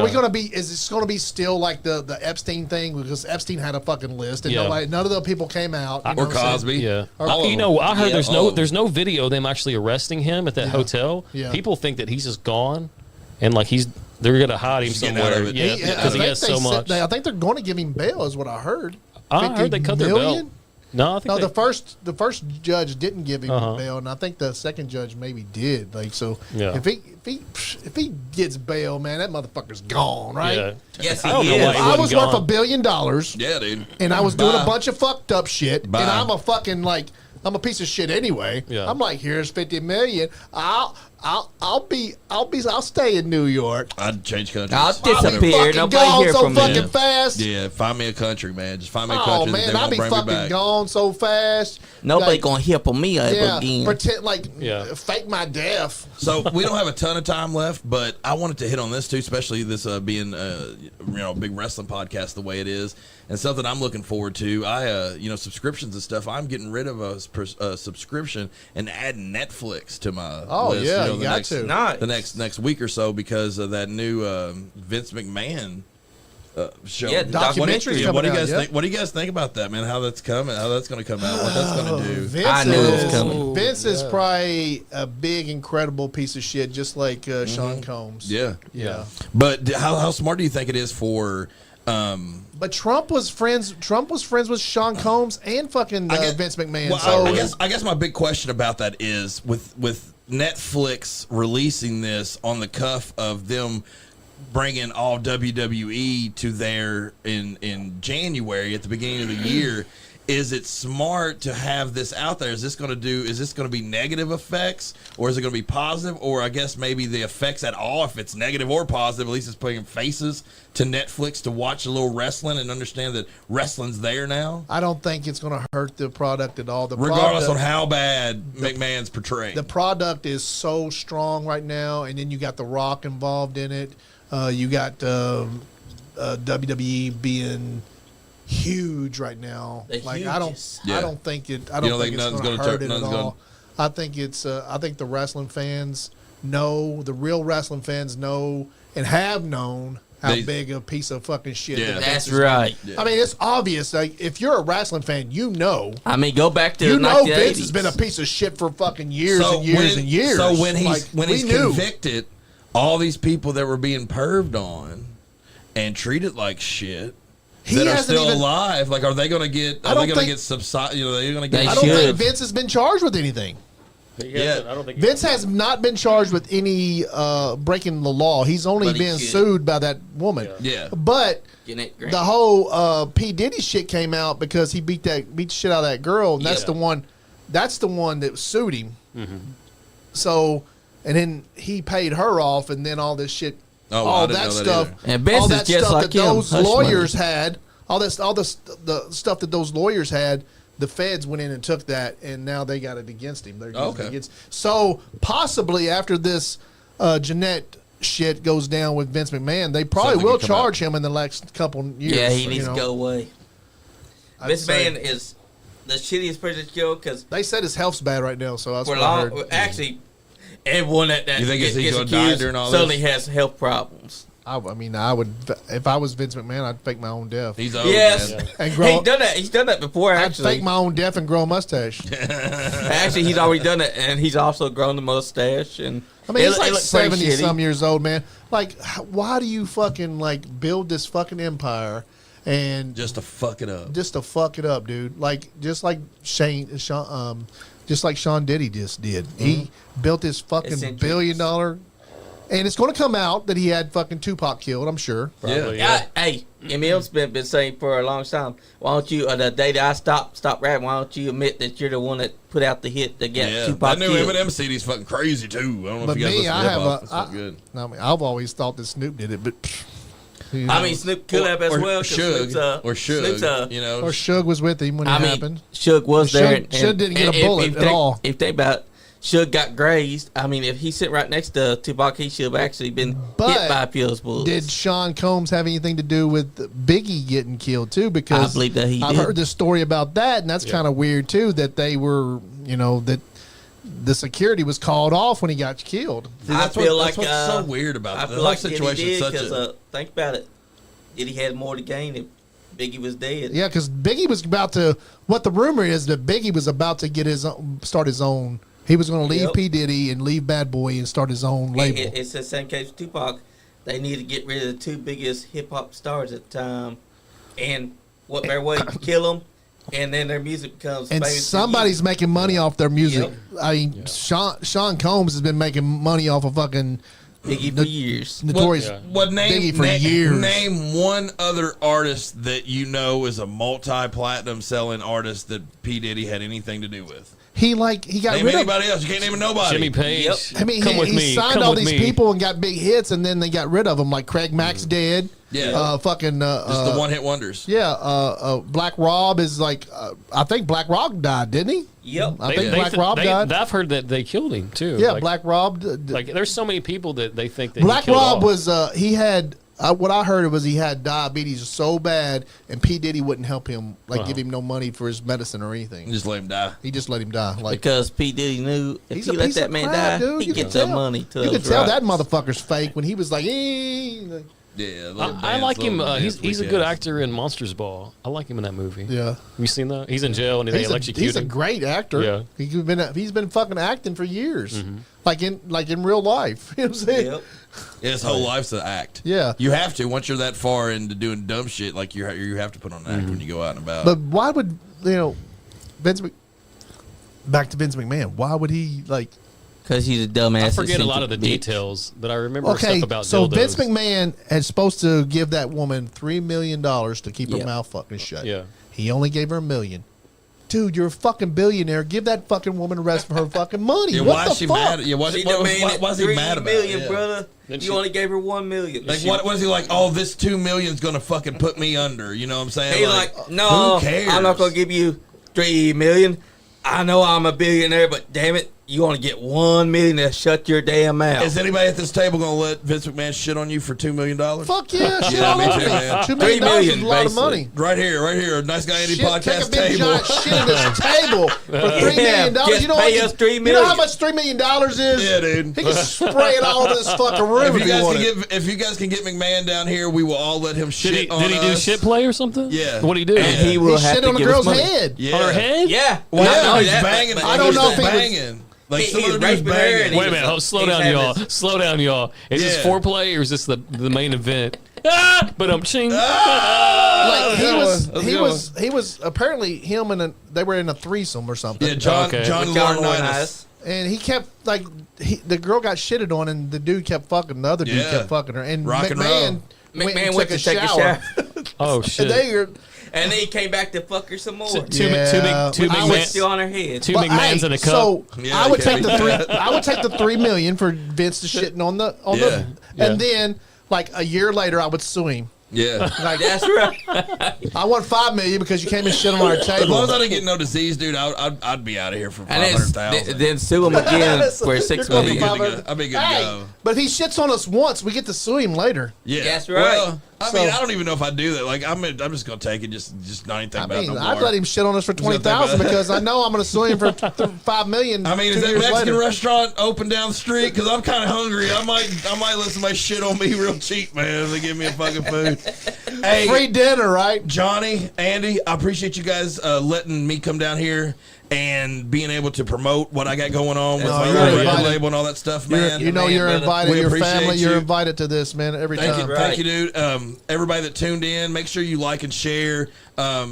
we gonna be? Is this gonna be still like the Epstein thing? Because Epstein had a fucking list, and none of the people came out. Or Cosby. Yeah. I heard there's no video of them actually arresting him at that hotel. Yeah. People think that he's just gone, and like he's They're gonna hide him Just getting out somewhere. of it. Yeah, because he has so much. I think they're going to give him bail, is what I heard. I heard they cut their bail. No, I think the first judge didn't give him bail, and I think the second judge maybe did. Like, so if he gets bail, man, that motherfucker's gone, right? Yeah. Yes, I don't know he why is. he I wasn't was gone. worth $1 billion, Yeah, dude. and I was doing Bye. a bunch of fucked up shit, Bye. and I'm a fucking I'm a piece of shit anyway. Yeah. I'm like, here's $50 million. I'll stay in New York. I'd change countries. I'll I'll be disappear. fucking Nobody gone hear so from me. fucking fast. Yeah, find me a country, man. Just find me a Oh country that man, they I'll won't be bring me fucking back. gone so fast. Nobody Like, gonna hear from me ever again. pretend like Yeah. fake my death. So we don't have a ton of time left, but I wanted to hit on this too, especially this being a big wrestling podcast the way it is, and something I'm looking forward to. Subscriptions and stuff. I'm getting rid of a subscription and adding Netflix to my list. Yeah, the you got next, to. Nice. the next week or so because of that new Vince McMahon show. Yeah, the documentary's What do you coming out, guys yeah. think? What do you guys think about that, man? How that's coming? How that's going to come out? What that's going to do? Vince I knew it was is, coming. Vince is probably a big, incredible piece of shit, just like Sean Combs. Yeah. Yeah. But how smart do you think it is for? But Trump was friends with Sean Combs and fucking Vince McMahon. Well, So I guess my big question about that is with Netflix releasing this on the cuff of them bringing all WWE to there in January at the beginning of the year. Is it smart to have this out there? Is this going to be negative effects, or is it going to be positive? Or I guess maybe the effects at all, if it's negative or positive, at least it's putting faces to Netflix to watch a little wrestling and understand that wrestling's there now. I don't think it's going to hurt the product at all. Regardless on how bad McMahon's portrayed. The product is so strong right now, and then you got The Rock involved in it. You got WWE being huge right now. The I hugest. don't think it's think nothing's going to gonna hurt it at nothing's all. I think the wrestling fans know, the real wrestling fans know and have known how big a piece of fucking shit. Yeah. that Vince That's has been. right. I mean, it's obvious. Like, if you're a wrestling fan, you know. I mean, go back to You the know 1980s. Vince has been a piece of shit for fucking years and years and years. So when he's we knew. convicted, all these people that were being perved on and treated like shit that are hasn't still even- alive, like are they going to get? Are I they don't going to think- get subside? You know, they're going to They get. I don't should. think Vince has been charged with anything. Yeah. I don't think Vince has not been charged with any breaking the law. He's only But he been should. sued by that woman. Yeah. But Getting it great. the whole P. Diddy shit came out because he beat the shit out of that girl, and that's Yeah. the one. That's the one that sued him. Mm-hmm. So, and then he paid her off, and then all this shit, Oh, I all didn't that know that stuff, either. And Vince all is that just stuff like that him, those hush lawyers money. had, the stuff that those lawyers had. The feds went in and took that, and now they got it against him. They're using Okay. it against. So possibly after this Jeanette shit goes down with Vince McMahon, they probably Something will can come charge him in the next couple years. Yeah, he you needs know. to go away. I'd This say- man is the shittiest person to kill because They said his health's bad right now, so that's for what I heard. long, actually, everyone that You think gets he's gonna die accused during all suddenly this? has health problems. I mean, I would if I was Vince McMahon, I'd fake my own death. He's old, Yes, man. And grow- he's done that. He's done that before. I'd Actually, fake my own death and grow a mustache. actually, he's already done it, and he's also grown the mustache. And I mean, he's it like looks pretty 70 shitty. some years old, man. Like, why do you fucking like build this fucking empire and Just to fuck it up. just to fuck it up, dude? Like, just like Sean Diddy just did. He built this fucking Eccentrics. $1 billion, and it's going to come out that he had fucking Tupac killed. I'm sure. Probably, Yeah, hey, Emil's been saying for a long time. Why don't you? The day that I stopped rapping, why don't you admit that you're the one that put out the hit that got Yeah, Tupac that new killed? Eminem CD's fucking crazy too. I don't know But if you guys me, listen I to have hip-hop. a. It's I, fucking good. I mean, I've always thought that Snoop did it, but you know. I mean, Snoop could have as well. 'cause Suge, Snoop's, or Suge, Snoop's, you know. or Suge was with him when it I mean, happened. Suge was Suge- there. Suge didn't get a bullet at all. If they about Suge got grazed, I mean, if he sit right next to Tupac, he should have actually been But hit by a few of those bullets. Did Sean Combs have anything to do with Biggie getting killed too? Because I believe that he I've did. heard the story about that, and that's kind of weird too. That they were, that the security was called off when he got killed. See, that's I feel what's like so weird about I that. feel The like whole Diddy situation is did such because a. think about it. Diddy had more to gain if Biggie was dead. Yeah, because Biggie was about to. What the rumor is that Biggie was about to get start his own. He was going to leave Yep. P Diddy and leave Bad Boy and start his own label. It's the same case with Tupac. they need to get rid of the two biggest hip hop stars at the time, and what better way to kill them? And then their music becomes and famous. somebody's making money off their music. Yep. I mean, Sean Combs has been making money off of fucking Biggie for years. Notorious Biggie for years. Name one other artist that you know is a multi-platinum selling artist that P. Diddy had anything to do with. He got name rid anybody of else. You can't name nobody. Jimmy Page. Yep. I mean, Come with he me. signed Come all with these me. people and got big hits, and then they got rid of them. Like Craig Mack's dead. Yeah. Just the one-hit wonders. Yeah. Black Rob is like, I think Black Rob died, didn't he? Yep. I think Black Rob died. I've heard that they killed him too. Yeah, Like, Black Rob. Like there's so many people that they think that Black he killed Rob off. was he had what I heard was he had diabetes so bad, and P Diddy wouldn't help him, like give him no money for his medicine or anything. Just let him die. He just let him die. Like Because P. Diddy knew if he's he a let piece that of man crap, die, dude. he You gets can that tell. money to You those could tell that rights. motherfucker's fake when he was like, Yeah. I like him. He's a good actor in Monsters Ball. I like him in that movie. yeah. Have you seen that? He's in jail and they electrocute He's a him. great actor. Yeah. He's been fucking acting for years, like in real life. You know what I'm saying? Yep. Yeah, his whole life's an act. Yeah. You have to. Once you're that far into doing dumb shit, like you have to put on an act when you go out and about. But why would back to Vince McMahon? Why would he like? Because he's a dumbass. I forget a lot eccentric of the bitch. details, but I remember Okay, stuff about so dildos. Vince McMahon is supposed to give that woman $3 million to keep her Yeah. mouth fucking shut. Yeah. He only gave her $1 million. Dude, you're a fucking billionaire. Give that fucking woman the rest of her fucking money. yeah, what why the is she fuck? mad? Yeah, why She is he demanded mad about $3 million, it? Yeah. brother. Then You she- only gave her $1 million. Like, what is he like? Oh, this $2 million's gonna fucking put me under. You know what I'm saying? He's like, no, who cares? I'm not gonna give you $3 million. I know I'm a billionaire, but damn it, you only get $1 million to shut your damn mouth. Is anybody at this table gonna let Vince McMahon shit on you for $2 million? Fuck yeah, shit Yeah, all me over too, me. man. $2 $3 million million, is a lot of basically. money. Right here, Nice Guy Andy Shit, podcast take a big table. giant shit in this table for $3 Yeah, million. just You know pay what? us $3 You know how million. much $3 million is? Yeah, dude. He can spray it all over this fucking room if, he wanted. If you guys can get McMahon down here, we will all let him Did shit he, on did he do us. shit play or something? Yeah. What did he do? And he will He have shit to on a give us girl's money. head. Yeah. On her head? Yeah. Well, I know he's that, banging. but I don't know if he was- banging. Like He some was other dude's raping her and banging. he Wait a minute. was- Slow he's down, having y'all. this- Slow down, y'all. Is this Yeah. foreplay or is this the main event? But I'm ching. Like He was apparently him and they were in a threesome or something. Yeah, John Okay. John John Laurinaitis. Laurinaitis. And he kept like the girl got shitted on, and the dude kept fucking the other dude Yeah. kept fucking her. And Rock and McMahon roll. went McMahon to take a shower. Oh shit. And they are, And then he came back to fuck her some more. Two Yeah. big I was McMahon. still on her head. Two but, McMahons hey, in a cup. So Yeah, I would okay. take the three. I would take the $3 million for Vince to shitting on the Yeah. and then like a year later I would sue him. Yeah. Like That's right. I want $5 million because you came and shit on our As long table. as I didn't get no disease, dude, I'd be out of here for And then, 500,000. then sue him again for $6 You're gonna be million. I'd be good to go. I'd be good to Hey, go. but if he shits on us once, we get to sue him later. Yeah, That's right. Well, I mean, So- I don't even know if I do that. Like, I'm just gonna take it, just not anything I about mean, no I'd more. let him shit on us for $20,000 because I know I'm going to sue him for $5 million. I mean, is 2 that years Mexican later. restaurant open down the street? Because I'm kind of hungry. I might let somebody shit on me real cheap, man. If they give me a fucking food. Hey, Free dinner, right? Johnny, Andy, I appreciate you guys letting me come down here and being able to promote what I got going on with No, my you're record invited. label and all that stuff, man. You know man, you're brother. invited. We Your appreciate family, you're you. invited to this, man, every Thank time. you, thank you, dude. Everybody that tuned in, make sure you like and share.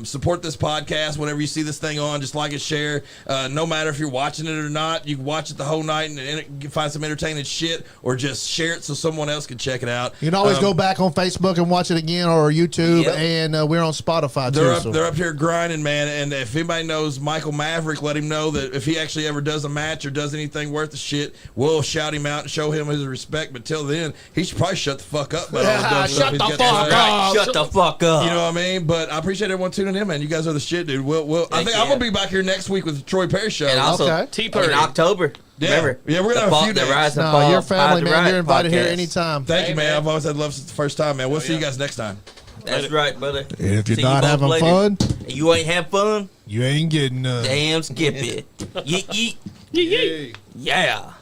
Support this podcast whenever you see this thing on. Just like and share. No matter if you're watching it or not, you can watch it the whole night and find some entertaining shit, or just share it so someone else can check it out. You can always go back on Facebook and watch it again, or YouTube, Yep. and we're on Spotify too. They're up here grinding, man. And if anybody knows Michael Maverick, let him know that if he actually ever does a match or does anything worth the shit, we'll shout him out and show him his respect. But till then, he should probably shut the fuck up. About all the dumb stuff Shut he's the got to fuck say. up. Shut the fuck up. You know what I mean? But I appreciate everyone tuning in, man. You guys are the shit, dude. I think yeah. I'm gonna be back here next week with the Troy Perry show. And also, Okay. Tea in October. Yeah. Remember? Yeah, we're gonna have a few the days. Rise and No, Fall your family, Pod the man. Riot You're invited here podcast. anytime. Thank you, man. man. I've always had love since the first time, man. We'll see you guys next time. That's right, brother. And if you're See not you both having later. fun, And you ain't having fun, you ain't getting none. damn skip it. Yeet, yeet. Yeah.